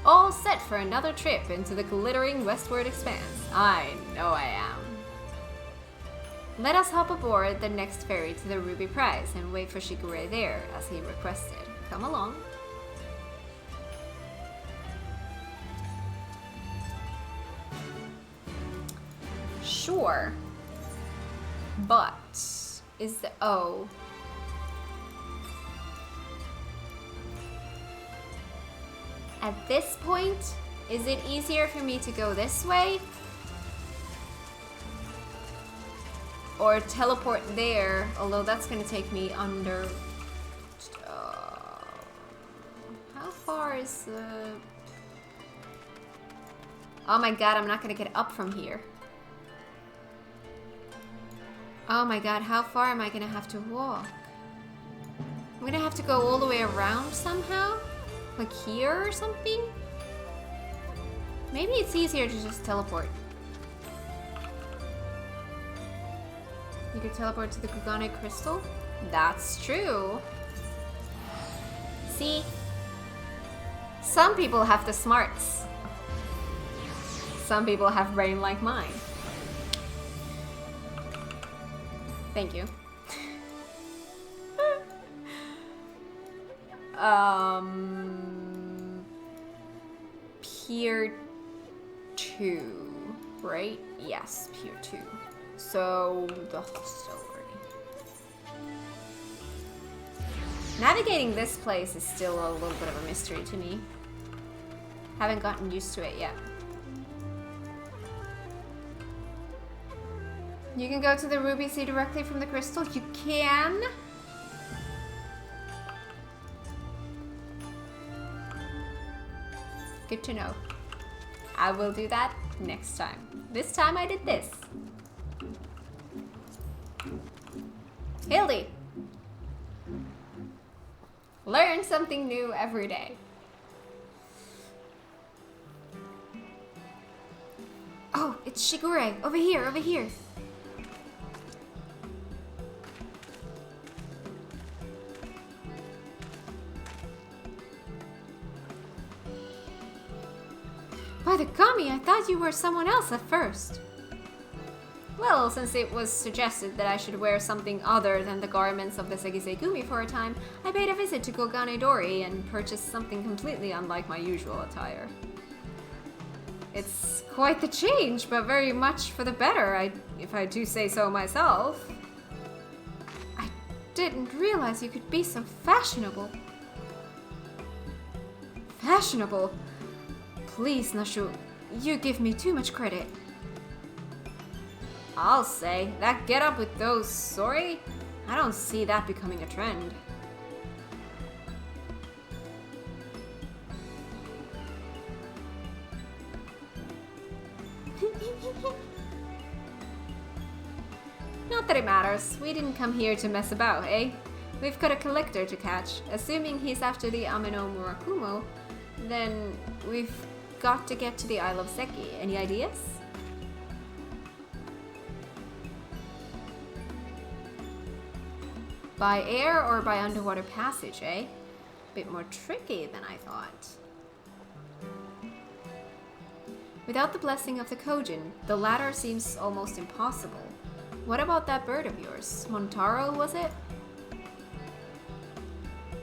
All set for another trip into the glittering westward expanse. I know I am. Let us hop aboard the next ferry to the Ruby Prize and wait for Shigure there, as he requested. Come along. Sure. But is the at this point, is it easier for me to go this way? Or teleport there, although that's gonna take me under... how far is the... Oh my god, I'm not gonna get up from here. Oh my god, how far am I gonna have to walk? I'm gonna have to go all the way around somehow? Like here or something? Maybe it's easier to just teleport. You could teleport to the Kugane Crystal? That's true. See? Some people have the smarts. Some people have brain like mine. Thank you. Pier 2, right? Yes, Pier 2. So, the hostelry. Navigating this place is still a little bit of a mystery to me. Haven't gotten used to it yet. You can go to the Ruby Sea directly from the crystal. You can? Good to know. I will do that next time. This time I did this. Hildy! Learn something new every day. Oh, it's Shigure. Over here, over here. By the kami, I thought you were someone else at first. Well, since it was suggested that I should wear something other than the garments of the Segisei-gumi for a time, I paid a visit to Kogane-dori and purchased something completely unlike my usual attire. It's quite the change, but very much for the better, if I do say so myself. I didn't realize you could be so fashionable. Fashionable? Please, Nashu, you give me too much credit. I'll say, that get up with those sori? I don't see that becoming a trend. Not that it matters. We didn't come here to mess about, eh? We've got a collector to catch. Assuming he's after the Ameno Murakumo, then we've got to get to the Isle of Seki. Any ideas? By air or by underwater passage, eh? Bit more tricky than I thought. Without the blessing of the Kojin, the latter seems almost impossible. What about that bird of yours? Montaro, was it?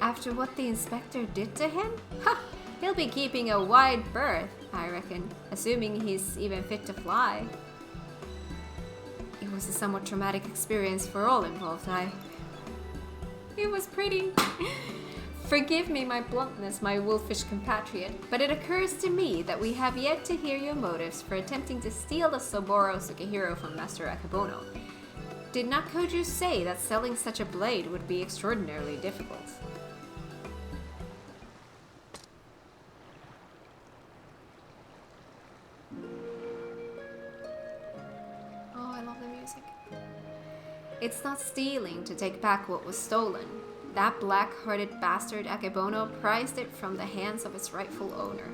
After what the inspector did to him? Ha! He'll be keeping a wide berth, I reckon, assuming he's even fit to fly. It was a somewhat traumatic experience for all involved, It was pretty. Forgive me my bluntness, my wolfish compatriot, but it occurs to me that we have yet to hear your motives for attempting to steal the Soboro Sukehiro from Master Akebono. Did not Koju say that selling such a blade would be extraordinarily difficult? Oh, I love the music. It's not stealing to take back what was stolen. That black-hearted bastard Akebono prized it from the hands of its rightful owner.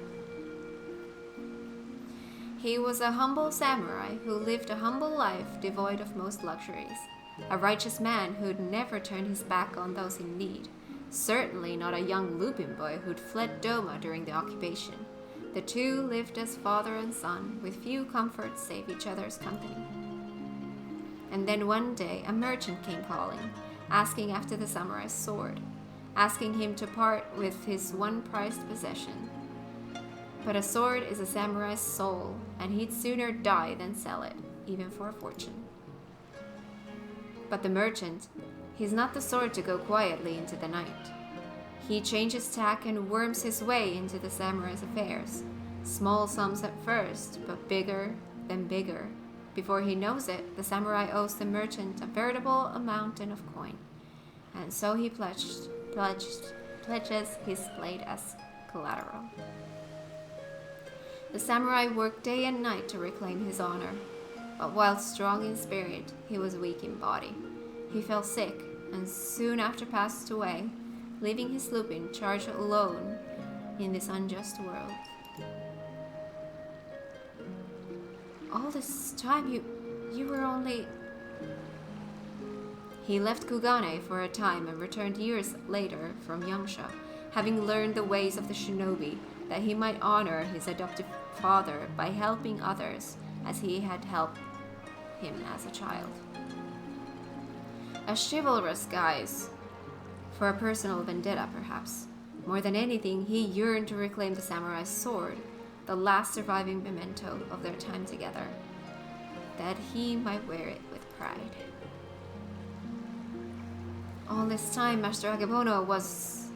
He was a humble samurai who lived a humble life devoid of most luxuries. A righteous man who'd never turn his back on those in need. Certainly not a young Lupin boy who'd fled Doma during the occupation. The two lived as father and son, with few comforts save each other's company. And then one day a merchant came calling, asking after the samurai's sword, asking him to part with his one prized possession. But a sword is a samurai's soul, and he'd sooner die than sell it, even for a fortune. But the merchant, he's not the sort to go quietly into the night. He changes tack and worms his way into the samurai's affairs. Small sums at first, but bigger than bigger. Before he knows it, the samurai owes the merchant a veritable mountain of coin. And so he pledges his blade as collateral. The samurai worked day and night to reclaim his honor, but while strong in spirit, he was weak in body. He fell sick, and soon after passed away, leaving his Lupin charged alone in this unjust world. All this time you were only... He left Kugane for a time and returned years later from Yangsha, having learned the ways of the shinobi, that he might honor his adoptive father by helping others as he had helped him as a child. A chivalrous guise, for a personal vendetta perhaps. More than anything, he yearned to reclaim the samurai's sword, the last surviving memento of their time together. that he might wear it with pride. All this time, Master Agebono was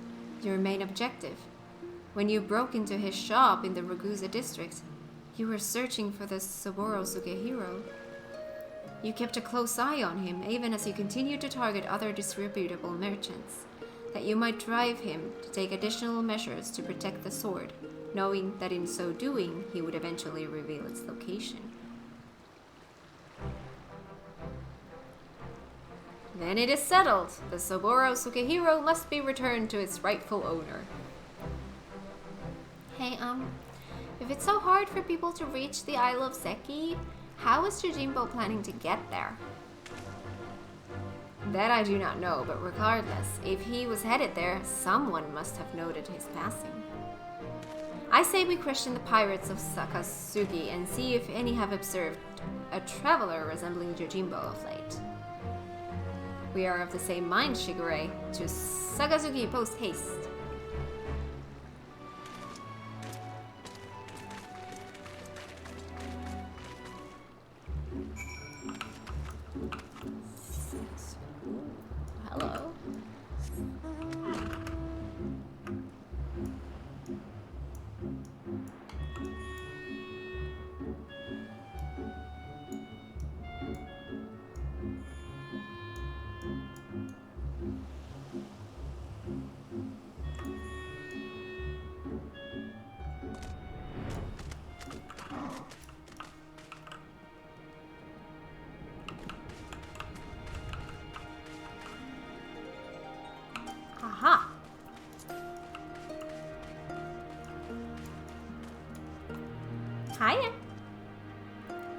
your main objective. When you broke into his shop in the Ragusa district, you were searching for the Saburo Sugehiro. You kept a close eye on him, even as you continued to target other disreputable merchants, that you might drive him to take additional measures to protect the sword, knowing that in so doing, he would eventually reveal its location. Then it is settled. The Saburo Sugehiro must be returned to its rightful owner. Hey, if it's so hard for people to reach the Isle of Seki, how is Yojimbo planning to get there? That I do not know, but regardless, if he was headed there, someone must have noted his passing. I say we question the pirates of Sakasugi and see if any have observed a traveler resembling Yojimbo of late. We are of the same mind, Shigure. To Sakasugi post haste. Hello. Aha! Hiya!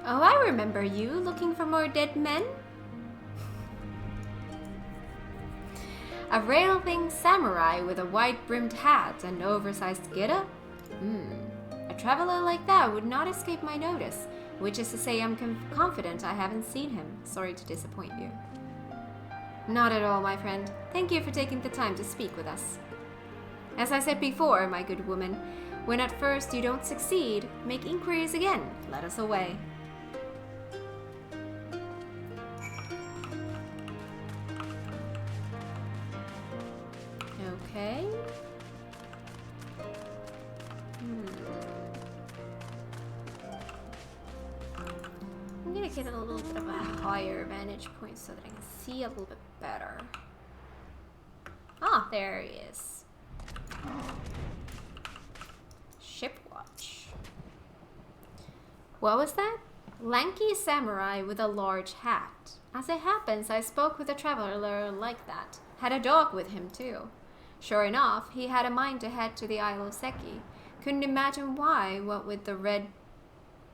Oh, I remember you, looking for more dead men? A raving samurai with a wide-brimmed hat and oversized getup? A traveler like that would not escape my notice, which is to say I'm confident I haven't seen him. Sorry to disappoint you. Not at all, my friend. Thank you for taking the time to speak with us. As I said before, my good woman, when at first you don't succeed, make inquiries again. Let us away. Okay. I'm gonna get a little bit of a higher vantage point so that I can see a little bit better. Ah, there he is. Shipwatch. What was that? Lanky samurai with a large hat. As it happens, I spoke with a traveler like that. Had a dog with him too. Sure enough, he had a mind to head to the Isle of Seki. Couldn't imagine why, what with the red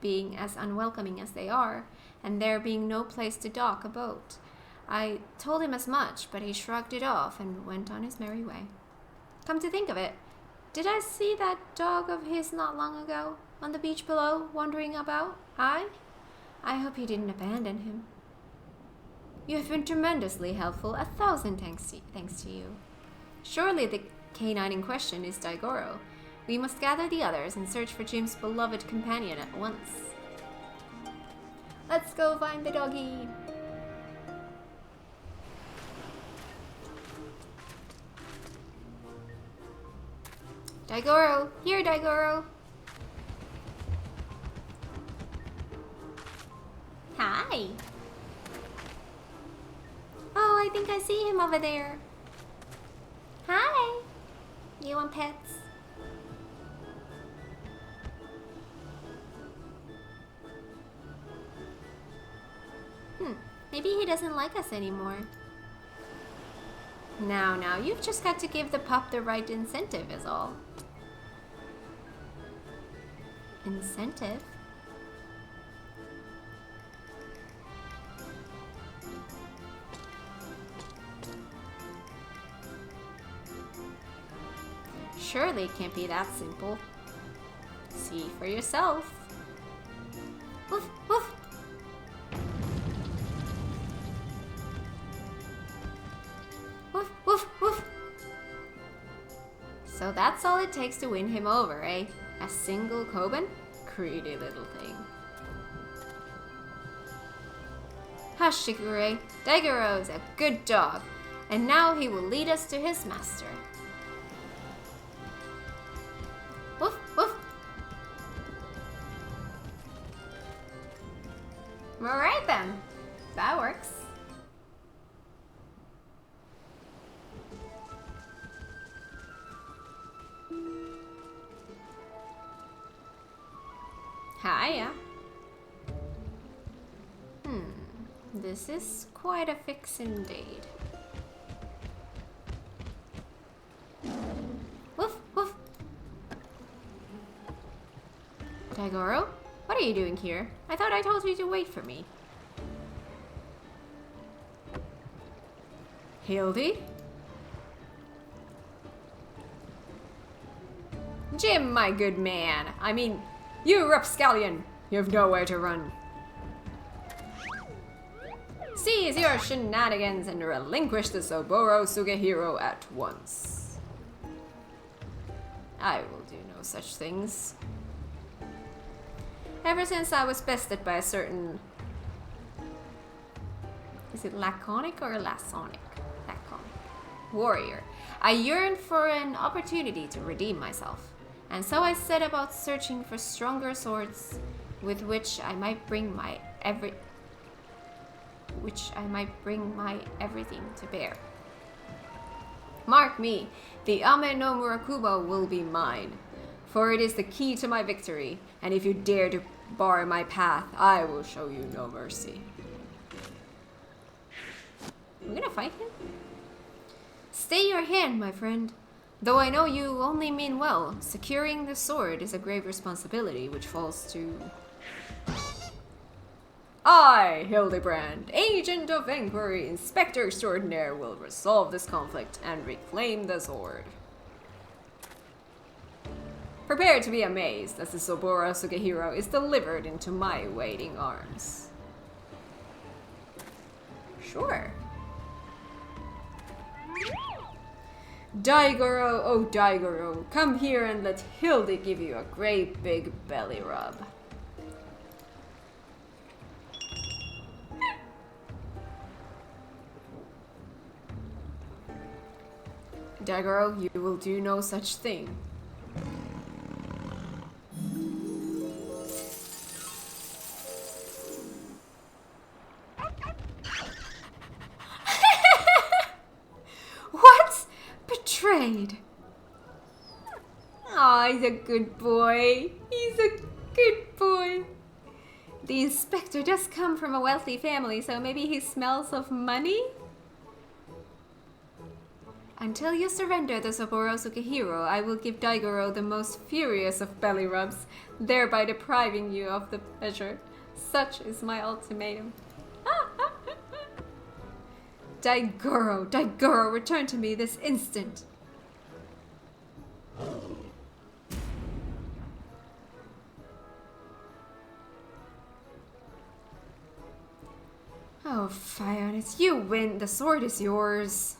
being as unwelcoming as they are, and there being no place to dock a boat. I told him as much, but he shrugged it off and went on his merry way. Come to think of it, did I see that dog of his not long ago, on the beach below, wandering about? I hope he didn't abandon him. You have been tremendously helpful. 1,000 thanks to you. Surely the canine in question is Daigoro. We must gather the others and search for Jim's beloved companion at once. Let's go find the doggy. Daigoro! Here, Daigoro! Hi. Oh, I think I see him over there. Hi. You want pets? Maybe he doesn't like us anymore. Now, you've just got to give the pup the right incentive is all. Incentive? Surely it can't be that simple. See for yourself. Woof, woof. Woof, woof, woof. So that's all it takes to win him over, eh? A single Koban? Greedy little thing. Hush, Shigure. Daigoro is a good dog, and now he will lead us to his master. Woof, woof. Alright then. That works. Hiya. This is quite a fix indeed. Woof, woof. Daigoro, what are you doing here? I thought I told you to wait for me. Hildy? Jim, my good man. I mean, you rapscallion. You have nowhere to run. Seize your shenanigans and relinquish the Soboro Sugehiro at once. I will do no such things. Ever since I was bested by a certain... Is it laconic or lasonic? Laconic. Warrior. I yearned for an opportunity to redeem myself. And so I set about searching for stronger swords with which I might bring my everything to bear. Mark me, the Ame no Murakumo will be mine, for it is the key to my victory, and if you dare to bar my path, I will show you no mercy. We're gonna fight him? Stay your hand, my friend. Though I know you only mean well, securing the sword is a grave responsibility which falls to... I, Hildibrand, Agent of Inquiry, Inspector Extraordinaire, will resolve this conflict and reclaim the sword. Prepare to be amazed as the Soboro Sugehiro is delivered into my waiting arms. Sure. Daigoro, oh Daigoro, come here and let Hildy give you a great big belly rub. Daigoro, you will do no such thing. What? Betrayed. Aw, he's a good boy. He's a good boy. The inspector does come from a wealthy family, so maybe he smells of money? Until you surrender the Soboro Sugehiro, I will give Daigoro the most furious of belly rubs, thereby depriving you of the pleasure. Such is my ultimatum. Daigoro, Daigoro, return to me this instant. Oh, Fionis, you win. The sword is yours.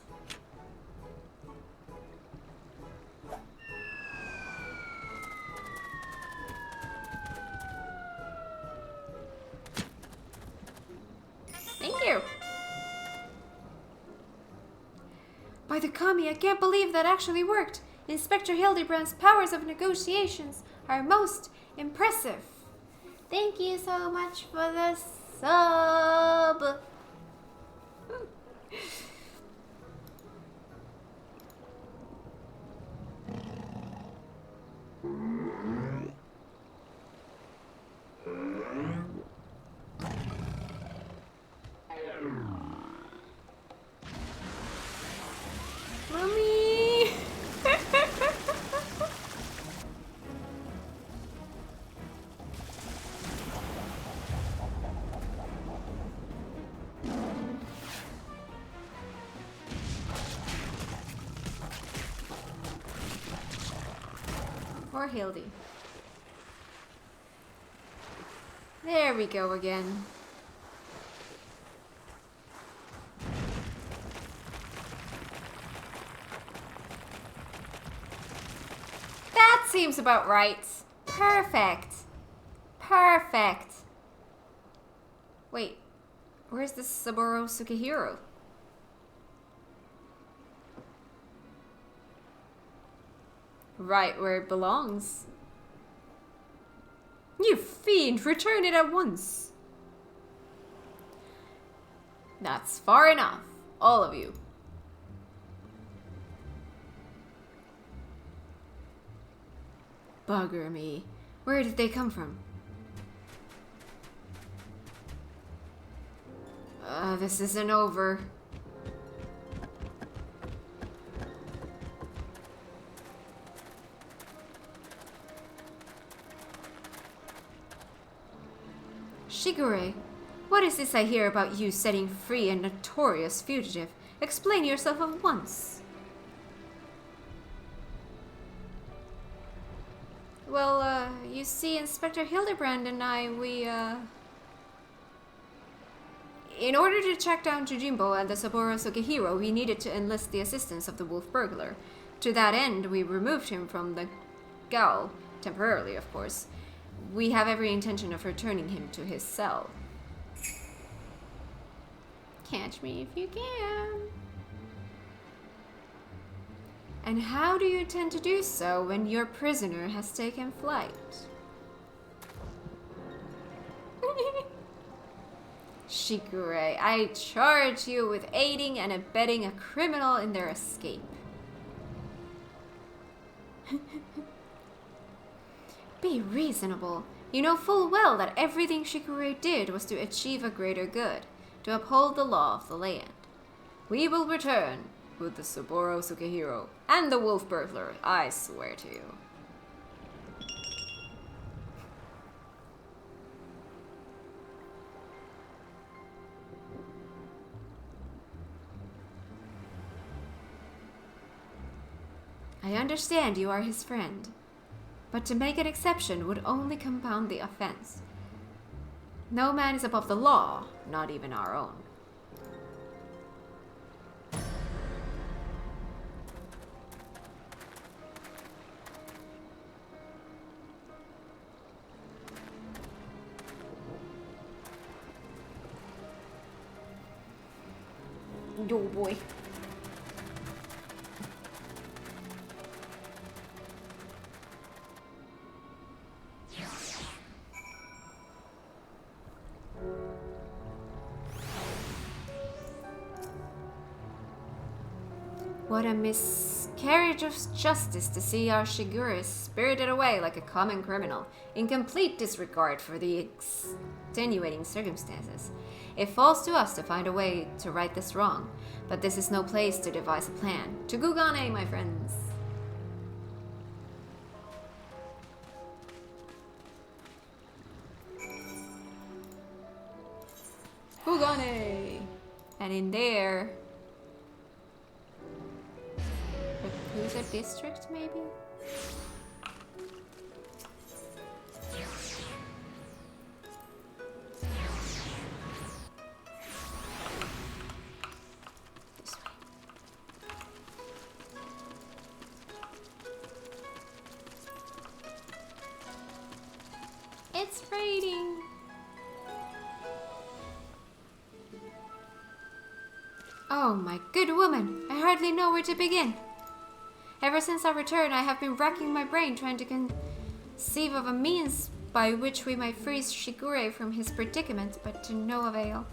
Thank you. By the Kami, I can't believe that actually worked. Inspector Hildibrand's powers of negotiations are most impressive. Thank you so much for the sub. Mommy! Or Hildy. There we go again. That seems about right. Perfect. Perfect. Wait. Where's the Saburo Sukihiro? Right where it belongs. You fiend! Return it at once! That's far enough, all of you. Bugger me. Where did they come from? This isn't over. Shigure, what is this I hear about you setting free a notorious fugitive? Explain yourself at once. Well, you see, Inspector Hildibrand and I, in order to track down Jujimbo and the Saburo Sukihiro, we needed to enlist the assistance of the wolf burglar. To that end, we removed him from the gaol, temporarily, of course. We have every intention of returning him to his cell. Catch me if you can. And how do you intend to do so when your prisoner has taken flight? Shigure, I charge you with aiding and abetting a criminal in their escape. Be reasonable. You know full well that everything Shigure did was to achieve a greater good, to uphold the law of the land. We will return with the Saburo Sukihiro and the wolf burglar, I swear to you. I understand you are his friend, but to make an exception would only compound the offense. No man is above the law, not even our own. Oh boy. What a miscarriage of justice to see our Shigure spirited away like a common criminal, in complete disregard for the extenuating circumstances. It falls to us to find a way to right this wrong, but this is no place to devise a plan. To Gugane, my friends! Gugane! And in there... Yakuza district, maybe? This way. It's raining! Oh, my good woman! I hardly know where to begin. Ever since our return, I have been racking my brain trying to conceive of a means by which we might free Shigure from his predicament, but to no avail.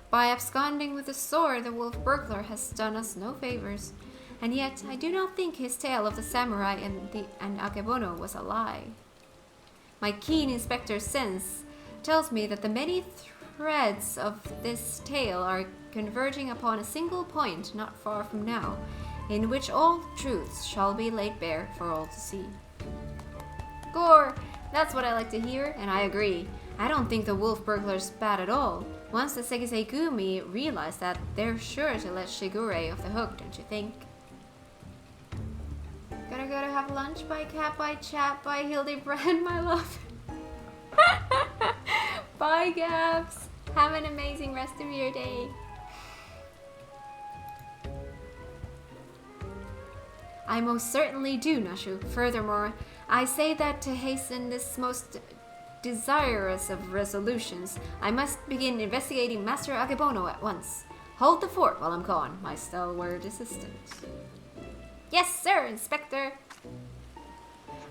By absconding with the sword, the wolf burglar has done us no favors, and yet I do not think his tale of the samurai and Akebono was a lie. My keen inspector's sense tells me that the many threads of this tale are converging upon a single point not far from now, in which all truths shall be laid bare for all to see. Gore! That's what I like to hear, and I agree. I don't think the wolf burglar's bad at all. Once the Sekiseigumi realize that, they're sure to let Shigure off the hook, don't you think? Gotta go to have lunch by Cat by Chat by Hildibrand, my love. Bye, Gaps! Have an amazing rest of your day. I most certainly do, Nashu. Furthermore, I say that to hasten this most desirous of resolutions. I must begin investigating Master Akebono at once. Hold the fort while I'm gone, my stalwart assistant. Yes, sir, Inspector.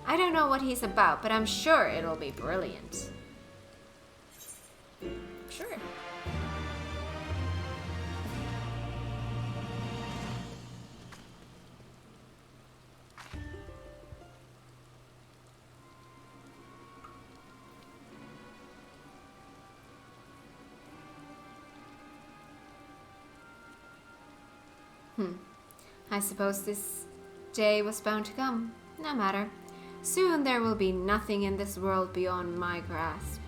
I don't know what he's about, but I'm sure it'll be brilliant. Sure. I suppose this day was bound to come. No matter. Soon there will be nothing in this world beyond my grasp.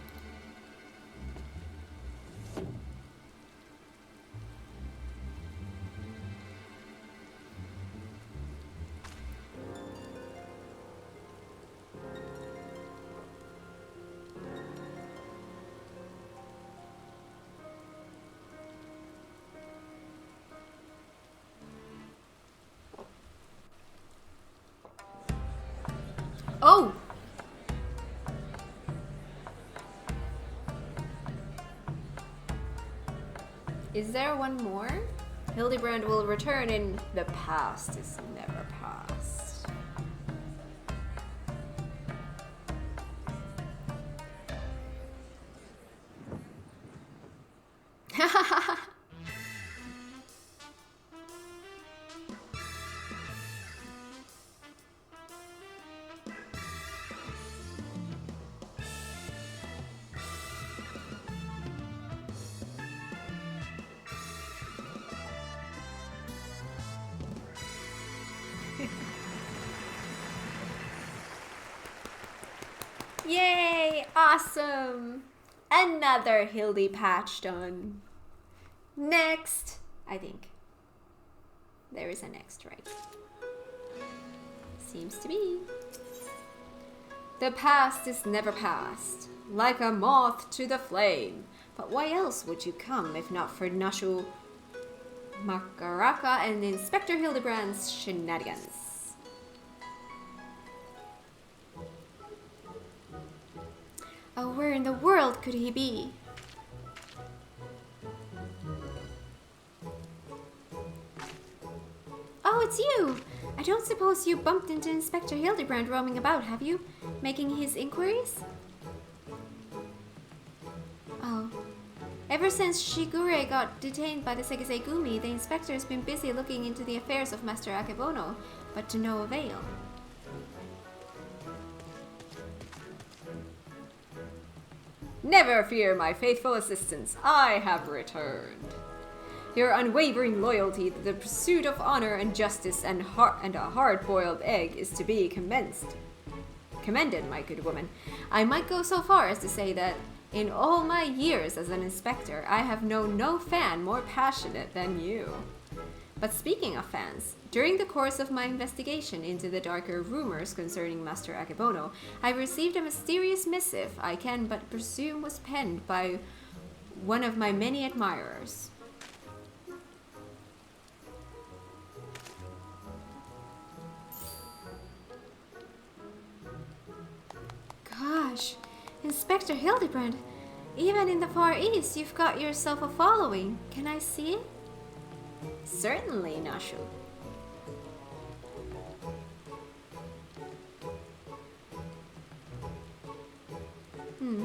Oh! Is there one more? Hildibrand will return in The Past is Never Past. Yay! Awesome! Another Hildy patch done. Next! I think. There is a next, right? Seems to be. The past is never past, like a moth to the flame. But why else would you come if not for Nashu Makaraka and Inspector Hildibrand's shenanigans? Oh, where in the world could he be? Oh, it's you! I don't suppose you bumped into Inspector Hildibrand roaming about, have you? Making his inquiries? Oh. Ever since Shigure got detained by the Sekiseigumi, the inspector has been busy looking into the affairs of Master Akebono, but to no avail. Never fear, my faithful assistants. I have returned. Your unwavering loyalty to the pursuit of honor and justice and a hard-boiled egg is to be commended, my good woman. I might go so far as to say that in all my years as an inspector, I have known no fan more passionate than you. But speaking of fans, during the course of my investigation into the darker rumors concerning Master Akebono, I received a mysterious missive I can but presume was penned by one of my many admirers. Gosh, Inspector Hildibrand, even in the Far East, you've got yourself a following. Can I see it? Certainly, Nashu.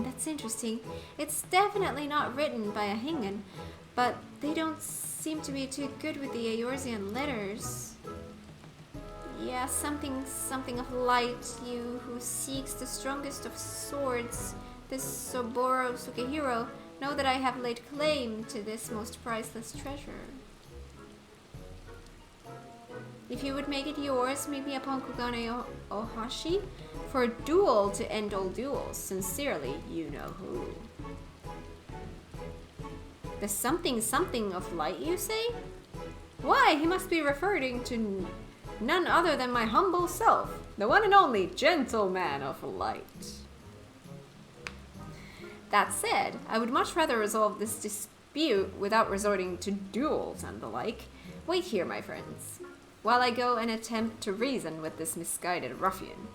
That's interesting. It's definitely not written by a Hingan, but they don't seem to be too good with the Eorzean letters. Yeah, something of light, you who seeks the strongest of swords, this Soboro Sukehiro, know that I have laid claim to this most priceless treasure. If you would make it yours, meet me upon Kugane Ohashi for a duel to end all duels. Sincerely, you know who. The something of light, you say? Why, he must be referring to none other than my humble self, the one and only gentleman of light. That said, I would much rather resolve this dispute without resorting to duels and the like. Wait here, my friends, while I go and attempt to reason with this misguided ruffian.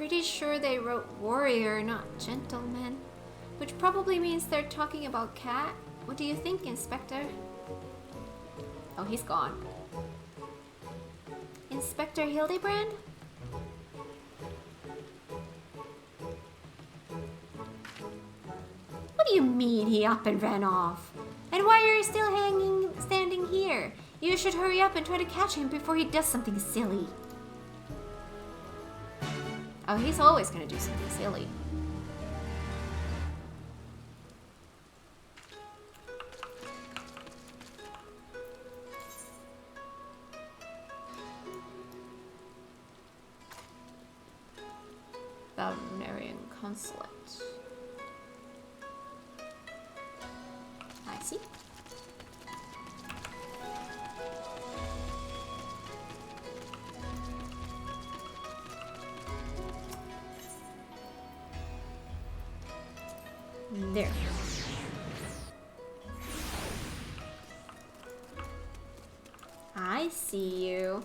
pretty sure they wrote warrior, not gentleman. Which probably means they're talking about Kat. What do you think, Inspector? Oh, he's gone. Inspector Hildibrand? What do you mean he up and ran off? And why are you still standing here? You should hurry up and try to catch him before he does something silly. Oh, he's always gonna do something silly. Bavarian Consulate. I see. There. I see you.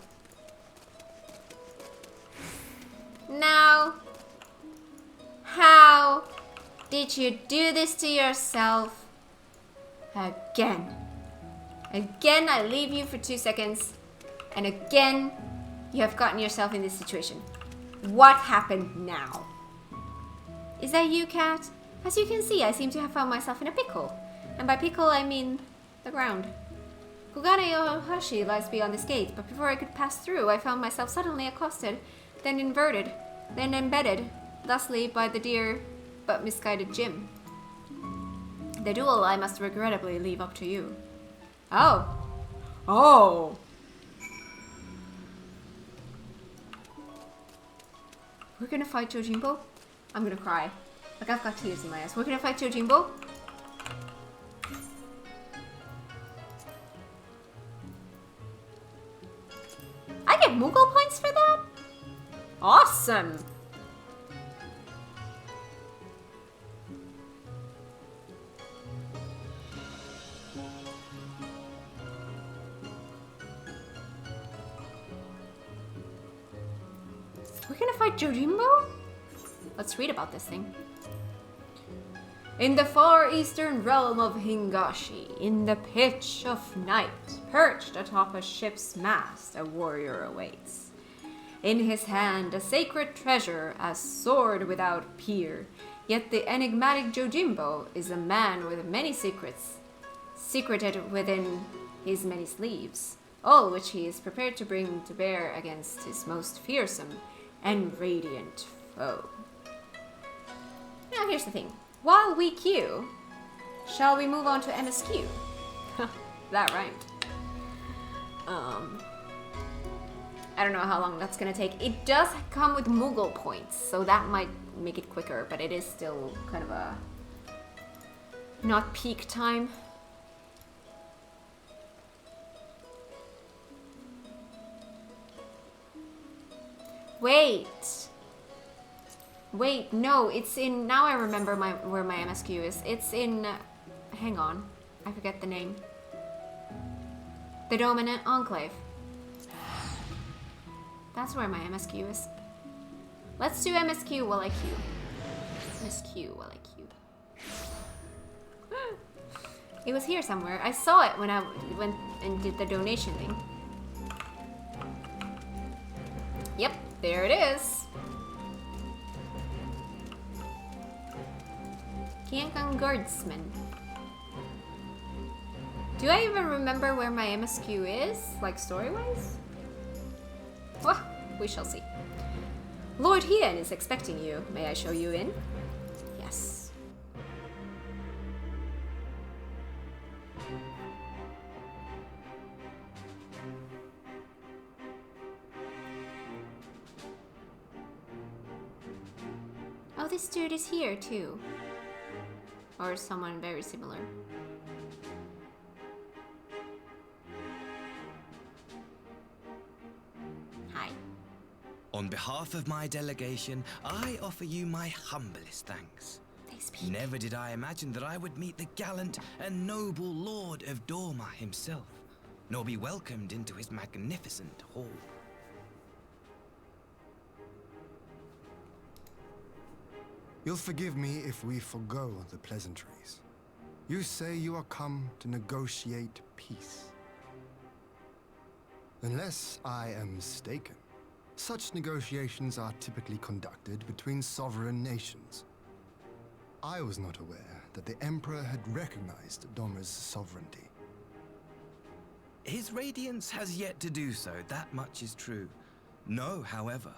Now, how did you do this to yourself? Again. Again, I leave you for 2 seconds. And again, you have gotten yourself in this situation. What happened now? Is that you, Kat? As you can see, I seem to have found myself in a pickle. And by pickle, I mean the ground. Kugane Yohashi lies beyond this gate, but before I could pass through, I found myself suddenly accosted, then inverted, then embedded, thusly by the dear but misguided Jim. The duel I must regrettably leave up to you. Oh. Oh. We're gonna fight Yojimbo? I'm gonna cry. Like, I've got tears in my eyes. We're gonna fight Yojimbo? I get Moogle points for that? Awesome! We're gonna fight Yojimbo? Let's read about this thing. In the far eastern realm of Hingashi, in the pitch of night, perched atop a ship's mast, a warrior awaits. In his hand, a sacred treasure, a sword without peer. Yet the enigmatic Yojimbo is a man with many secrets, secreted within his many sleeves, all which he is prepared to bring to bear against his most fearsome and radiant foe. Now here's the thing. While we queue, shall we move on to MSQ? That rhymed. I don't know how long that's gonna take. It does come with Moogle points, so that might make it quicker, but it is still kind of a not peak time. Wait, no, it's in, now I remember where my MSQ is. It's in, hang on, I forget the name. The Dominant Enclave. That's where my MSQ is. Let's do MSQ while I queue. MSQ while I queue. It was here somewhere. I saw it when I went and did the donation thing. Yep, there it is. Kiankan Guardsman. Do I even remember where my MSQ is? Like, story-wise? Well, we shall see. Lord Hien is expecting you. May I show you in? Yes. Oh, this dude is here, too. Or someone very similar. Hi. On behalf of my delegation, I offer you my humblest thanks. They speak. Never did I imagine that I would meet the gallant and noble Lord of Dorma himself, nor be welcomed into his magnificent hall. You'll forgive me if we forgo the pleasantries. You say you are come to negotiate peace. Unless I am mistaken, such negotiations are typically conducted between sovereign nations. I was not aware that the Emperor had recognized Doma's sovereignty. His Radiance has yet to do so, that much is true. Know, however,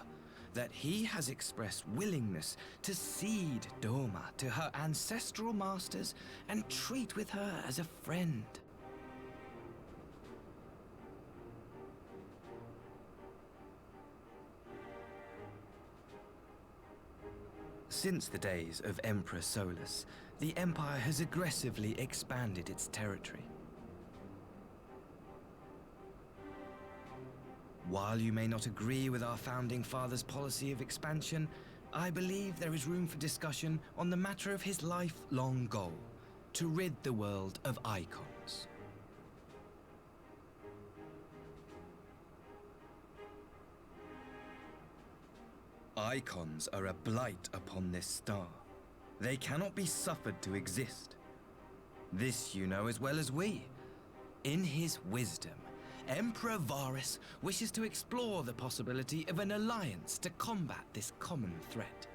that he has expressed willingness to cede Doma to her ancestral masters and treat with her as a friend. Since the days of Emperor Solus, the Empire has aggressively expanded its territory. While you may not agree with our founding father's policy of expansion, I believe there is room for discussion on the matter of his lifelong goal, to rid the world of icons. Icons are a blight upon this star. They cannot be suffered to exist. This you know as well as we. In his wisdom, Emperor Varus wishes to explore the possibility of an alliance to combat this common threat.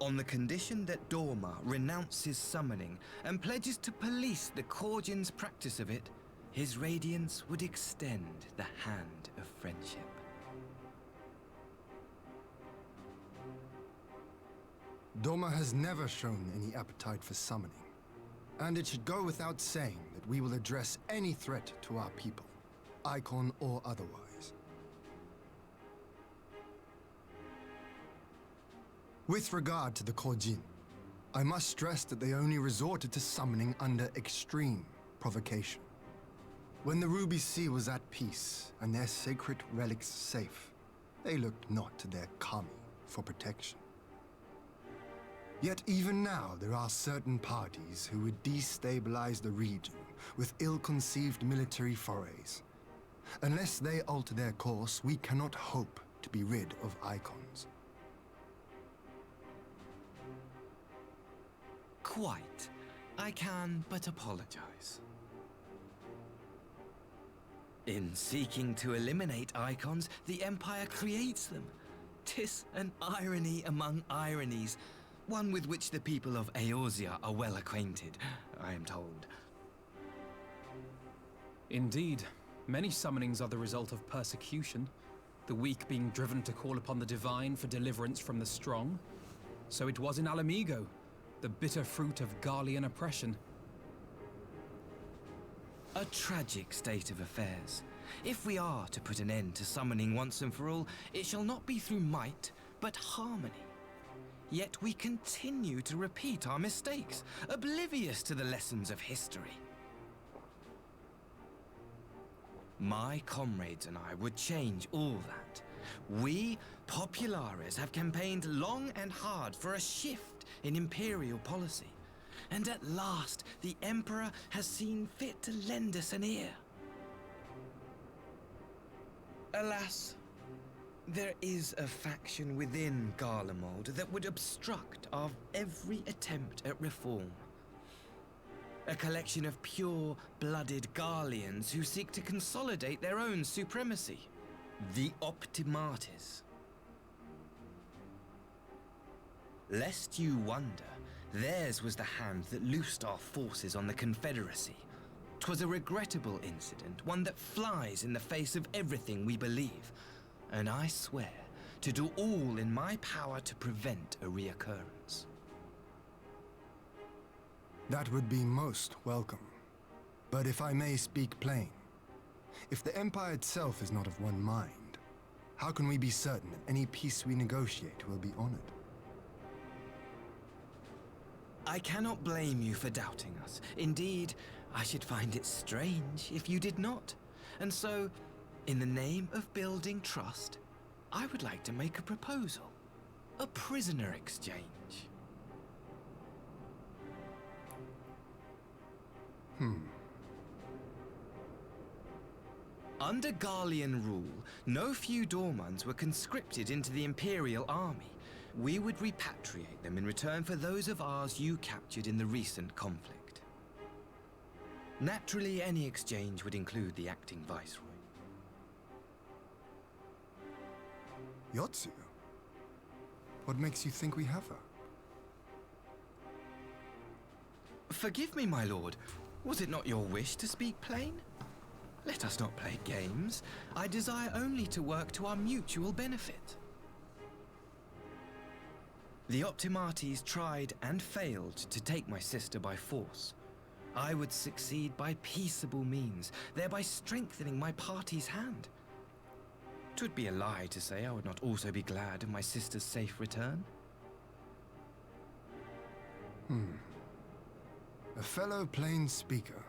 On the condition that Dorma renounces summoning and pledges to police the Korgians' practice of it, his Radiance would extend the hand of friendship. Doma has never shown any appetite for summoning, and it should go without saying that we will address any threat to our people, icon or otherwise. With regard to the Korjin, I must stress that they only resorted to summoning under extreme provocation. When the Ruby Sea was at peace and their sacred relics safe, they looked not to their kami for protection. Yet even now there are certain parties who would destabilize the region with ill-conceived military forays. Unless they alter their course, we cannot hope to be rid of icons. Quite. I can but apologize. In seeking to eliminate icons, the Empire creates them. 'Tis an irony among ironies, one with which the people of Eorzea are well acquainted, I am told. Indeed. Many summonings are the result of persecution, the weak being driven to call upon the divine for deliverance from the strong. So it was in Alamigo, the bitter fruit of Garlean oppression. A tragic state of affairs. If we are to put an end to summoning once and for all, it shall not be through might, but harmony. Yet we continue to repeat our mistakes, oblivious to the lessons of history. My comrades and I would change all that. We, Populares, have campaigned long and hard for a shift in imperial policy. And at last, the Emperor has seen fit to lend us an ear. Alas, there is a faction within Garlemald that would obstruct our every attempt at reform. A collection of pure-blooded Garleans who seek to consolidate their own supremacy. The Optimates. Lest you wonder, theirs was the hand that loosed our forces on the Confederacy. 'Twas a regrettable incident, one that flies in the face of everything we believe. And I swear to do all in my power to prevent a reoccurrence. That would be most welcome. But if I may speak plain, if the Empire itself is not of one mind, how can we be certain that any peace we negotiate will be honored? I cannot blame you for doubting us. Indeed, I should find it strange if you did not. And so, in the name of building trust, I would like to make a proposal. A prisoner exchange. Under Garlean rule, no few Dormans were conscripted into the Imperial army, we would repatriate them in return for those of ours you captured in the recent conflict. Naturally, any exchange would include the acting viceroy. Yotsu? What makes you think we have her? Forgive me, my lord. Was it not your wish to speak plain? Let us not play games. I desire only to work to our mutual benefit. The Optimates tried and failed to take my sister by force. I would succeed by peaceable means, thereby strengthening my party's hand. 'Twould be a lie to say I would not also be glad of my sister's safe return. A fellow plain speaker.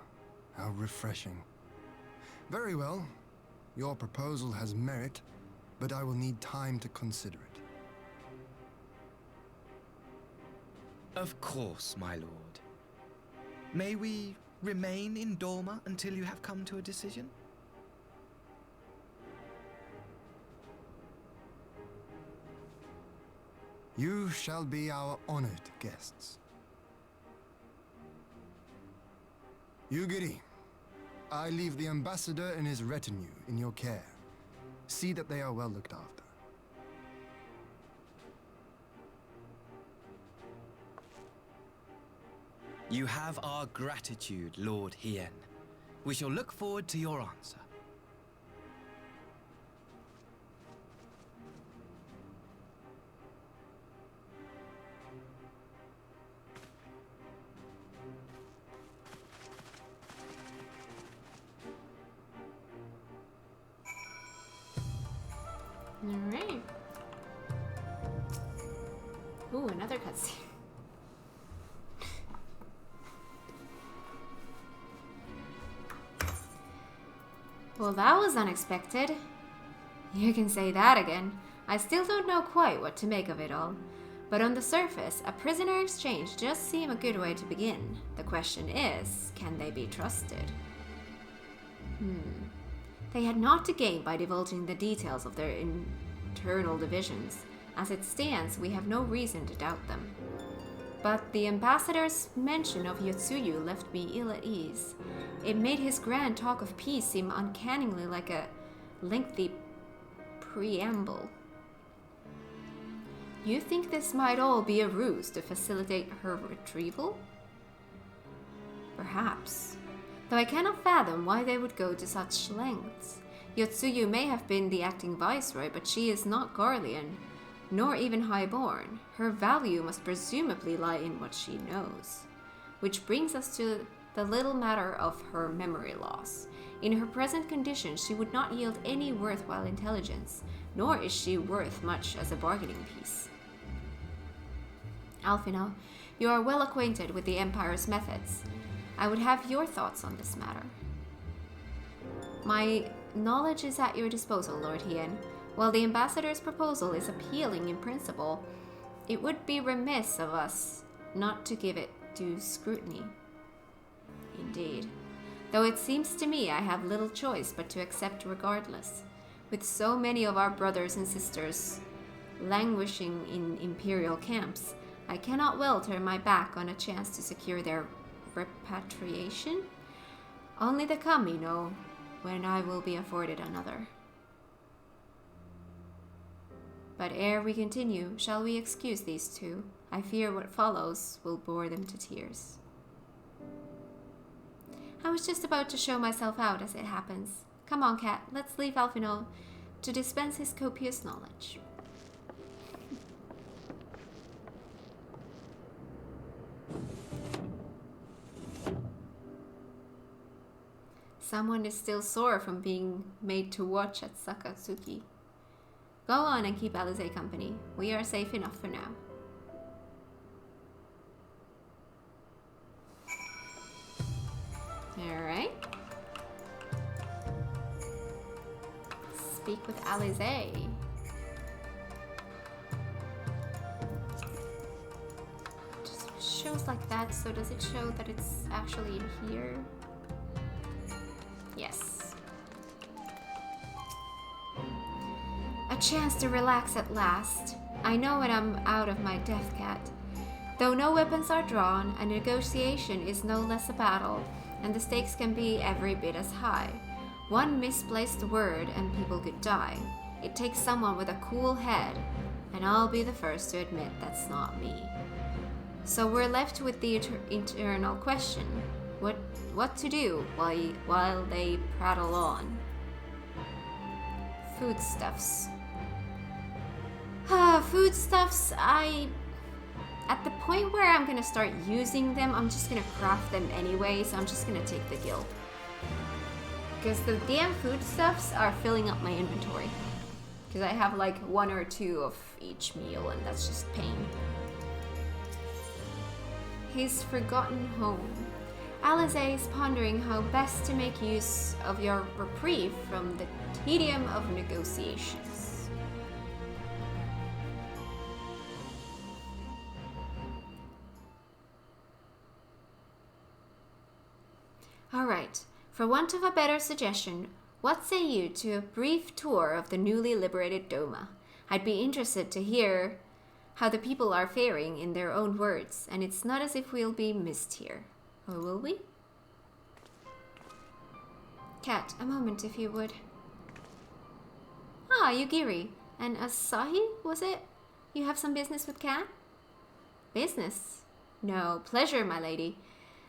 How refreshing. Very well. Your proposal has merit, but I will need time to consider it. Of course, my lord. May we remain in Dorma until you have come to a decision? You shall be our honored guests. Yugiri, I leave the ambassador and his retinue in your care. See that they are well looked after. You have our gratitude, Lord Hien. We shall look forward to your answer. Alright. Ooh, another cutscene. Well, that was unexpected. You can say that again. I still don't know quite what to make of it all. But on the surface, a prisoner exchange does seem a good way to begin. The question is, can they be trusted? They had naught to gain by divulging the details of their internal divisions. As it stands, we have no reason to doubt them. But the ambassador's mention of Yotsuyu left me ill at ease. It made his grand talk of peace seem uncannily like a lengthy preamble. You think this might all be a ruse to facilitate her retrieval? Perhaps. Though I cannot fathom why they would go to such lengths. Yotsuyu may have been the acting viceroy, but she is not Garlean, nor even highborn. Her value must presumably lie in what she knows. Which brings us to the little matter of her memory loss. In her present condition, she would not yield any worthwhile intelligence, nor is she worth much as a bargaining piece. Alphinaud, you are well acquainted with the Empire's methods. I would have your thoughts on this matter. My knowledge is at your disposal, Lord Hien. While the ambassador's proposal is appealing in principle, it would be remiss of us not to give it due scrutiny. Indeed. Though it seems to me I have little choice but to accept regardless. With so many of our brothers and sisters languishing in imperial camps, I cannot well turn my back on a chance to secure their repatriation. Only the kami know when I will be afforded another. But ere we continue, shall we excuse these two? I fear what follows will bore them to tears. I was just about to show myself out as it happens. Come on, Cat, let's leave Alphinaud to dispense his copious knowledge. Someone is still sore from being made to watch at Sakatsuki. Go on and keep Alize company. We are safe enough for now. Alright. Speak with Alize. Just shows like that, so does it show that it's actually in here? Yes. A chance to relax at last. I know when I'm out of my death, Cat. Though no weapons are drawn, a negotiation is no less a battle, and the stakes can be every bit as high. One misplaced word and people could die. It takes someone with a cool head, and I'll be the first to admit that's not me. So we're left with the eternal question. What to do while they prattle on? Foodstuffs. Foodstuffs, at the point where I'm gonna start using them, I'm just gonna craft them anyway, so I'm just gonna take the guild. Because the damn foodstuffs are filling up my inventory. Because I have like 1 or 2 of each meal, and that's just pain. His forgotten home. Alize is pondering how best to make use of your reprieve from the tedium of negotiations. Alright, for want of a better suggestion, what say you to a brief tour of the newly liberated Doma? I'd be interested to hear how the people are faring in their own words, and it's not as if we'll be missed here. Or will we? Cat, a moment if you would. Ah, Yugiri. And Asahi, was it? You have some business with Cat? Business? No, pleasure, my lady.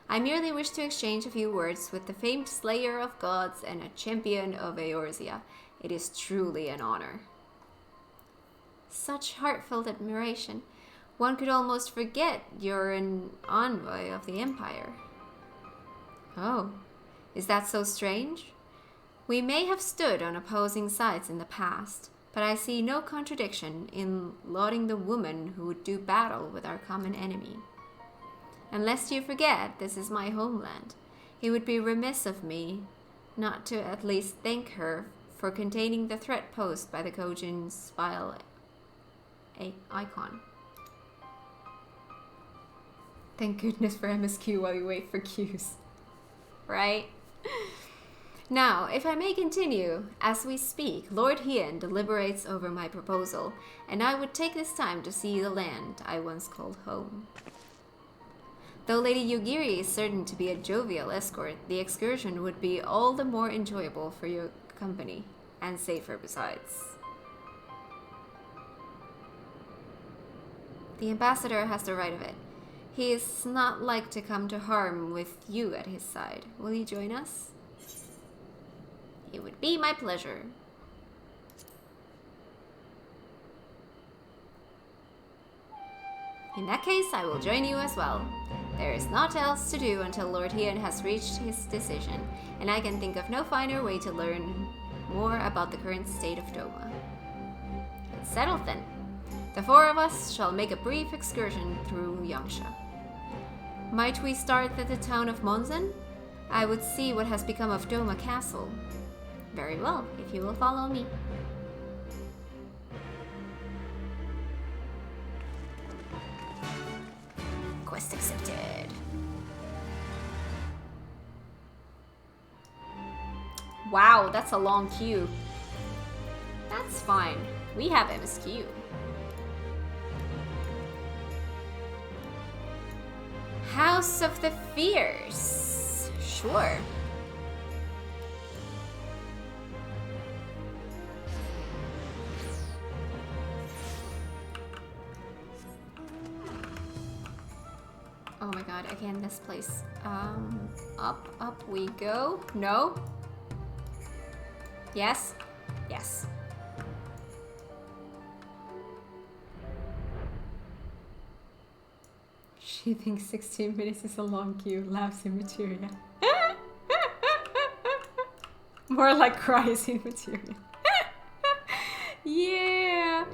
I merely wish to exchange a few words with the famed slayer of gods and a champion of Eorzea. It is truly an honor. Such heartfelt admiration. One could almost forget you're an envoy of the Empire. Oh, is that so strange? We may have stood on opposing sides in the past, but I see no contradiction in lauding the woman who would do battle with our common enemy. And lest you forget, this is my homeland. It would be remiss of me not to at least thank her for containing the threat posed by the Kojin's vile icon. Thank goodness for MSQ while you wait for Qs. Right? Now, if I may continue, as we speak, Lord Hien deliberates over my proposal, and I would take this time to see the land I once called home. Though Lady Yugiri is certain to be a jovial escort, the excursion would be all the more enjoyable for your company, and safer besides. The ambassador has the right of it. He is not like to come to harm with you at his side. Will you join us? It would be my pleasure. In that case, I will join you as well. There is naught else to do until Lord Hien has reached his decision, and I can think of no finer way to learn more about the current state of Doma. It's settled then. The 4 of us shall make a brief excursion through Yangsha. Might we start at the town of Monzen? I would see what has become of Doma Castle. Very well, if you will follow me. Quest accepted. Wow, that's a long queue. That's fine. We have MSQ. House of the Fierce. Sure. Oh my god, again, this place. Up we go. No? Yes? Yes. She thinks 16 minutes is a long queue, laughs in materia. More like cries in materia. Yeah.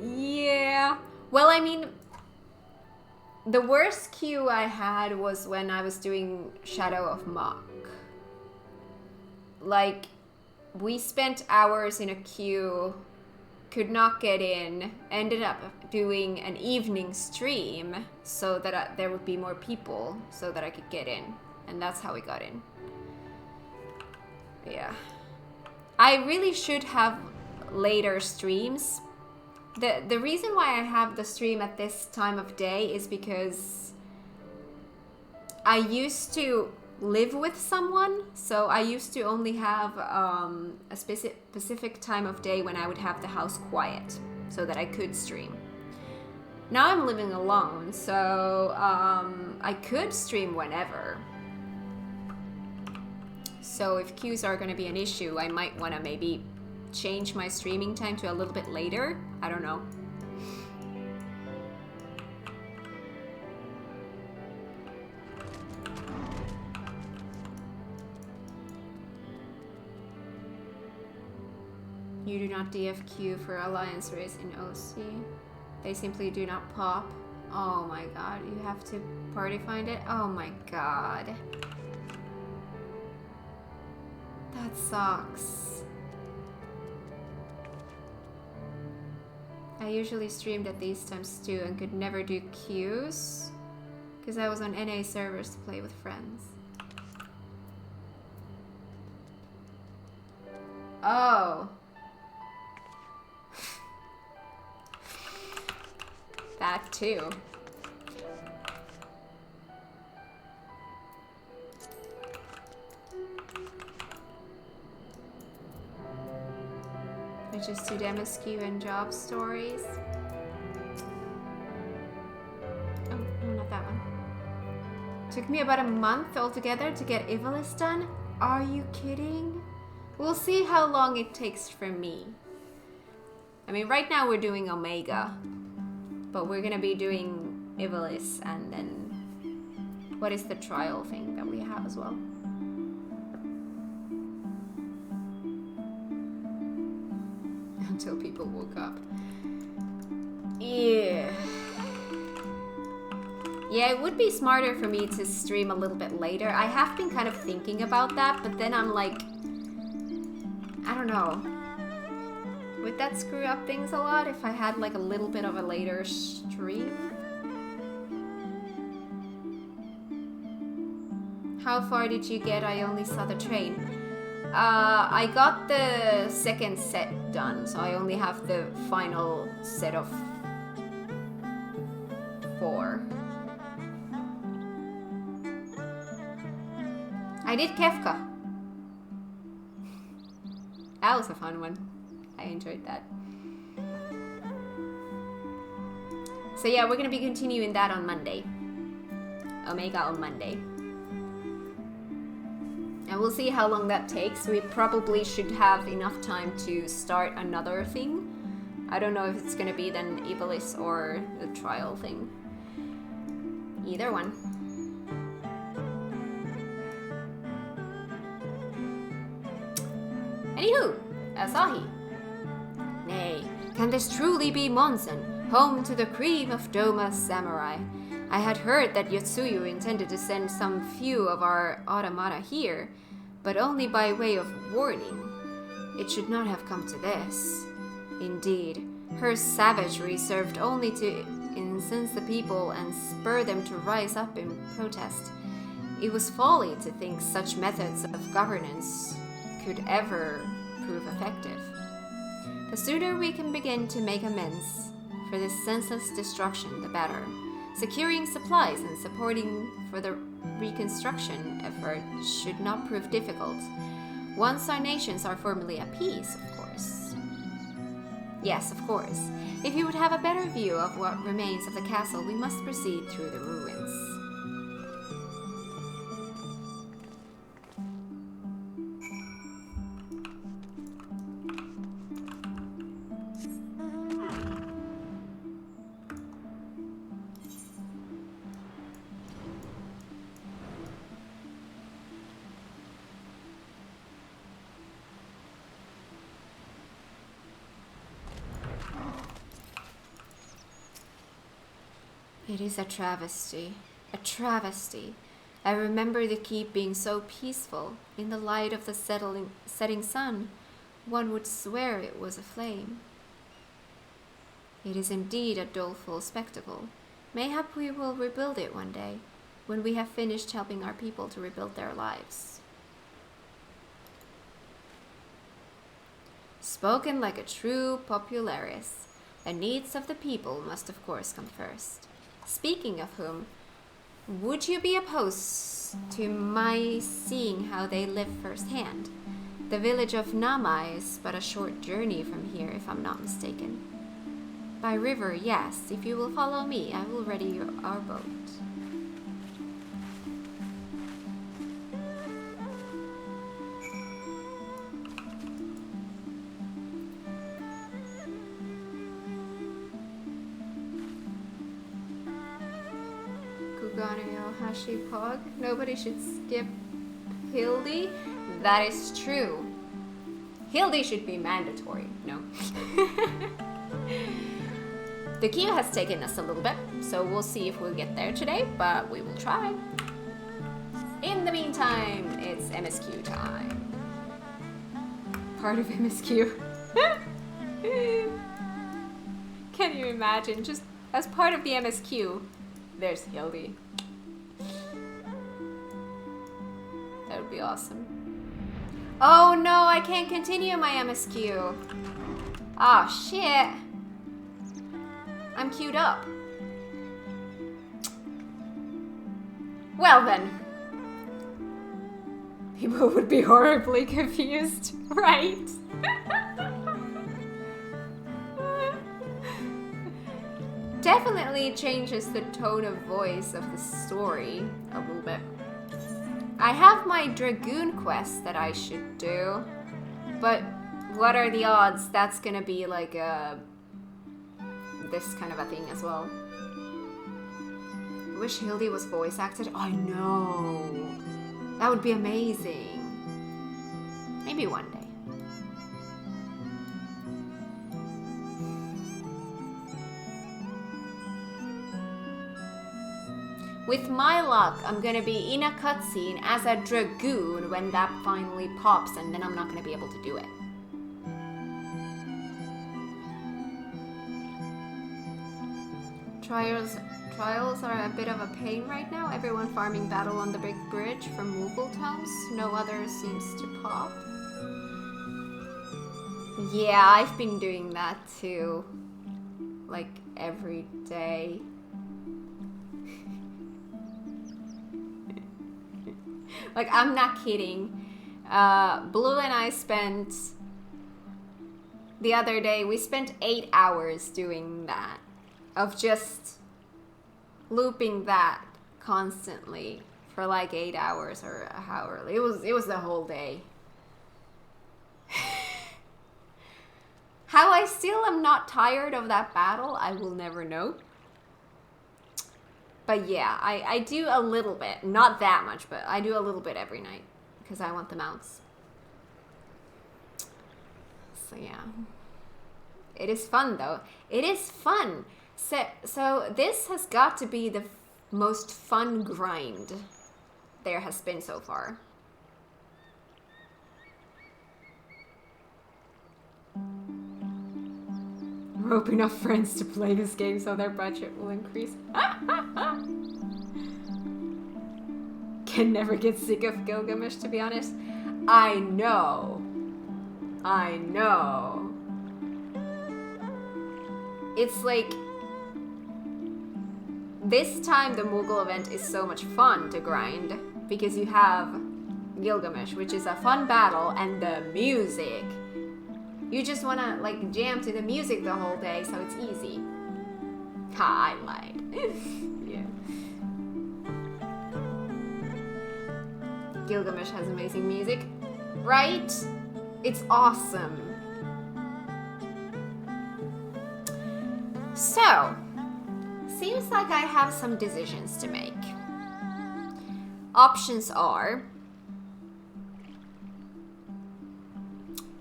Yeah. Well, I mean, the worst queue I had was when I was doing Shadow of Mach. Like, we spent hours in a queue, could not get in, ended up doing an evening stream so that there would be more people so that I could get in. And that's how we got in. Yeah. I really should have later streams The reason why I have the stream at this time of day is because I used to live with someone, so I used to only have a specific time of day when I would have the house quiet so that I could stream. Now I'm living alone, so I could stream whenever. So if queues are going to be an issue, I might want to maybe change my streaming time to a little bit later. I don't know. You do not DFQ for Alliance race in OC. They simply do not pop. Oh my god, you have to party find it? Oh my god. That sucks. I usually streamed at these times too and could never do queues because I was on NA servers to play with friends. Oh. That too. Which is to MSQ and job stories. Oh, no, not that one. Took me about a month altogether to get Ivalice done. Are you kidding? We'll see how long it takes for me. I mean, right now we're doing Omega, but we're gonna be doing Ivalice and then what is the trial thing that we have as well? Until people woke up. Yeah. Yeah, it would be smarter for me to stream a little bit later. I have been kind of thinking about that, but then I'm like, I don't know. Would that screw up things a lot if I had like a little bit of a later stream? How far did you get? I only saw the train. I got the second set done, so I only have the final set of 4. I did Kefka. That was a fun one. I enjoyed that. So yeah, we're gonna be continuing that on Monday. Omega on Monday. And we'll see how long that takes. We probably should have enough time to start another thing. I don't know if it's gonna be then Ivalice or the trial thing. Either one. Anywho, Asahi. Nay, can this truly be Monsen, home to the cream of Doma's samurai? I had heard that Yotsuyu intended to send some few of our automata here, but only by way of warning. It should not have come to this. Indeed, her savagery served only to incense the people and spur them to rise up in protest. It was folly to think such methods of governance could ever prove effective. The sooner we can begin to make amends for this senseless destruction, the better. Securing supplies and supporting for the reconstruction effort should not prove difficult. Once our nations are formally at peace, of course. Yes, of course. If you would have a better view of what remains of the castle, we must proceed through the ruins. It is a travesty. A travesty. I remember the keep being so peaceful. In the light of the setting sun, one would swear it was aflame. It is indeed a doleful spectacle. Mayhap we will rebuild it one day, when we have finished helping our people to rebuild their lives. Spoken like a true popularis. The needs of the people must of course come first. Speaking of whom, would you be opposed to my seeing how they live firsthand? The village of Nama is but a short journey from here, if I'm not mistaken. By river, yes. If you will follow me, I will ready our boat. Pog. Nobody should skip Hildy. That is true. Hildy should be mandatory. No. The queue has taken us a little bit, so we'll see if we'll get there today, but we will try. In the meantime, it's MSQ time. Part of MSQ. Can you imagine? Just as part of the MSQ, there's Hildy. That would be awesome. Oh no, I can't continue my MSQ. Oh shit. I'm queued up. Well then. People would be horribly confused, right? Definitely changes the tone of voice of the story a little bit. I have my Dragoon quest that I should do, but what are the odds that's gonna be like this kind of a thing as well? I wish Hildy was voice acted. I know. That would be amazing. Maybe one day. With my luck, I'm gonna be in a cutscene as a Dragoon when that finally pops, and then I'm not gonna be able to do it. Trials are a bit of a pain right now. Everyone farming battle on the big bridge from Moogle Tomes. No other seems to pop. Yeah, I've been doing that too. Like every day. Like, I'm not kidding. Blue and I spent... The other day, we spent 8 hours doing that. Of just looping that constantly for like 8 hours or however. It was the whole day. How I still am not tired of that battle, I will never know. But yeah, I do a little bit. Not that much, but I do a little bit every night. Because I want the mounts. So yeah. It is fun though. It is fun. So this has got to be the most fun grind there has been so far. Rope enough friends to play this game so their budget will increase. Can never get sick of Gilgamesh, to be honest. I know. I know. It's like... This time the Moogle event is so much fun to grind because you have Gilgamesh, which is a fun battle, and the music. You just want to like jam to the music the whole day, so it's easy. Ha, I lied. Yeah. Gilgamesh has amazing music, right? It's awesome. So, seems like I have some decisions to make. Options are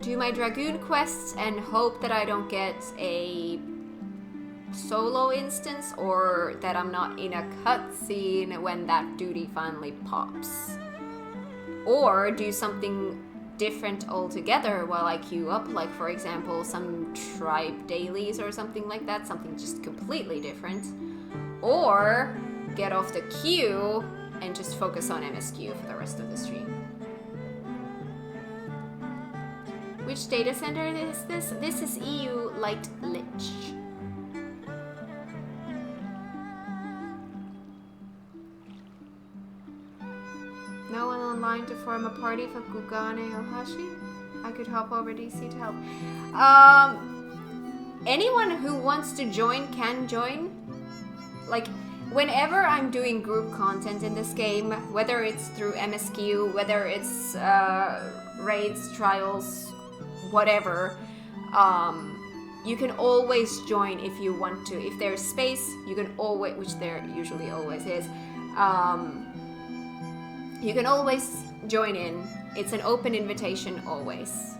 do my Dragoon quests and hope that I don't get a solo instance, or that I'm not in a cutscene when that duty finally pops. Or do something different altogether while I queue up, like for example some tribe dailies or something like that, something just completely different. Or get off the queue and just focus on MSQ for the rest of the stream. Which data center is this? This is EU Light Lich. online to form a party for Kugane Ohashi? I could hop over DC to help. Anyone who wants to join can join. Like, whenever I'm doing group content in this game, whether it's through MSQ, whether it's raids, trials, whatever, you can always join if you want to. If there's space, you can always, which there usually always is, you can always join in. It's an open invitation always.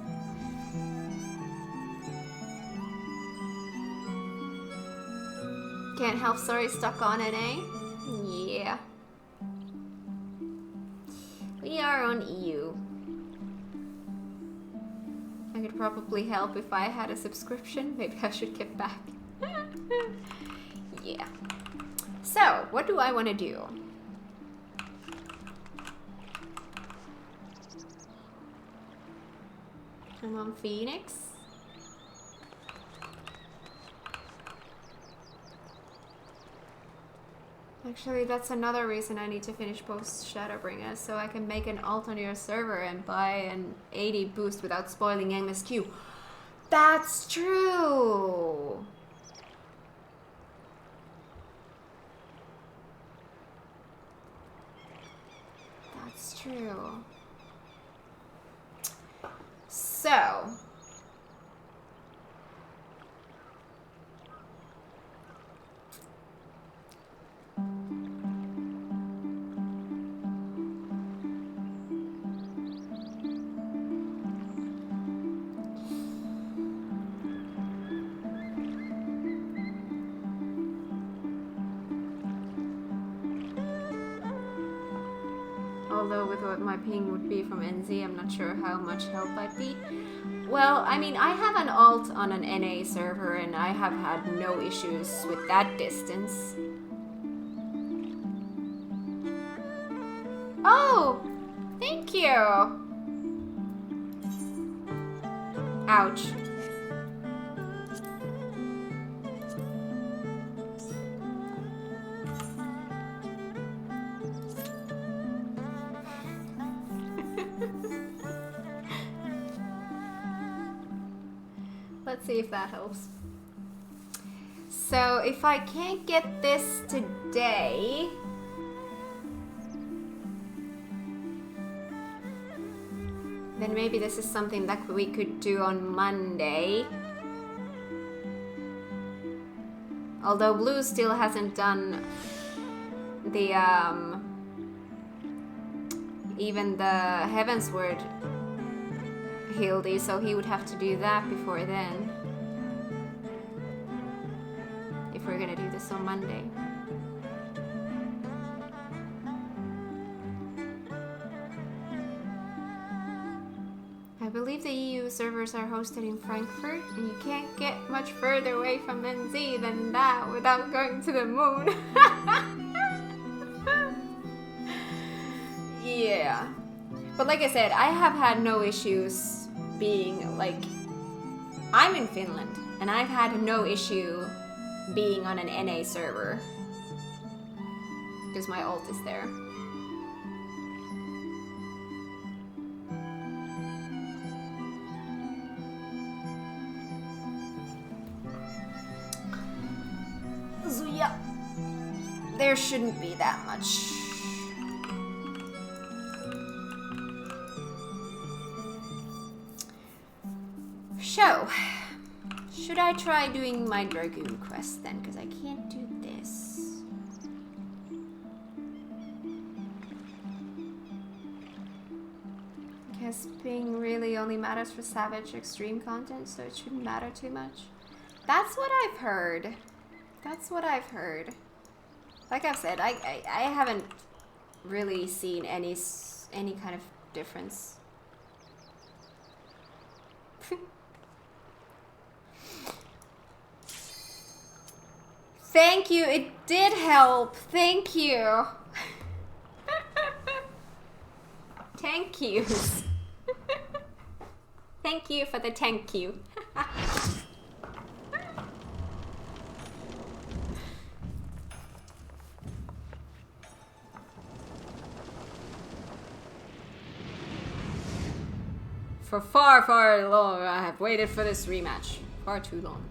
Can't help, sorry, stuck on NA? Yeah. We are on EU. I could probably help if I had a subscription. Maybe I should get back. Yeah. So, what do I want to do? I'm on Phoenix. Actually, that's another reason I need to finish post Shadowbringers, so I can make an alt on your server and buy an 80 boost without spoiling MSQ. That's true! That's true. So... although with what my ping would be from NZ, I'm not sure how much help I'd be. Well, I mean, I have an alt on an NA server and I have had no issues with that distance. Oh! Thank you! Ouch. Let's see if that helps. So if I can't get this today, then maybe this is something that we could do on Monday. Although Blue still hasn't done the even the Heavensward Hildy, so he would have to do that before then. If we're gonna do this on Monday. I believe the EU servers are hosted in Frankfurt, and you can't get much further away from NZ than that without going to the moon. Yeah. But like I said, I have had no issues being, like, I'm in Finland, and I've had no issue being on an NA server. Because my alt is there. So yeah, there shouldn't be that much. So, should I try doing my Dragoon quest then? Because I can't do this. Because ping really only matters for Savage Extreme content, so it shouldn't matter too much. That's what I've heard. That's what I've heard. Like I've said, I haven't really seen any kind of difference. Thank you, it did help. Thank you. Thank you. Thank you for the thank you. For far, far long, I have waited for this rematch. Far too long.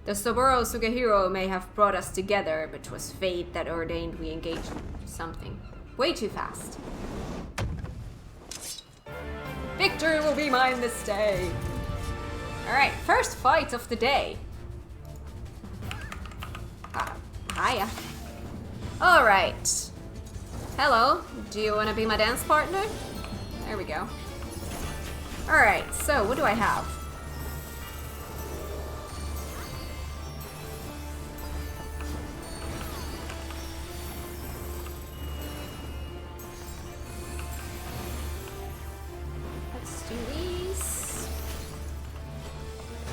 The Soboro Sugehiro may have brought us together, but 'twas fate that ordained we engage in something. Way too fast. Victory will be mine this day. Alright, first fight of the day. Hiya. Alright. Hello, do you want to be my dance partner? There we go. Alright, so what do I have? Let's do these.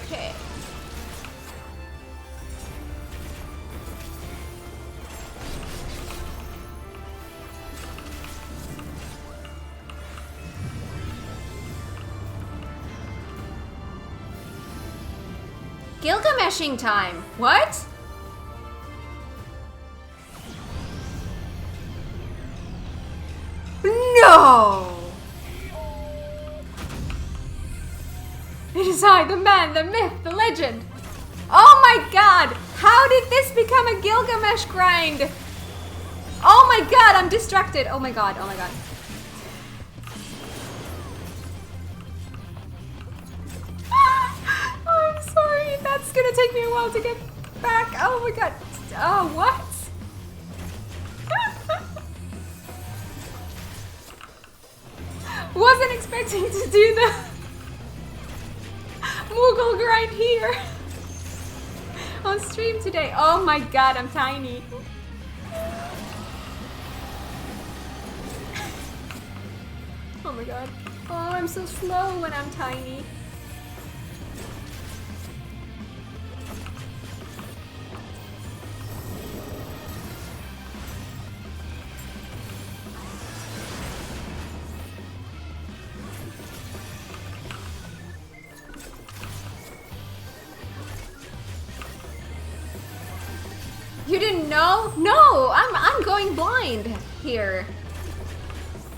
Okay. Gilgameshing time! What? No! It is I, the man, the myth, the legend! Oh my god! How did this become a Gilgamesh grind? Oh my god, I'm distracted! Oh my god, oh my god. Oh, I'm sorry, that's gonna take me a while to get back. Oh my god. Oh, what? Wasn't expecting to do the Moogle grind here on stream today. Oh my god, I'm tiny. Oh my god. Oh, I'm so slow when I'm tiny. You didn't know? No, I'm going blind here.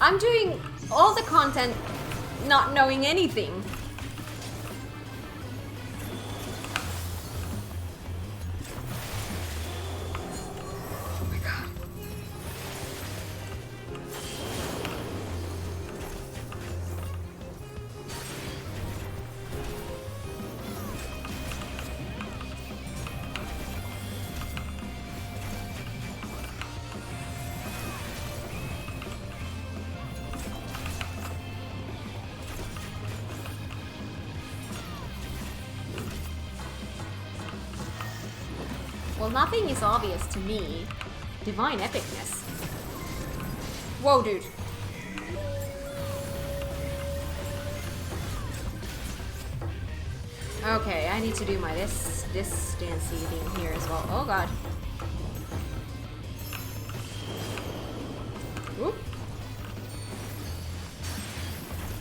I'm doing all the content not knowing anything. Oh my god. Well, nothing is obvious to me. Divine epicness. Whoa, dude. Okay, I need to do my this dancey thing here as well. Oh god. Oop.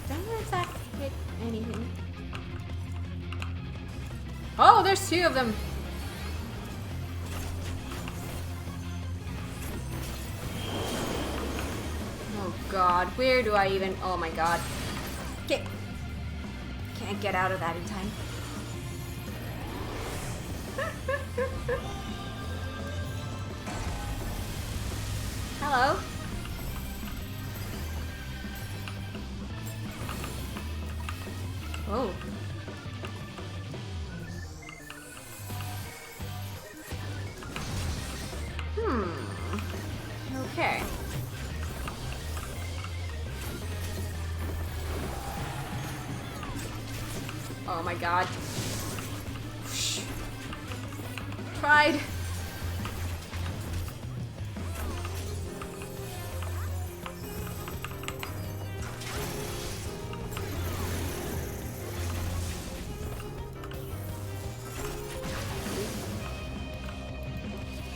Don't know if that hit anything. Oh, there's two of them. God, where do I even... Oh my god. Can't get out of that in time. Hello? Oh. Okay. Oh my god. Tried.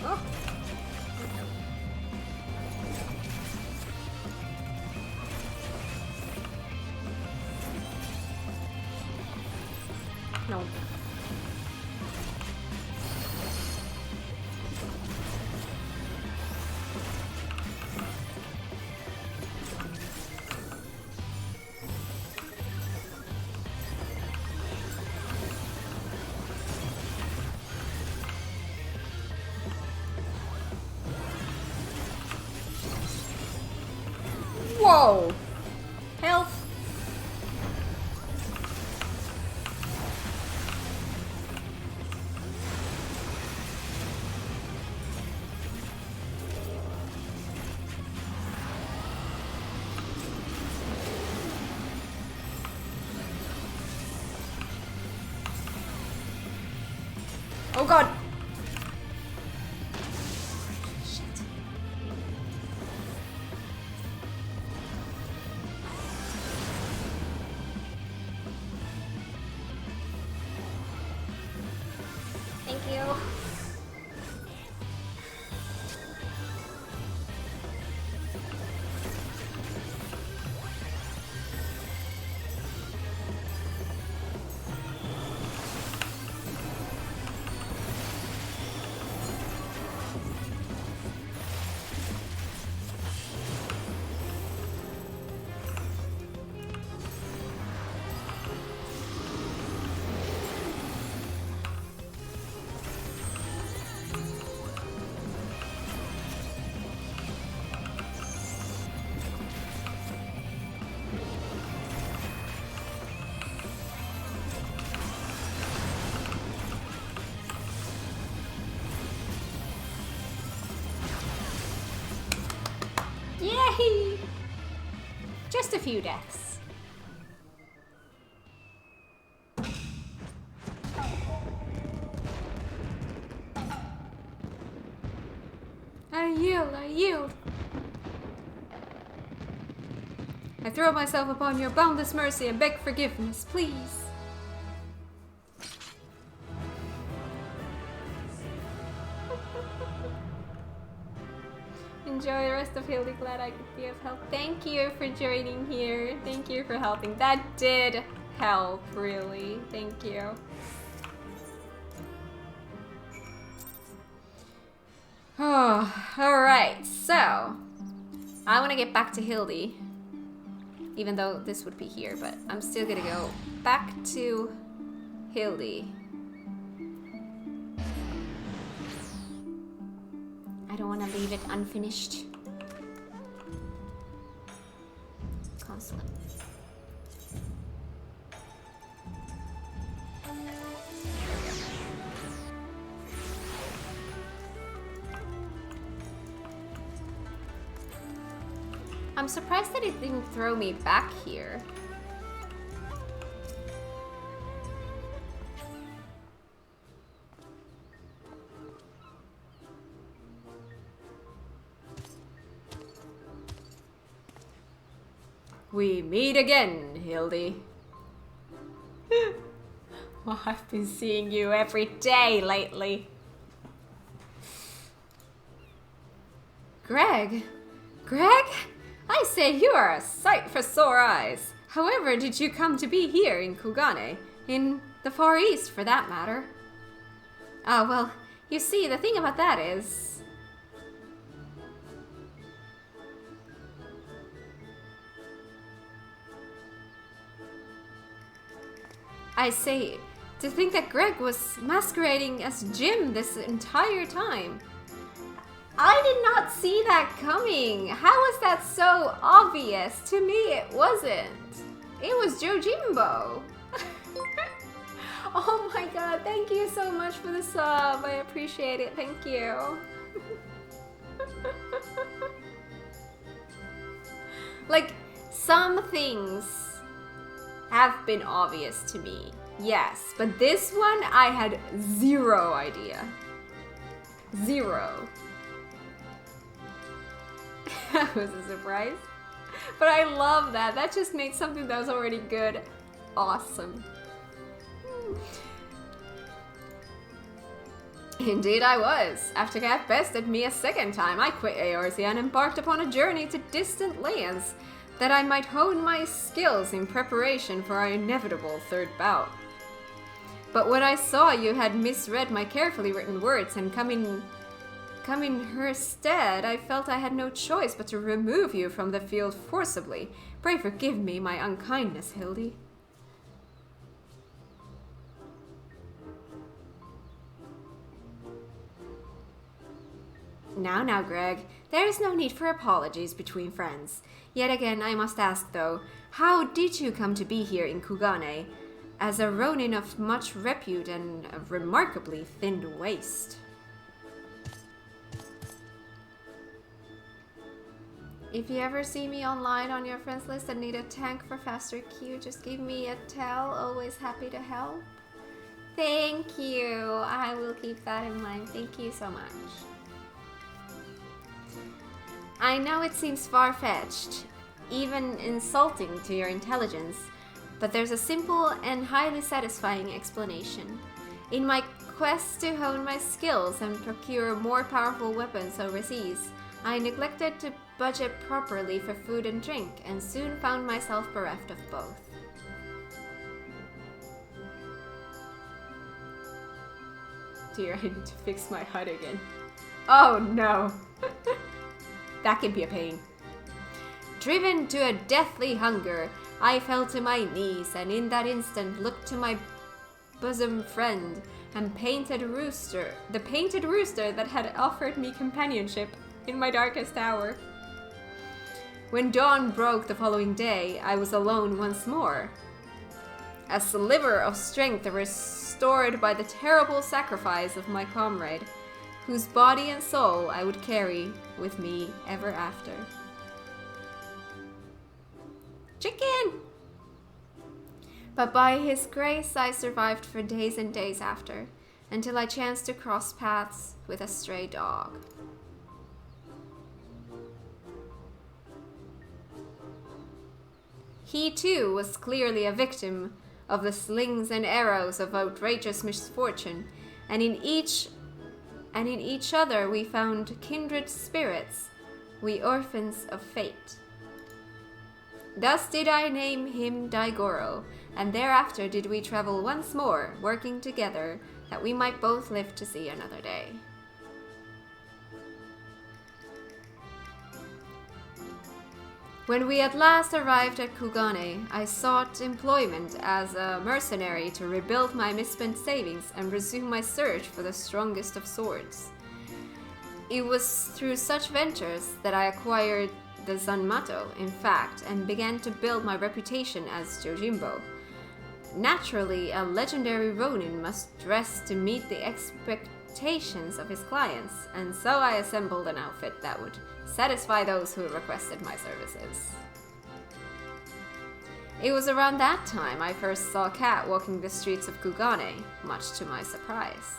Oh. No. Whoa! Health. Oh god! Shit. Thank you. Yay! Just a few deaths. I yield, I yield. I throw myself upon your boundless mercy and beg forgiveness, please. Enjoy the rest of Hildy. Glad I could be of help. Thank you for joining here. Thank you for helping. That did help, really. Thank you. Oh, alright, so I want to get back to Hildy. Even though this would be here, but I'm still gonna go back to Hildy. I don't want to leave it unfinished. Consulate. I'm surprised that it didn't throw me back here. We meet again, Hildy. Well, I've been seeing you every day lately. Greg? Greg? I say, you are a sight for sore eyes. However did you come to be here in Kugane? In the Far East, for that matter. Ah, well, you see, the thing about that is... I say, to think that Greg was masquerading as Jim this entire time. I did not see that coming. How was that so obvious? To me, it wasn't. It was Jojimbo. Oh my god, thank you so much for the sub. I appreciate it. Thank you. Like, some things have been obvious to me, yes, but this one I had zero idea. Zero. That was a surprise. But I love that. That just made something that was already good awesome. Indeed I was. After Cat bested me a second time, I quit Eorzea and embarked upon a journey to distant lands that I might hone my skills in preparation for our inevitable third bout. But when I saw you had misread my carefully written words and come in her stead, I felt I had no choice but to remove you from the field forcibly. Pray forgive me my unkindness, Hildy. Now, Greg, there is no need for apologies between friends. Yet again, I must ask though, how did you come to be here in Kugane, as a ronin of much repute and a remarkably thin waist? If you ever see me online on your friends list and need a tank for faster queue, just give me a tell. Always happy to help. Thank you. I will keep that in mind. Thank you so much. I know it seems far-fetched, even insulting to your intelligence, but there's a simple and highly satisfying explanation. In my quest to hone my skills and procure more powerful weapons overseas, I neglected to budget properly for food and drink, and soon found myself bereft of both. Dear, I need to fix my HUD again. Oh no! That can be a pain. Driven to a deathly hunger, I fell to my knees, and in that instant looked to my bosom friend and the painted rooster that had offered me companionship in my darkest hour. When dawn broke the following day, I was alone once more. A sliver of strength restored by the terrible sacrifice of my comrade, whose body and soul I would carry with me ever after. Chicken! But by his grace I survived for days and days after, until I chanced to cross paths with a stray dog. He too was clearly a victim of the slings and arrows of outrageous misfortune, and in each other we found kindred spirits, we orphans of fate. Thus did I name him Daigoro, and thereafter did we travel once more, working together, that we might both live to see another day. When we at last arrived at Kugane, I sought employment as a mercenary to rebuild my misspent savings and resume my search for the strongest of swords. It was through such ventures that I acquired the Zanmato, in fact, and began to build my reputation as Jojimbo. Naturally, a legendary ronin must dress to meet the expectations of his clients, and so I assembled an outfit that would satisfy those who requested my services. It was around that time I first saw Kat walking the streets of Kugane, much to my surprise.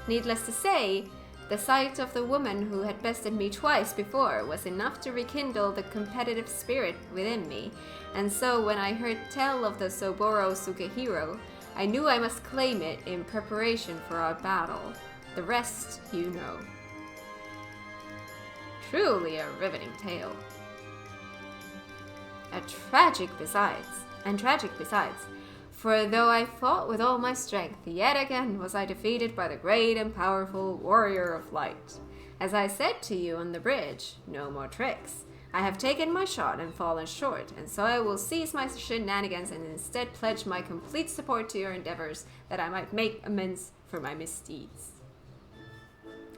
Needless to say, the sight of the woman who had bested me twice before was enough to rekindle the competitive spirit within me, and so when I heard tell of the Soboro Sukehiro, I knew I must claim it in preparation for our battle. The rest you know. Truly a riveting tale. Tragic besides, for though I fought with all my strength, yet again was I defeated by the great and powerful warrior of light. As I said to you on the bridge, no more tricks. I have taken my shot and fallen short, and so I will cease my shenanigans and instead pledge my complete support to your endeavors, that I might make amends for my misdeeds.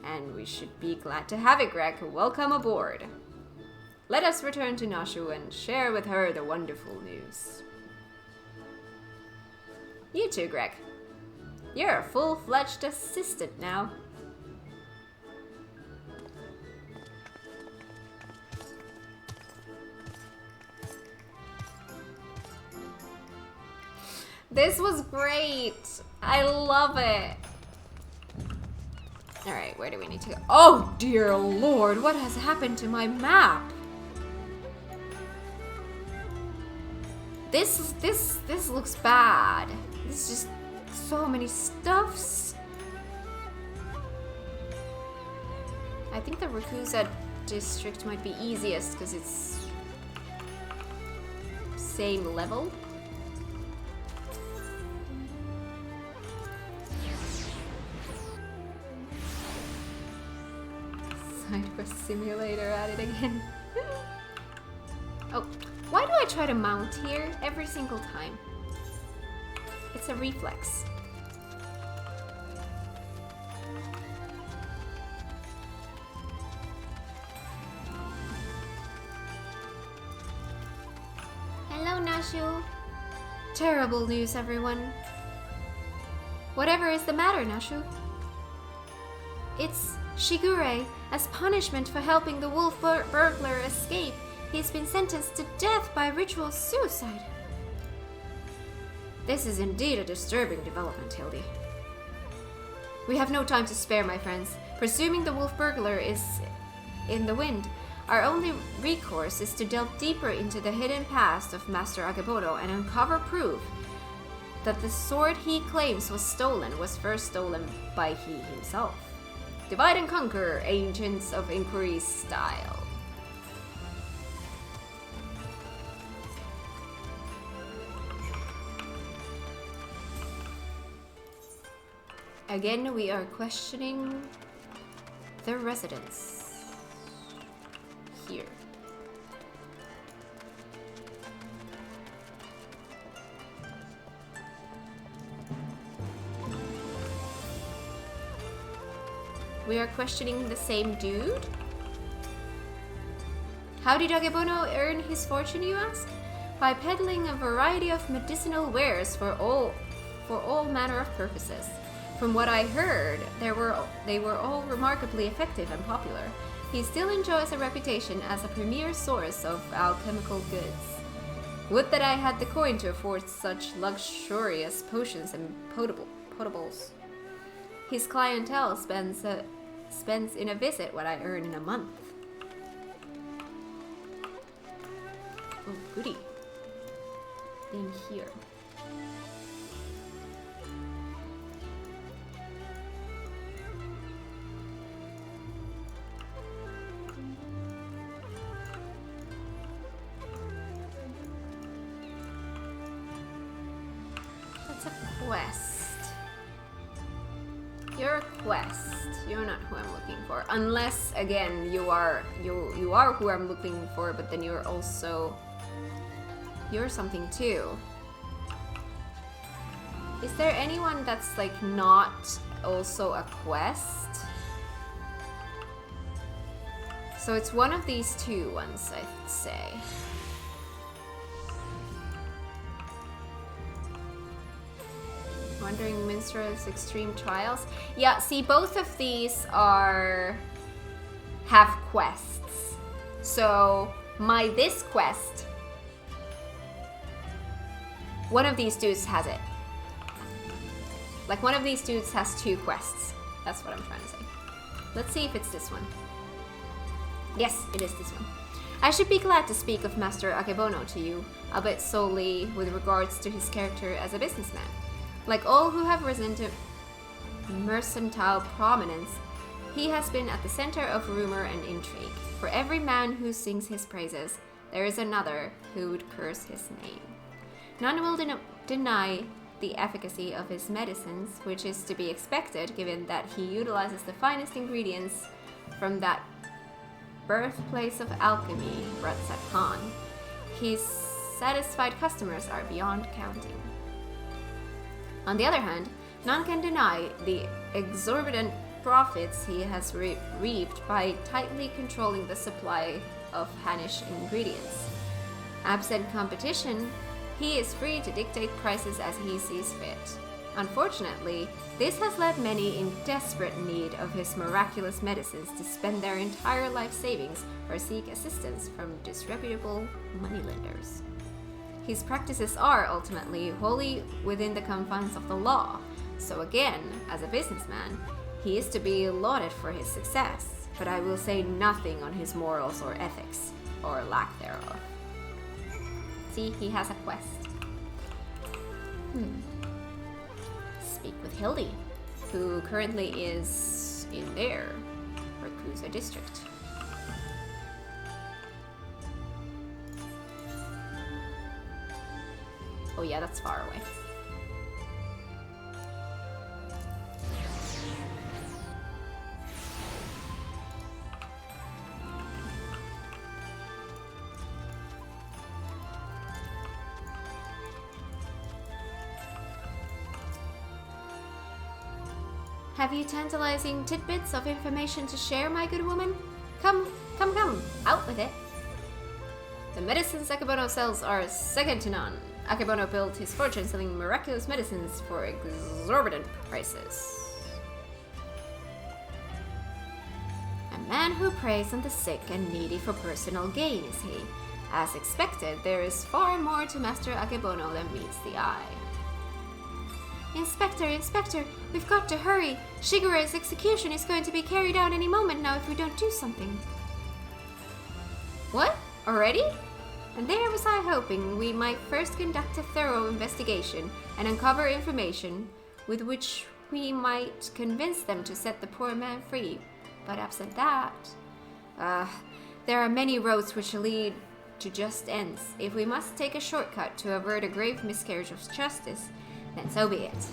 And we should be glad to have it, Greg. Welcome aboard. Let us return to Nashu and share with her the wonderful news. You too, Greg. You're a full-fledged assistant now. This was great. I love it. Alright, where do we need to go? Oh, dear Lord, what has happened to my map? This looks bad. This is just so many stuffs. I think the Rakusa district might be easiest because it's same level. Sidequest simulator at it again. Oh, why do I try to mount here every single time? It's a reflex. Nashu. Terrible news, everyone. Whatever is the matter, Nashu? It's Shigure. As punishment for helping the wolf burglar escape, he's been sentenced to death by ritual suicide. This is indeed a disturbing development, Hildy. We have no time to spare, my friends. Presuming the wolf burglar is in the wind, our only recourse is to delve deeper into the hidden past of Master Akebono and uncover proof that the sword he claims was first stolen by he himself. Divide and conquer, Agents of Inquiry style. Again, we are questioning the residents here. We are questioning the same dude? How did Akebono earn his fortune, you ask? By peddling a variety of medicinal wares for all manner of purposes. From what I heard, they were all remarkably effective and popular. He still enjoys a reputation as a premier source of alchemical goods. Would that I had the coin to afford such luxurious potions and potables. His clientele spends in a visit what I earn in a month. Oh, goody. In here. That's a quest. You're a quest. You're not who I'm looking for. Unless, again, you are who I'm looking for, but then you're something too. Is there anyone that's like not also a quest? So it's one of these two ones, I'd say. Wandering Minstrel's Extreme Trials. Yeah, see, both of these have quests. So this quest, one of these dudes has it. Like, one of these dudes has two quests. That's what I'm trying to say. Let's see if it's this one. Yes, it is this one. I should be glad to speak of Master Akebono to you, albeit solely with regards to his character as a businessman. Like all who have risen to mercantile prominence, he has been at the center of rumor and intrigue. For every man who sings his praises, there is another who would curse his name. None will deny the efficacy of his medicines, which is to be expected given that he utilizes the finest ingredients from that birthplace of alchemy, Ratsat Khan. His satisfied customers are beyond counting. On the other hand, none can deny the exorbitant profits he has reaped by tightly controlling the supply of Hannish ingredients. Absent competition, he is free to dictate prices as he sees fit. Unfortunately, this has led many in desperate need of his miraculous medicines to spend their entire life savings or seek assistance from disreputable moneylenders. His practices are ultimately wholly within the confines of the law, so again, as a businessman, he is to be lauded for his success, but I will say nothing on his morals or ethics, or lack thereof. See, he has a quest. Speak with Hildy, who currently is in their Rakusa district. Oh yeah, that's far away. Have you tantalizing tidbits of information to share, my good woman? Come, out with it. The medicines Akebono sells are second to none. Akebono built his fortune selling miraculous medicines for exorbitant prices. A man who preys on the sick and needy for personal gain is he. As expected, there is far more to Master Akebono than meets the eye. Inspector, we've got to hurry. Shigure's execution is going to be carried out any moment now if we don't do something. What? Already? And there was I hoping we might first conduct a thorough investigation and uncover information with which we might convince them to set the poor man free. But absent that, there are many roads which lead to just ends. If we must take a shortcut to avert a grave miscarriage of justice, then so be it.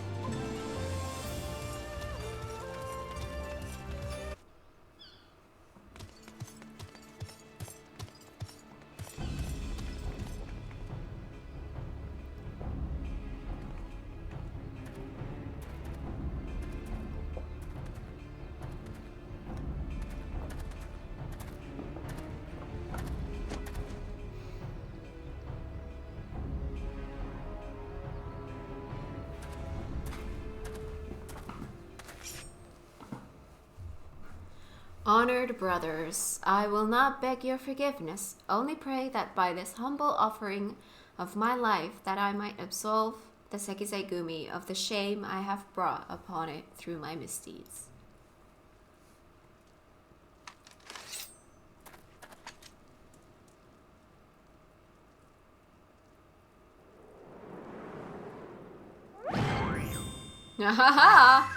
Honored brothers, I will not beg your forgiveness, only pray that by this humble offering of my life that I might absolve the Sekisei Gumi of the shame I have brought upon it through my misdeeds. Ha ha ha!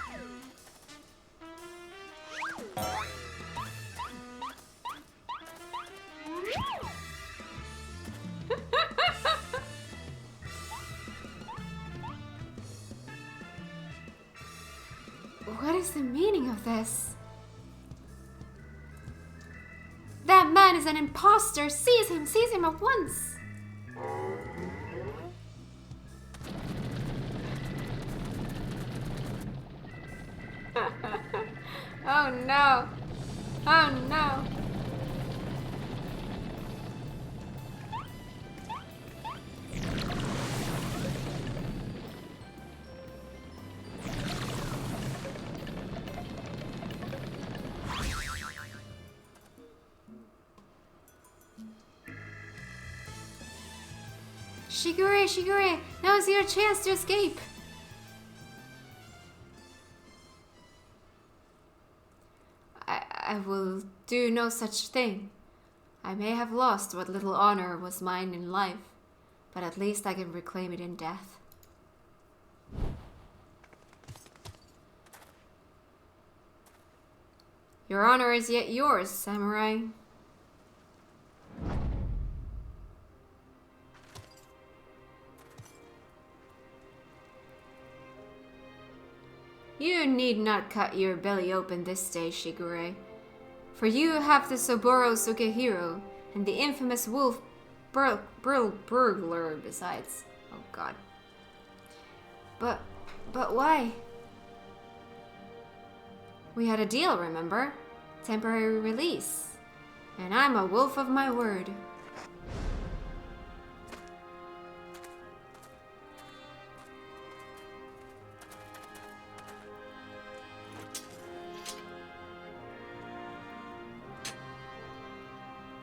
What is the meaning of this? That man is an imposter! Seize him at once! Oh no! Oh no! Shigure, now is your chance to escape! I will do no such thing. I may have lost what little honor was mine in life, but at least I can reclaim it in death. Your honor is yet yours, samurai. You need not cut your belly open this day, Shigure, for you have the Soboro Sukehiro and the infamous wolf burglar besides. Oh god. But why? We had a deal, remember? Temporary release. And I'm a wolf of my word.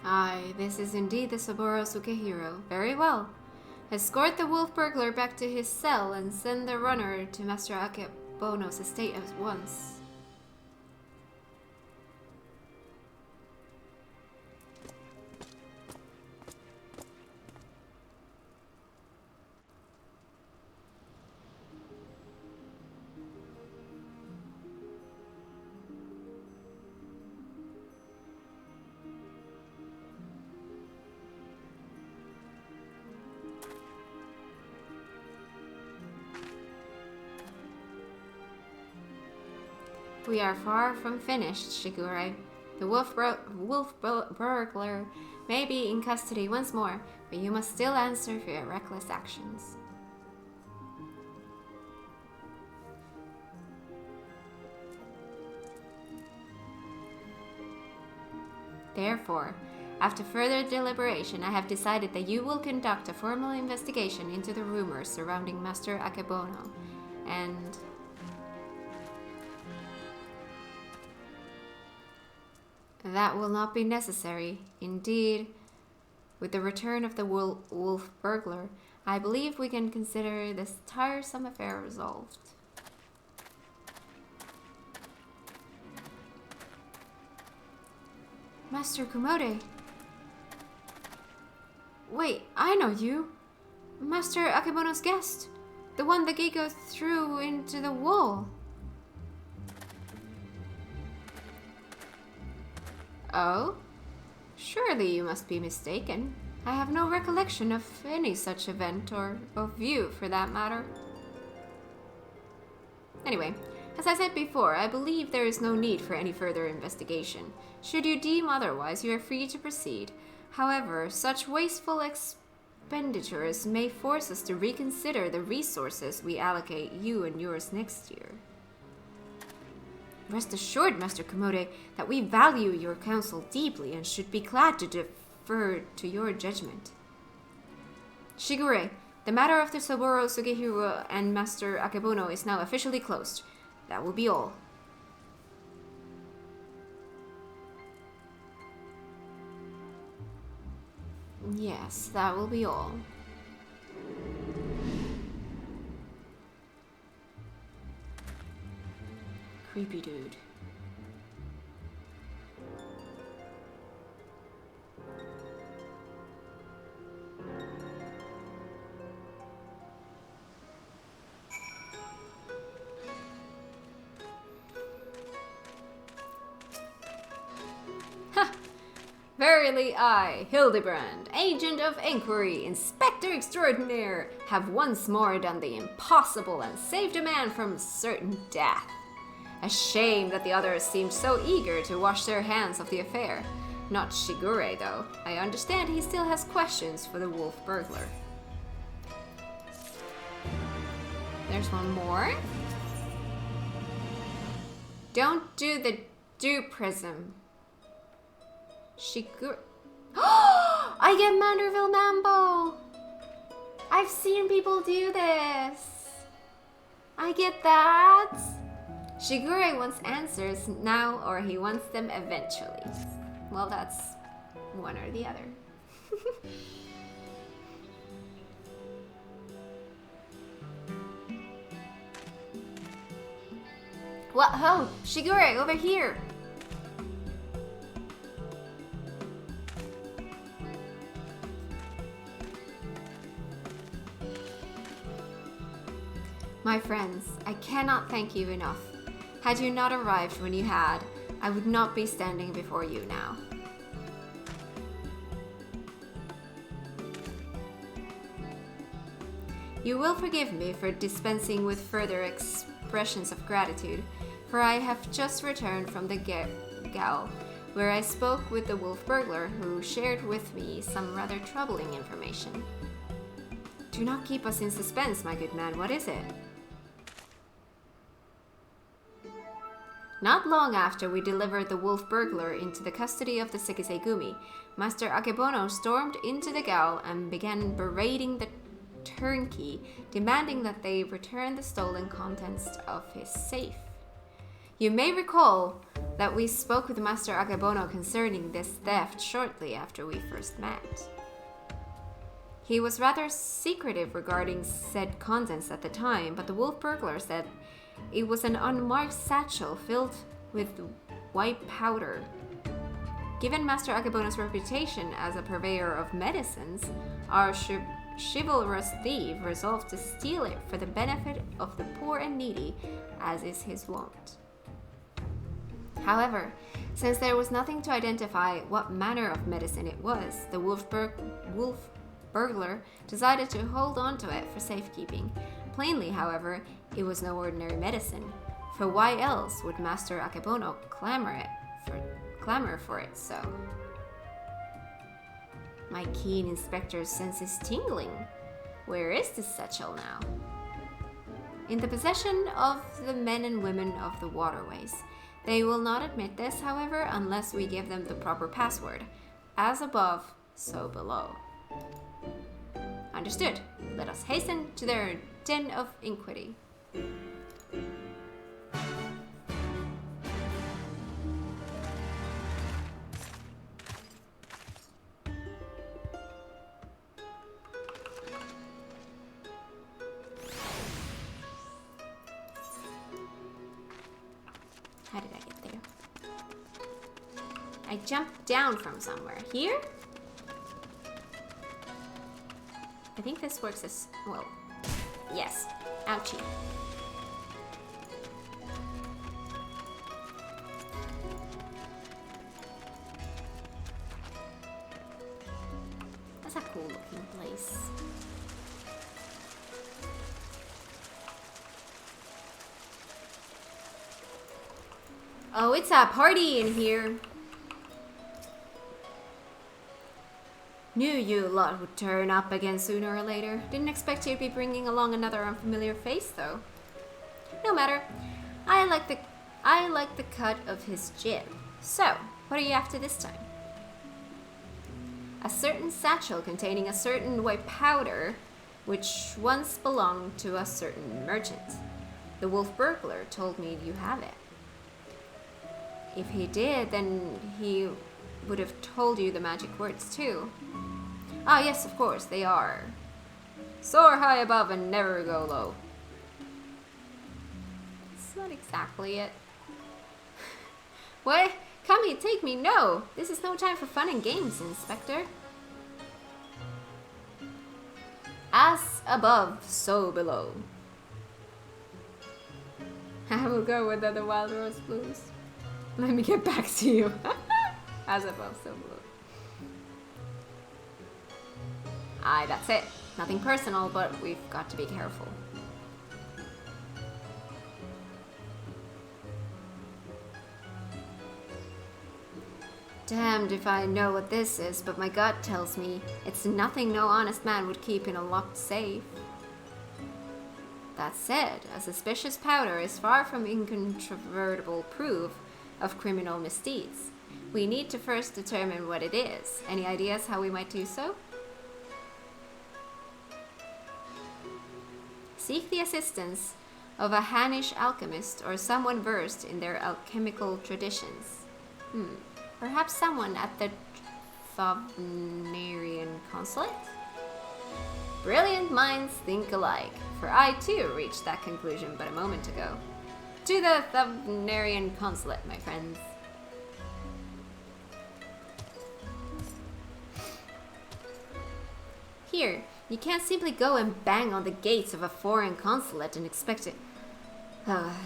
Aye, this is indeed the Saburo Sukehiro. Very well. Escort the wolf burglar back to his cell and send the runner to Master Akebono's estate at once. We are far from finished, Shigure. The wolf burglar may be in custody once more, but you must still answer for your reckless actions. Therefore, After further deliberation, I have decided that you will conduct a formal investigation into the rumors surrounding Master Akebono, and that will not be necessary. Indeed, with the return of the wolf burglar, I believe we can consider this tiresome affair resolved. Master Kumode. Wait, I know you. Master Akebono's guest. The one the Gigo threw into the wall. Oh? Surely you must be mistaken. I have no recollection of any such event, or of you for that matter. Anyway, as I said before, I believe there is no need for any further investigation. Should you deem otherwise, you are free to proceed. However, such wasteful expenditures may force us to reconsider the resources we allocate you and yours next year. Rest assured, Master Komode, that we value your counsel deeply and should be glad to defer to your judgment. Shigure, the matter of the Saburo Sugihiro and Master Akebono is now officially closed. That will be all. Yes, that will be all. Creepy dude. Verily I, Hildibrand, Agent of Inquiry, Inspector Extraordinaire, have once more done the impossible and saved a man from certain death. A shame that the others seemed so eager to wash their hands of the affair. Not Shigure, though. I understand he still has questions for the wolf burglar. There's one more. Don't do the dew prism. Shigure. I get Manderville Mambo! I've seen people do this. I get that. Shigure wants answers now, or he wants them eventually. Well, that's one or the other. What ho? Shigure, over here! My friends, I cannot thank you enough. Had you not arrived when you had, I would not be standing before you now. You will forgive me for dispensing with further expressions of gratitude, for I have just returned from the Gal, where I spoke with the wolf burglar who shared with me some rather troubling information. Do not keep us in suspense, my good man. What is it? Not long after we delivered the wolf burglar into the custody of the Sekisei-gumi, Master Akebono stormed into the Gao and began berating the turnkey, demanding that they return the stolen contents of his safe. You may recall that we spoke with Master Akebono concerning this theft shortly after we first met. He was rather secretive regarding said contents at the time, but the wolf burglar said it was an unmarked satchel filled with white powder. Given Master Akebono's reputation as a purveyor of medicines, our chivalrous thief resolved to steal it for the benefit of the poor and needy, as is his wont. However, since there was nothing to identify what manner of medicine it was, the wolf burglar decided to hold on to it for safekeeping. Plainly, however, it was no ordinary medicine, for why else would Master Akebono clamor for it so? My keen inspector's sense is tingling. Where is this satchel now? In the possession of the men and women of the waterways. They will not admit this, however, unless we give them the proper password. As above, so below. Understood. Let us hasten to their den of iniquity. How did I get there? I jumped down from somewhere. Here? I think this works as well. Yes. Ouchie. That's a cool looking place. Oh, it's a party in here. Knew you lot would turn up again sooner or later. Didn't expect you to be bringing along another unfamiliar face, though. No matter. I like the cut of his jib. So, what are you after this time? A certain satchel containing a certain white powder, which once belonged to a certain merchant. The wolf burglar told me you have it. If he did, then he would have told you the magic words too. Ah, yes, of course, they are. Soar high above and never go low. It's not exactly it. What? Come here, take me, no! This is no time for fun and games, Inspector. As above, so below. I will go with the Wild Rose Blues. Let me get back to you. As above, so below. Aye, that's it. Nothing personal, but we've got to be careful. Damned if I know what this is, but my gut tells me it's nothing no honest man would keep in a locked safe. That said, a suspicious powder is far from incontrovertible proof of criminal misdeeds. We need to first determine what it is. Any ideas how we might do so? Seek the assistance of a Hannish alchemist or someone versed in their alchemical traditions. Perhaps someone at the Thavnarian consulate? Brilliant minds think alike, for I too reached that conclusion but a moment ago. To the Thavnarian consulate, my friends. Here, you can't simply go and bang on the gates of a foreign consulate and expect it.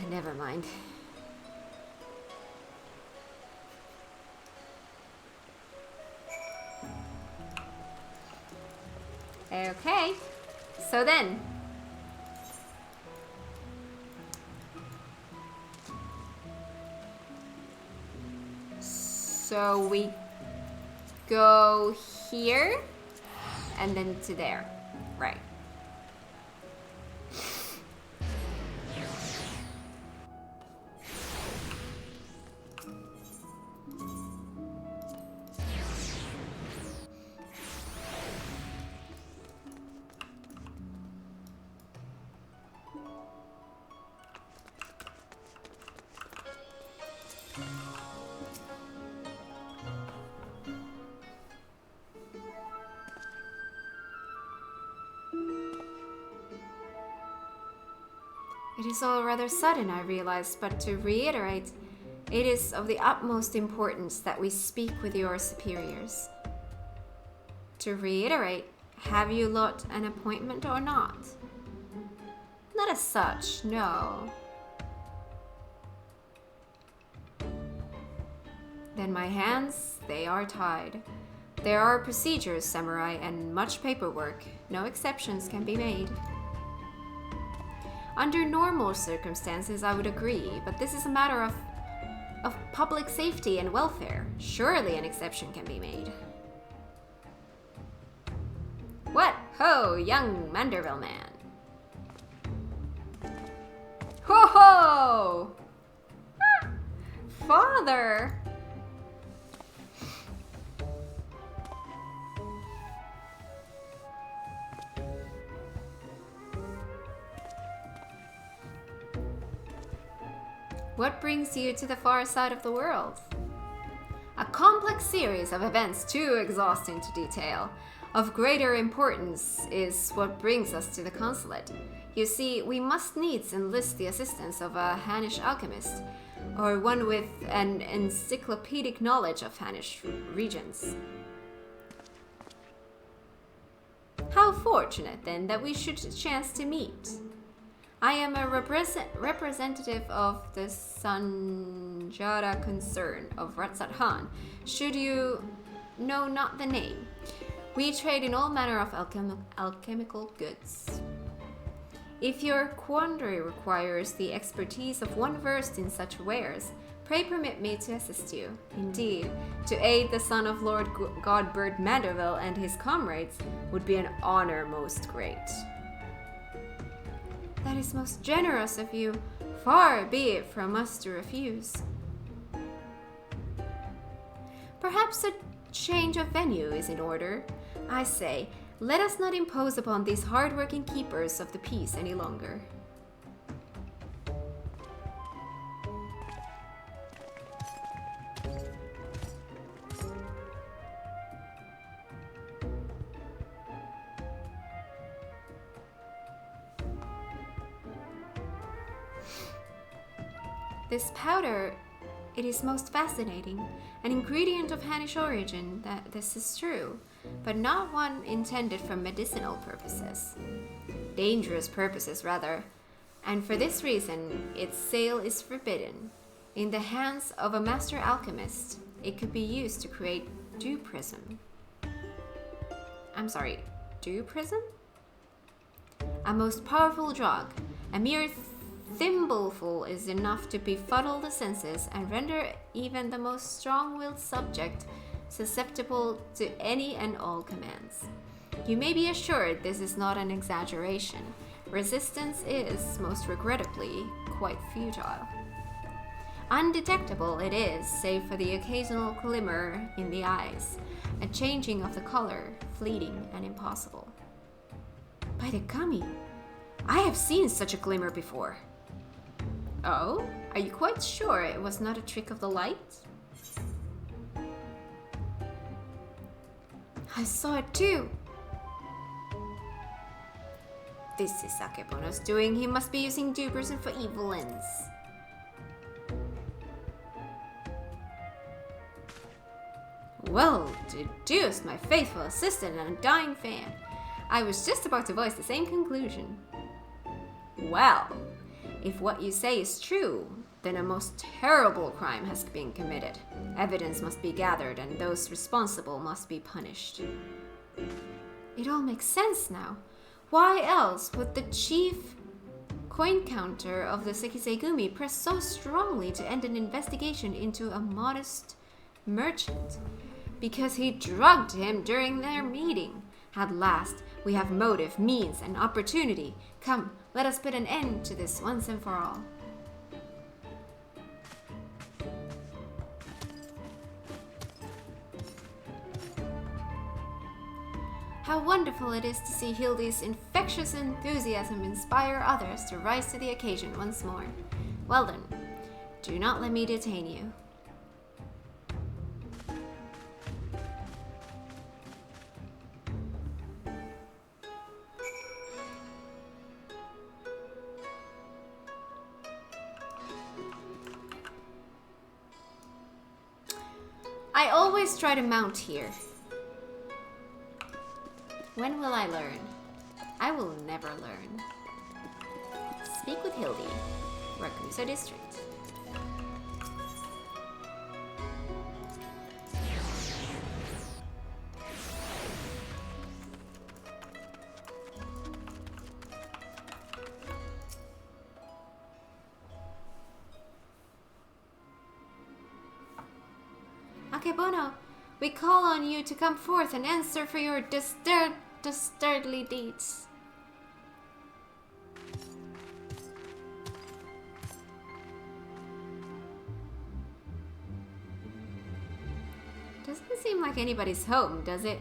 Never mind. Okay, so then. So we go here and then to there, right? It is all rather sudden, I realize, but to reiterate, it is of the utmost importance that we speak with your superiors. To reiterate, have you lot an appointment or not? Not as such, no. Then my hands, they are tied. There are procedures, samurai, and much paperwork. No exceptions can be made. Under normal circumstances, I would agree, but this is a matter of public safety and welfare. Surely an exception can be made. What ho, young Manderville man! Ho ho! Father! What brings you to the far side of the world? A complex series of events too exhausting to detail. Of greater importance is what brings us to the consulate. You see, we must needs enlist the assistance of a Hannish alchemist, or one with an encyclopedic knowledge of Hannish regions. How fortunate, then, that we should chance to meet. I am a representative of the Sanjara concern of Ratsat Han, should you know not the name. We trade in all manner of alchemical goods. If your quandary requires the expertise of one versed in such wares, pray permit me to assist you. Indeed, to aid the son of Lord Godbird Mandeville and his comrades would be an honor most great. That is most generous of you. Far be it from us to refuse. Perhaps a change of venue is in order. I say, let us not impose upon these hard-working keepers of the peace any longer. This powder, it is most fascinating, an ingredient of Hannish origin, that this is true, but not one intended for medicinal purposes. Dangerous purposes, rather, and for this reason, its sale is forbidden. In the hands of a master alchemist, it could be used to create dew prism. Dew prism? A most powerful drug, a mere thimbleful is enough to befuddle the senses and render even the most strong-willed subject susceptible to any and all commands. You may be assured this is not an exaggeration. Resistance is, most regrettably, quite futile. Undetectable it is, save for the occasional glimmer in the eyes, a changing of the color, fleeting and impossible. By the gummy, I have seen such a glimmer before. Oh? Are you quite sure it was not a trick of the light? I saw it too. This is Akebono's doing. He must be using dew prism for evil ends. Well deduced, my faithful assistant and undying fan. I was just about to voice the same conclusion. Well, if what you say is true, then a most terrible crime has been committed. Evidence must be gathered and those responsible must be punished. It all makes sense now. Why else would the chief coin counter of the Sekisei-gumi press so strongly to end an investigation into a modest merchant? Because he drugged him during their meeting. At last, we have motive, means, and opportunity. Come, let us put an end to this once and for all. How wonderful it is to see Hildy's infectious enthusiasm inspire others to rise to the occasion once more. Well then, do not let me detain you. I always try to mount here. When will I learn? I will never learn. Speak with Hildy, Rakusa District. Akebono, we call on you to come forth and answer for your dastardly deeds. Doesn't seem like anybody's home, does it?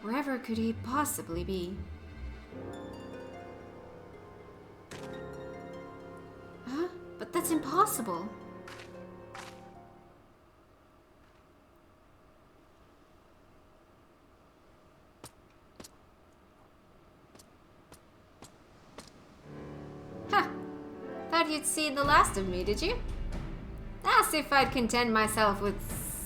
Wherever could he possibly be? That's impossible. Huh. Thought you'd seen the last of me, did you? As if I'd content myself with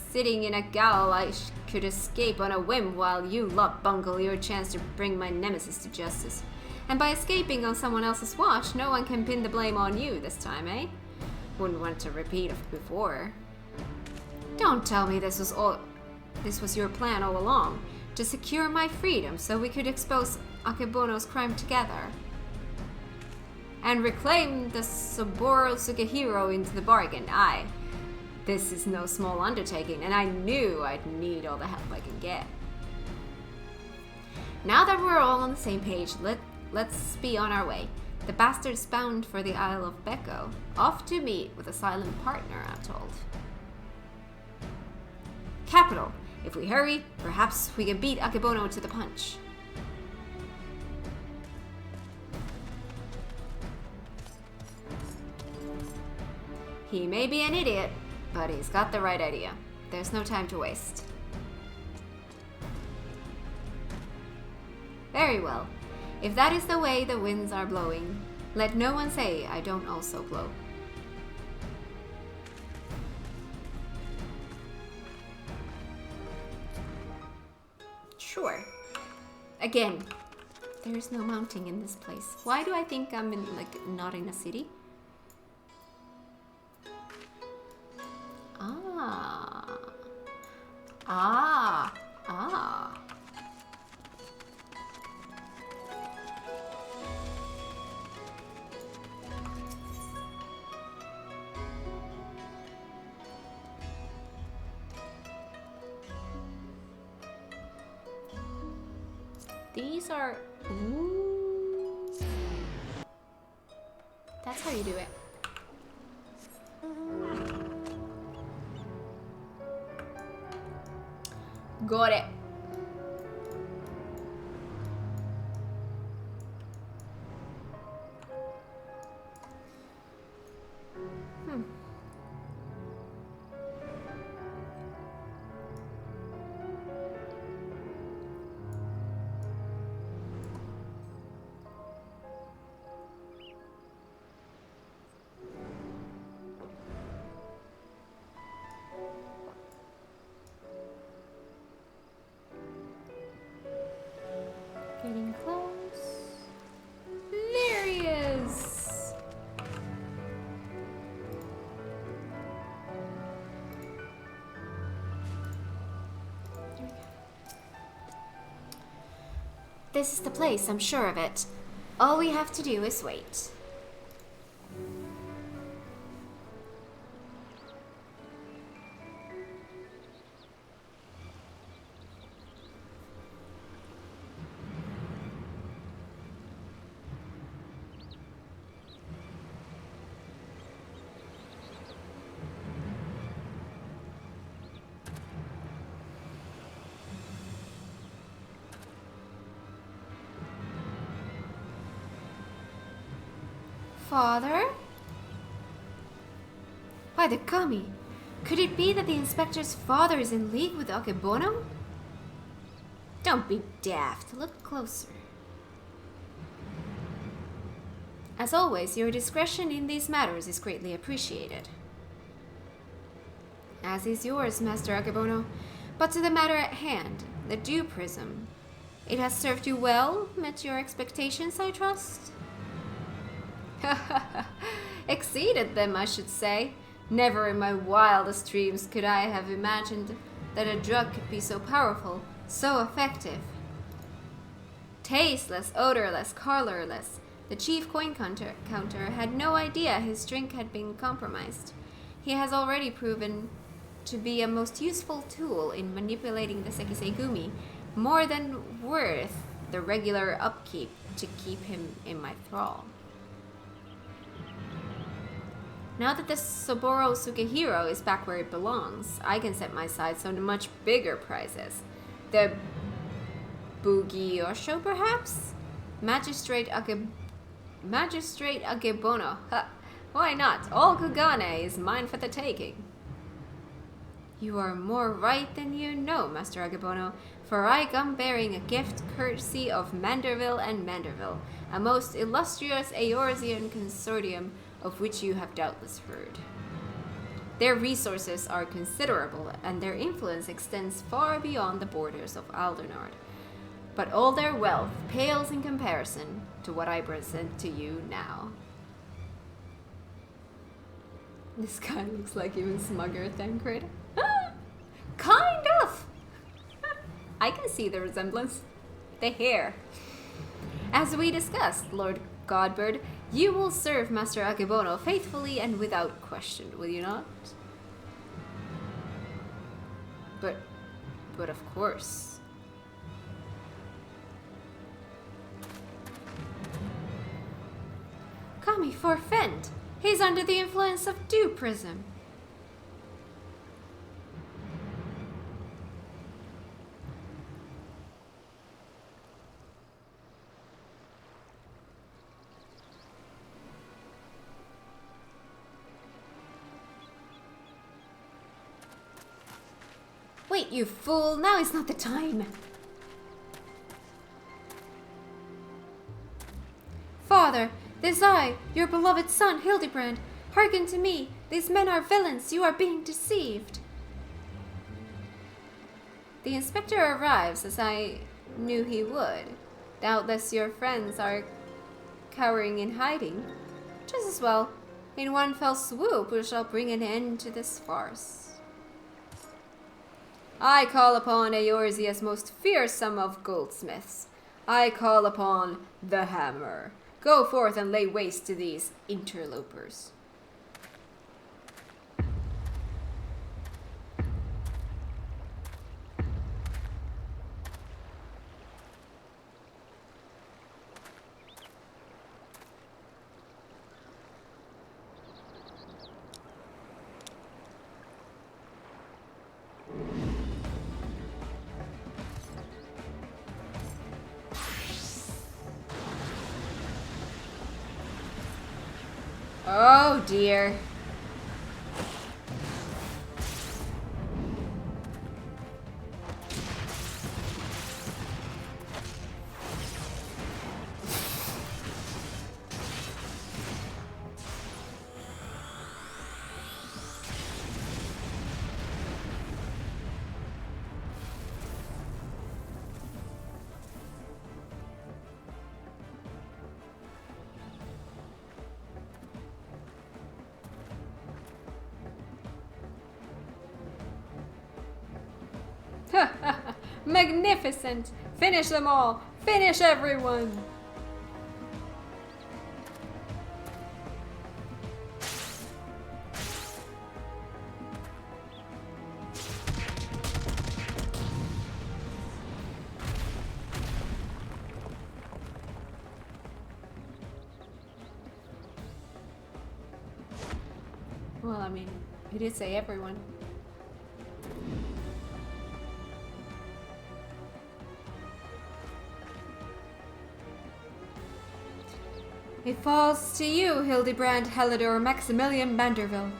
sitting in a gaol I could escape on a whim while you lot bungle your chance to bring my nemesis to justice. And by escaping on someone else's watch, no one can pin the blame on you this time, eh? Wouldn't want to repeat of before. Don't tell me this was your plan all along, to secure my freedom so we could expose Akebono's crime together. And reclaim the Saburo Sugehiro into the bargain. Aye. This is no small undertaking, and I knew I'd need all the help I can get. Now that we're all on the same page, let's be on our way. The bastard's bound for the Isle of Becco, off to meet with a silent partner, I'm told. Capital. If we hurry, perhaps we can beat Akebono to the punch. He may be an idiot, but he's got the right idea. There's no time to waste. Very well. If that is the way the winds are blowing, let no one say I don't also blow. Sure. Again, there is no mounting in this place. Why do I think I'm in, not in a city? Ah. These are... Ooh. That's how you do it. Got it. Getting close. There he is! There we go. This is the place, I'm sure of it. All we have to do is wait. Father? By the gummy! Could it be that the inspector's father is in league with Akebono? Don't be daft. Look closer. As always, your discretion in these matters is greatly appreciated. As is yours, Master Akebono. But to the matter at hand, the dew prism. It has served you well, met your expectations, I trust? Exceeded them, I should say. Never in my wildest dreams could I have imagined that a drug could be so powerful, so effective. Tasteless, odorless, colorless, the chief coin counter had no idea his drink had been compromised. He has already proven to be a most useful tool in manipulating the Sekisei Gumi, more than worth the regular upkeep to keep him in my thrall. Now that the Saburo Sugehiro is back where it belongs, I can set my sights on much bigger prizes. The Bugiyosho, perhaps? Magistrate Akebono. Why not? All Kugane is mine for the taking. You are more right than you know, Master Agebono, for I come bearing a gift courtesy of Manderville and Manderville, a most illustrious Eorzean consortium of which you have doubtless heard. Their resources are considerable, and their influence extends far beyond the borders of Aldernard. But all their wealth pales in comparison to what I present to you now. This guy looks like even smugger than Crit. Kind of! I can see the resemblance. The hair. As we discussed, Lord Godbird, you will serve Master Akebono faithfully and without question, will you not? But of course. Kami forfend. He's under the influence of Dew Prism. Wait, you fool! Now is not the time! Father, this I, your beloved son, Hildibrand. Hearken to me. These men are villains. You are being deceived. The inspector arrives as I knew he would. Doubtless your friends are cowering in hiding. Just as well. In one fell swoop, we shall bring an end to this farce. I call upon Eorzea's most fearsome of goldsmiths. I call upon the Hammer. Go forth and lay waste to these interlopers. Oh dear. Magnificent! Finish them all! Finish everyone! Well, I mean, he did say everyone. It falls to you, Hildibrand, Helidor, Maximilian Manderville.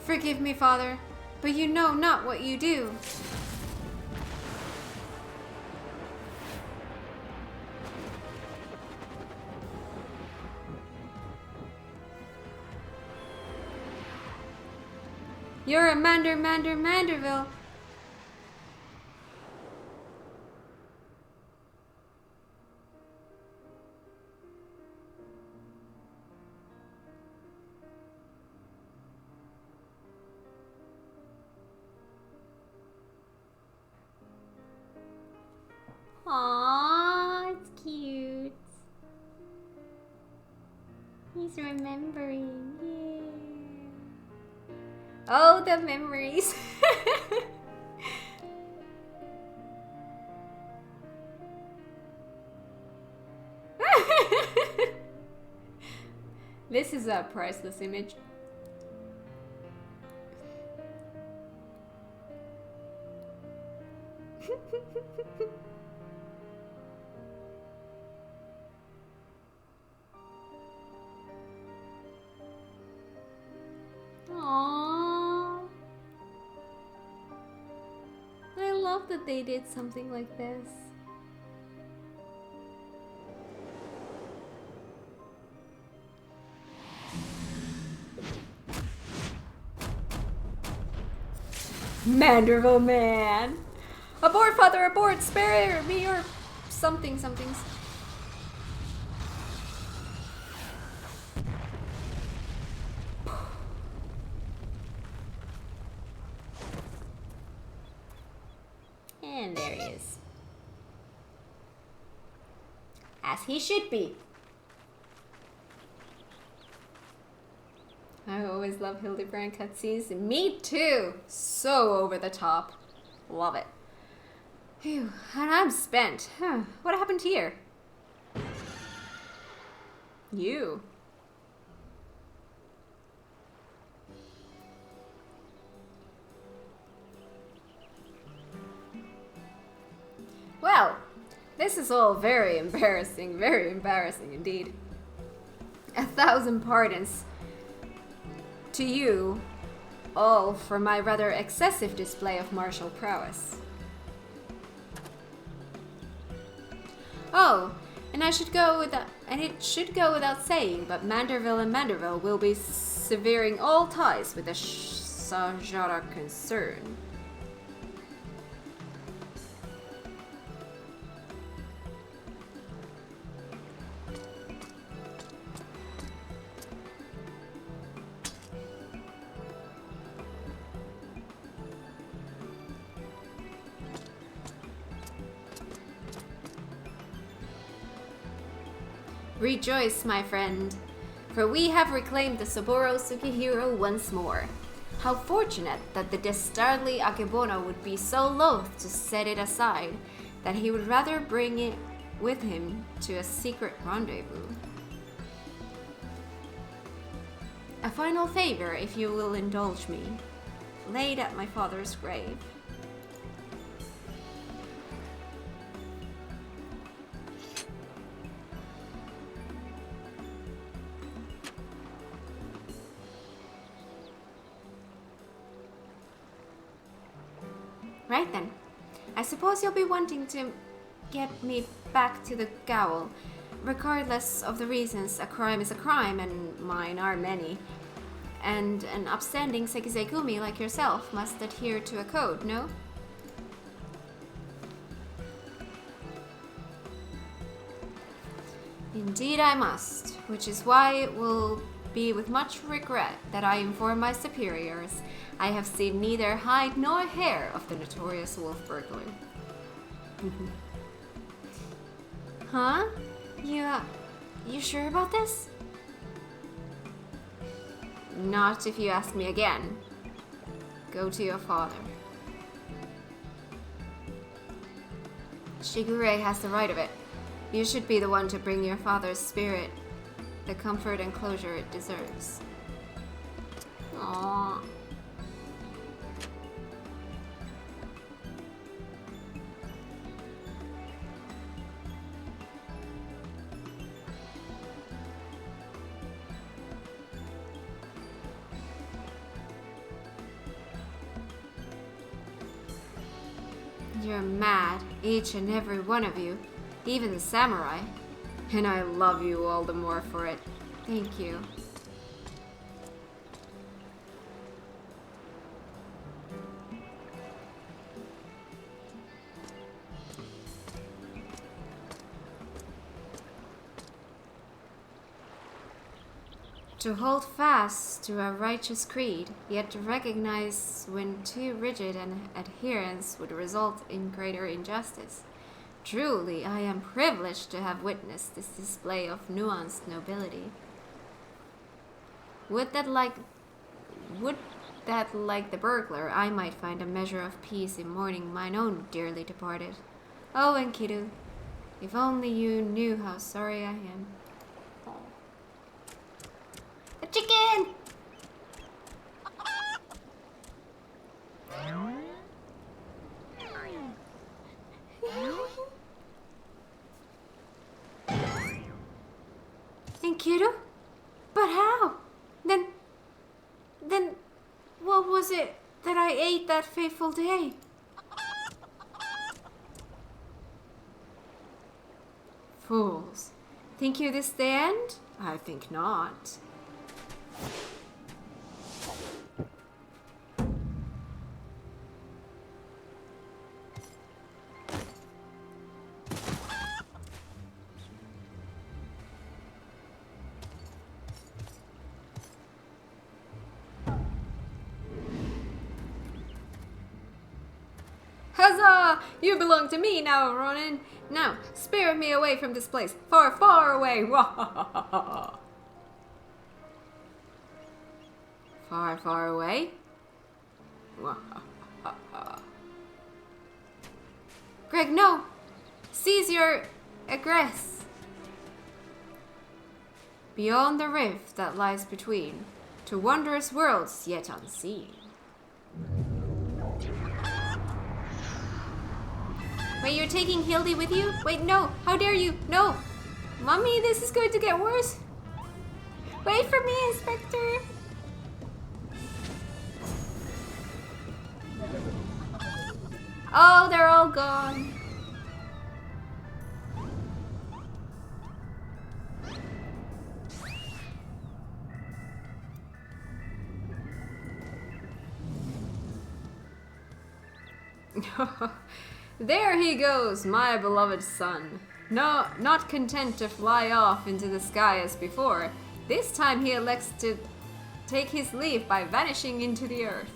Forgive me, Father, but you know not what you do. You're a Manderville. Aww, it's cute. He's remembering. Yeah. Oh, the memories. This is a priceless image. Aww. I love that they did something like this. Manderville man! Abort, father, abort! Spare me your somethings. And there he is. As he should be. I always love Hildibrand cutscenes. Me too! So over the top. Love it. Phew, and I'm spent. Huh. What happened here? You. Well, this is all very embarrassing indeed. 1,000 pardons to you all for my rather excessive display of martial prowess. Oh, and it should go without saying, but Manderville and Manderville will be severing all ties with the Sajara concern. Rejoice, my friend, for we have reclaimed the Saburo Tsukihiro once more. How fortunate that the dastardly Akebono would be so loath to set it aside that he would rather bring it with him to a secret rendezvous. A final favor, if you will indulge me, laid at my father's grave. Right then. I suppose you'll be wanting to get me back to the gaol. Regardless of the reasons, a crime is a crime, and mine are many. And an upstanding Sekizegumi like yourself must adhere to a code, no? Indeed I must, which is why it will be with much regret that I inform my superiors I have seen neither hide nor hair of the notorious wolf burglar. Huh? You sure about this? Not if you ask me again. Go to your father. Shigure has the right of it. You should be the one to bring your father's spirit the comfort and closure it deserves. Aww. You're mad, each and every one of you, even the samurai. And I love you all the more for it. Thank you. To hold fast to a righteous creed, yet to recognize when too rigid an adherence would result in greater injustice. Truly, I am privileged to have witnessed this display of nuanced nobility. Would that, like the burglar, I might find a measure of peace in mourning mine own dearly departed. Oh, Enkidu, if only you knew how sorry I am. chicken! Enkidu? But how? Then, what was it that I ate that fateful day? Fools. Think you this the end? I think not. Huzzah! You belong to me now, Ronin. Now, spirit me away from this place. Far, far away. Far, far away? Greg, no! Seize your egress. Beyond the rift that lies between, to wondrous worlds yet unseen. Wait, you're taking Hildy with you? Wait, no! How dare you? No! Mommy, this is going to get worse. Wait for me, Inspector! Oh, they're all gone. There he goes, my beloved son. No, not content to fly off into the sky as before, this time he elects to take his leave by vanishing into the earth.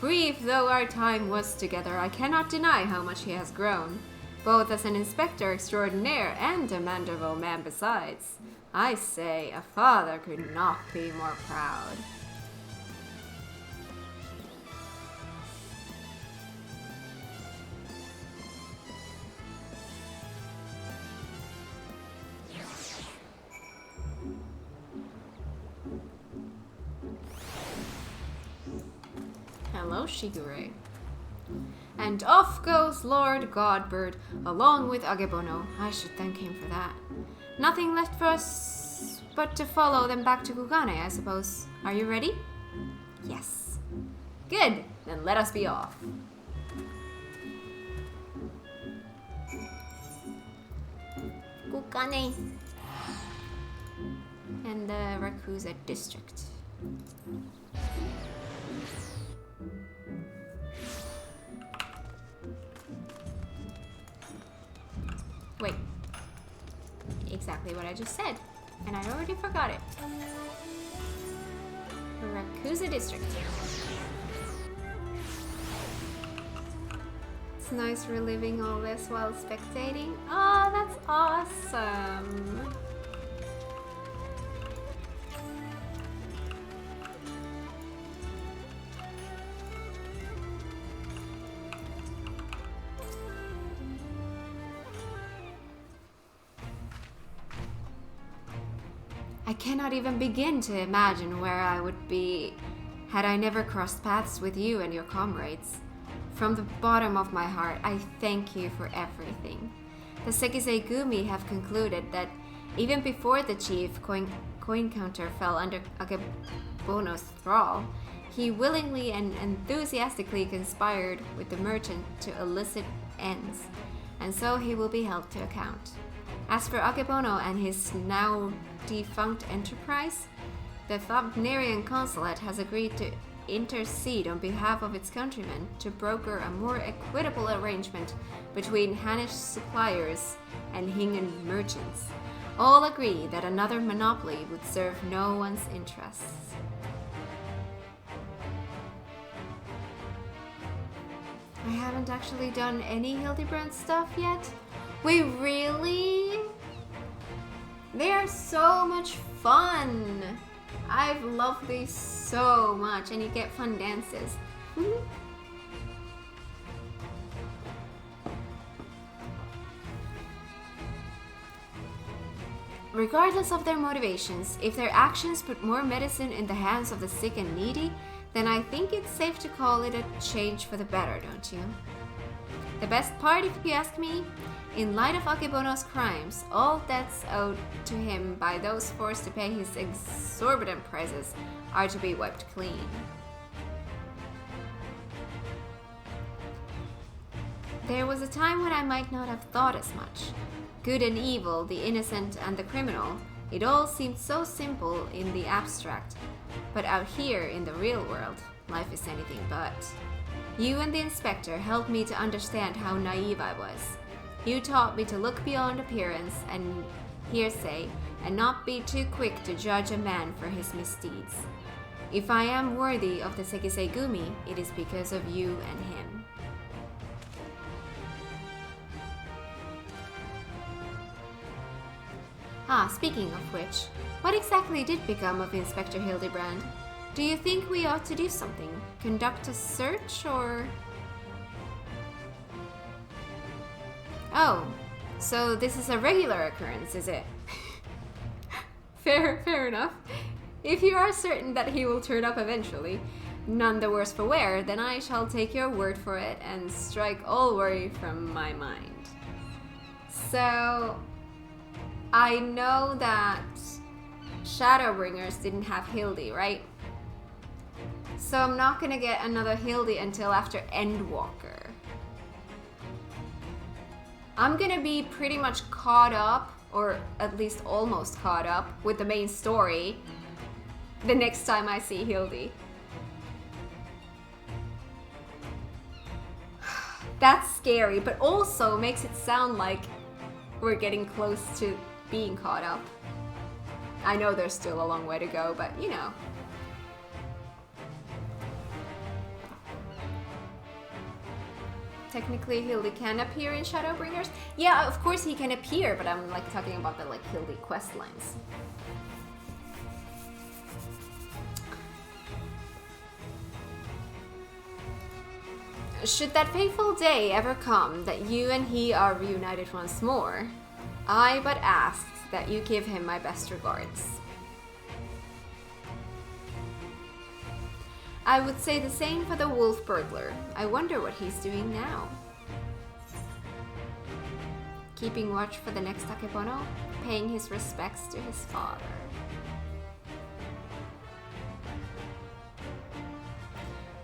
Brief though our time was together, I cannot deny how much he has grown, both as an inspector extraordinaire and a Manderville man besides. I say, a father could not be more proud. Hello, Shigure. And off goes Lord Godbird, along with Agebono. I should thank him for that. Nothing left for us but to follow them back to Kugane, I suppose. Are you ready? Yes. Good, then let us be off. Kugane. And the Rakuza district. Wait. Exactly what I just said. And I already forgot it. Rakuza district. It's nice reliving all this while spectating. Oh, that's awesome. I cannot even begin to imagine where I would be had I never crossed paths with you and your comrades. From the bottom of my heart, I thank you for everything. The Sekisei Gumi have concluded that even before the chief coin counter fell under Agebono's thrall, he willingly and enthusiastically conspired with the merchant to illicit ends, and so he will be held to account. As for Agebono and his now defunct enterprise, the Thabnerian consulate has agreed to intercede on behalf of its countrymen to broker a more equitable arrangement between Hanish suppliers and Hingan merchants. All agree that another monopoly would serve no one's interests. I haven't actually done any Hildibrand stuff yet. Wait, really? They are so much fun! I've loved these so much, and you get fun dances. regardless of their motivations, if their actions put more medicine in the hands of the sick and needy, then I think it's safe to call it a change for the better, don't you? The best part, if you ask me, in light of Akebono's crimes, all debts owed to him by those forced to pay his exorbitant prices are to be wiped clean. There was a time when I might not have thought as much. Good and evil, the innocent and the criminal, it all seemed so simple in the abstract. But out here in the real world, life is anything but. You and the inspector helped me to understand how naive I was. You taught me to look beyond appearance and hearsay and not be too quick to judge a man for his misdeeds. If I am worthy of the Sekisei Gumi, it is because of you and him. Speaking of which, what exactly did become of Inspector Hildibrand? Do you think we ought to do something? Conduct a search, or... Oh, so this is a regular occurrence, is it? Fair enough. If you are certain that he will turn up eventually, none the worse for wear, then I shall take your word for it and strike all worry from my mind. So... I know that Shadowbringers didn't have Hildy, right? So I'm not gonna get another Hildy until after Endwalker. I'm gonna be pretty much caught up, or at least almost caught up, with the main story the next time I see Hildy. That's scary, but also makes it sound like we're getting close to being caught up. I know there's still a long way to go, but you know. Technically, Hildy can appear in Shadowbringers. Yeah, of course he can appear, but I'm like talking about the like Hildy quest lines. Should that fateful day ever come that you and he are reunited once more, I but ask that you give him my best regards. I would say the same for the wolf burglar. I wonder what he's doing now. Keeping watch for the next Akebono, paying his respects to his father.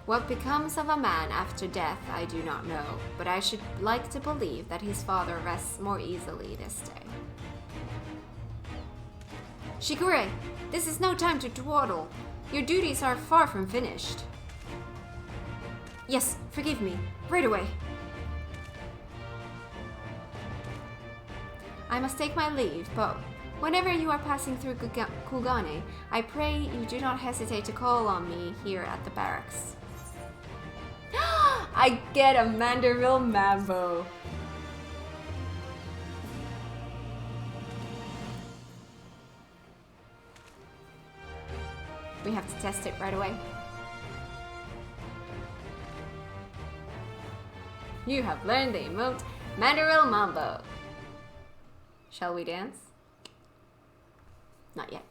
What becomes of a man after death, I do not know, but I should like to believe that his father rests more easily this day. Shigure, this is no time to dawdle. Your duties are far from finished. Yes, forgive me. Right away. I must take my leave, but whenever you are passing through Kugane, I pray you do not hesitate to call on me here at the barracks. I get a Manderville Mambo. We have to test it right away. You have learned the emote Manderville Mambo. Shall we dance? Not yet.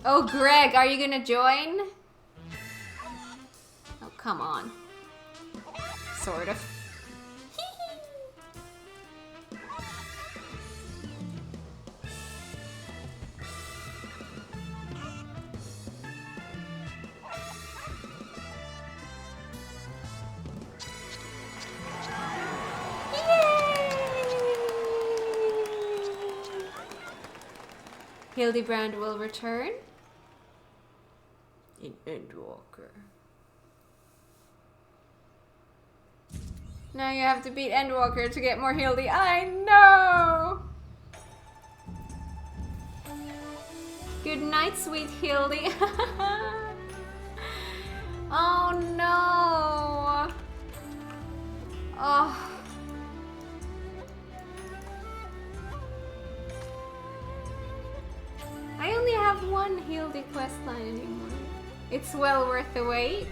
Oh, Greg, are you gonna join? Oh, come on. Sort of. Hildibrand will return in Endwalker. Now you have to beat Endwalker to get more Hildy. I know! Good night, sweet Hildy. Oh no! Oh. I only have one Hildy questline anymore. It's well worth the wait.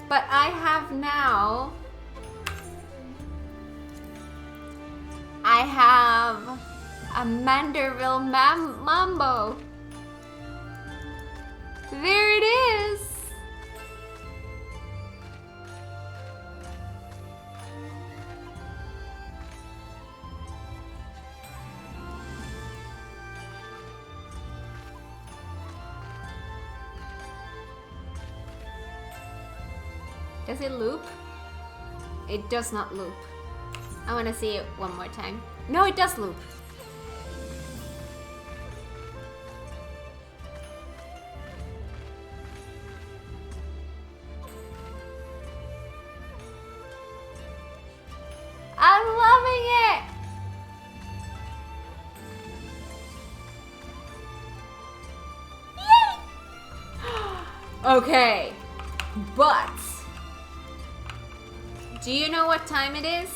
But I have now... I have a Manderville Mambo. There it is. Does it loop? It does not loop. I want to see it one more time. No, it does loop. I'm loving it! Yay! Okay, but do you know what time it is?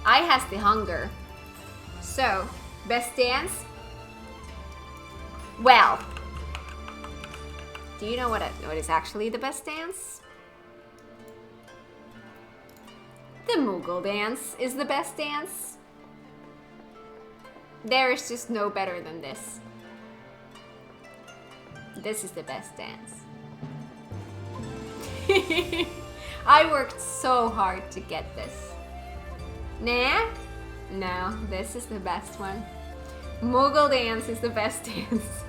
I has the hunger. So, best dance? Well, do you know what is actually the best dance? The Moogle dance is the best dance. There is just no better than this. This is the best dance. I worked so hard to get this. Nah? No, this is the best one. Moogle dance is the best dance.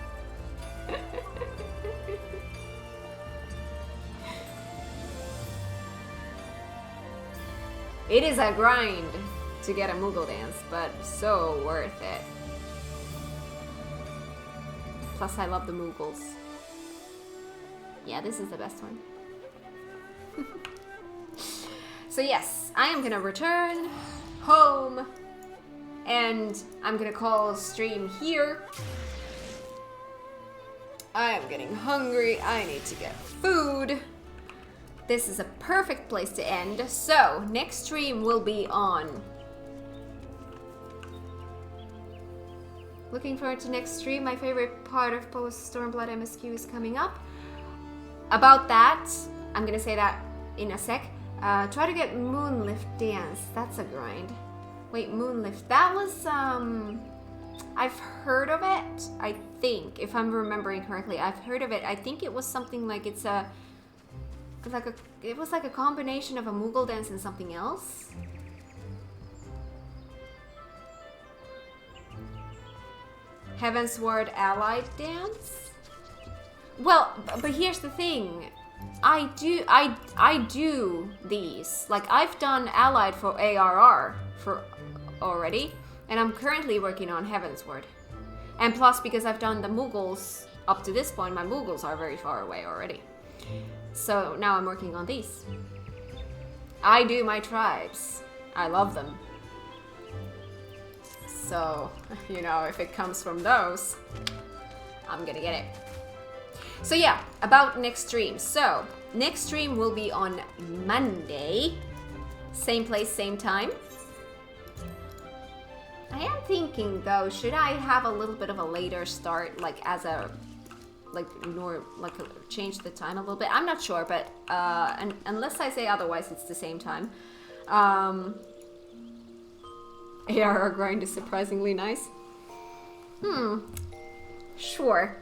It is a grind to get a Moogle dance, but so worth it. Plus I love the Moogles. Yeah, this is the best one. So yes, I am gonna return home and I'm gonna call stream here. I am getting hungry. I need to get food. This is a perfect place to end. So next stream will be on. Looking forward to next stream. My favorite part of post Stormblood MSQ is coming up. About that, I'm gonna say that in a sec. Try to get Moonlift Dance. That's a grind. Wait, Moonlift. That was, I've heard of it, I think. If I'm remembering correctly, I've heard of it. I think it was something like it was like a combination of a Moogle dance and something else. Heavensward Allied Dance? Well, but here's the thing. I do these. Like, I've done Allied for ARR for already, and I'm currently working on Heavensward. And plus, because I've done the Moogles up to this point, my Moogles are very far away already. So now I'm working on these. I do my tribes. I love them. So, you know, if it comes from those, I'm gonna get it. So yeah, about next stream. So, next stream will be on Monday. Same place, same time. I am thinking though, should I have a little bit of a later start, like as a, change the time a little bit? I'm not sure, but and unless I say otherwise, it's the same time. ARR grind is surprisingly nice. Sure.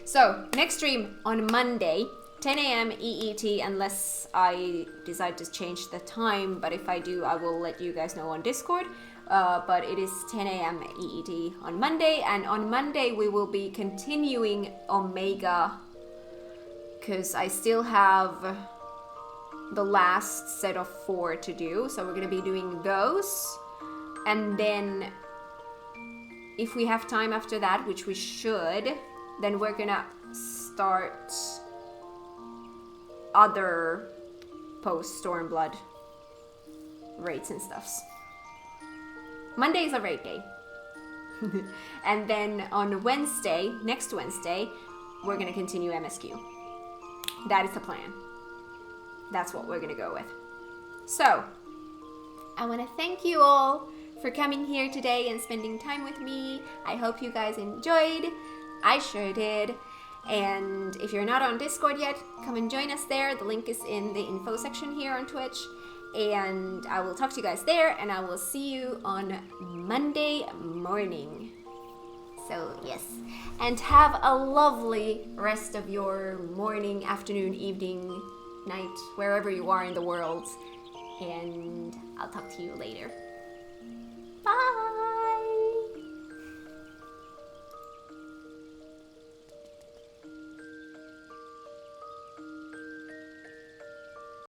So, next stream on Monday, 10 a.m. EET, unless I decide to change the time. But if I do, I will let you guys know on Discord. But it is 10 a.m. EET on Monday. And on Monday, we will be continuing Omega. Because I still have the last set of 4 to do. So we're gonna be doing those. And then if we have time after that, which we should, then we're gonna start other post Stormblood raids and stuffs. Monday is a raid day. And then on Wednesday, next Wednesday, we're gonna continue MSQ. That is the plan. That's what we're gonna go with. So, I wanna thank you all for coming here today and spending time with me. I hope you guys enjoyed. I sure did. And if you're not on Discord yet, come and join us there. The link is in the info section here on Twitch. And I will talk to you guys there, and I will see you on Monday morning. So, yes. And have a lovely rest of your morning, afternoon, evening, night, wherever you are in the world. And I'll talk to you later. Bye!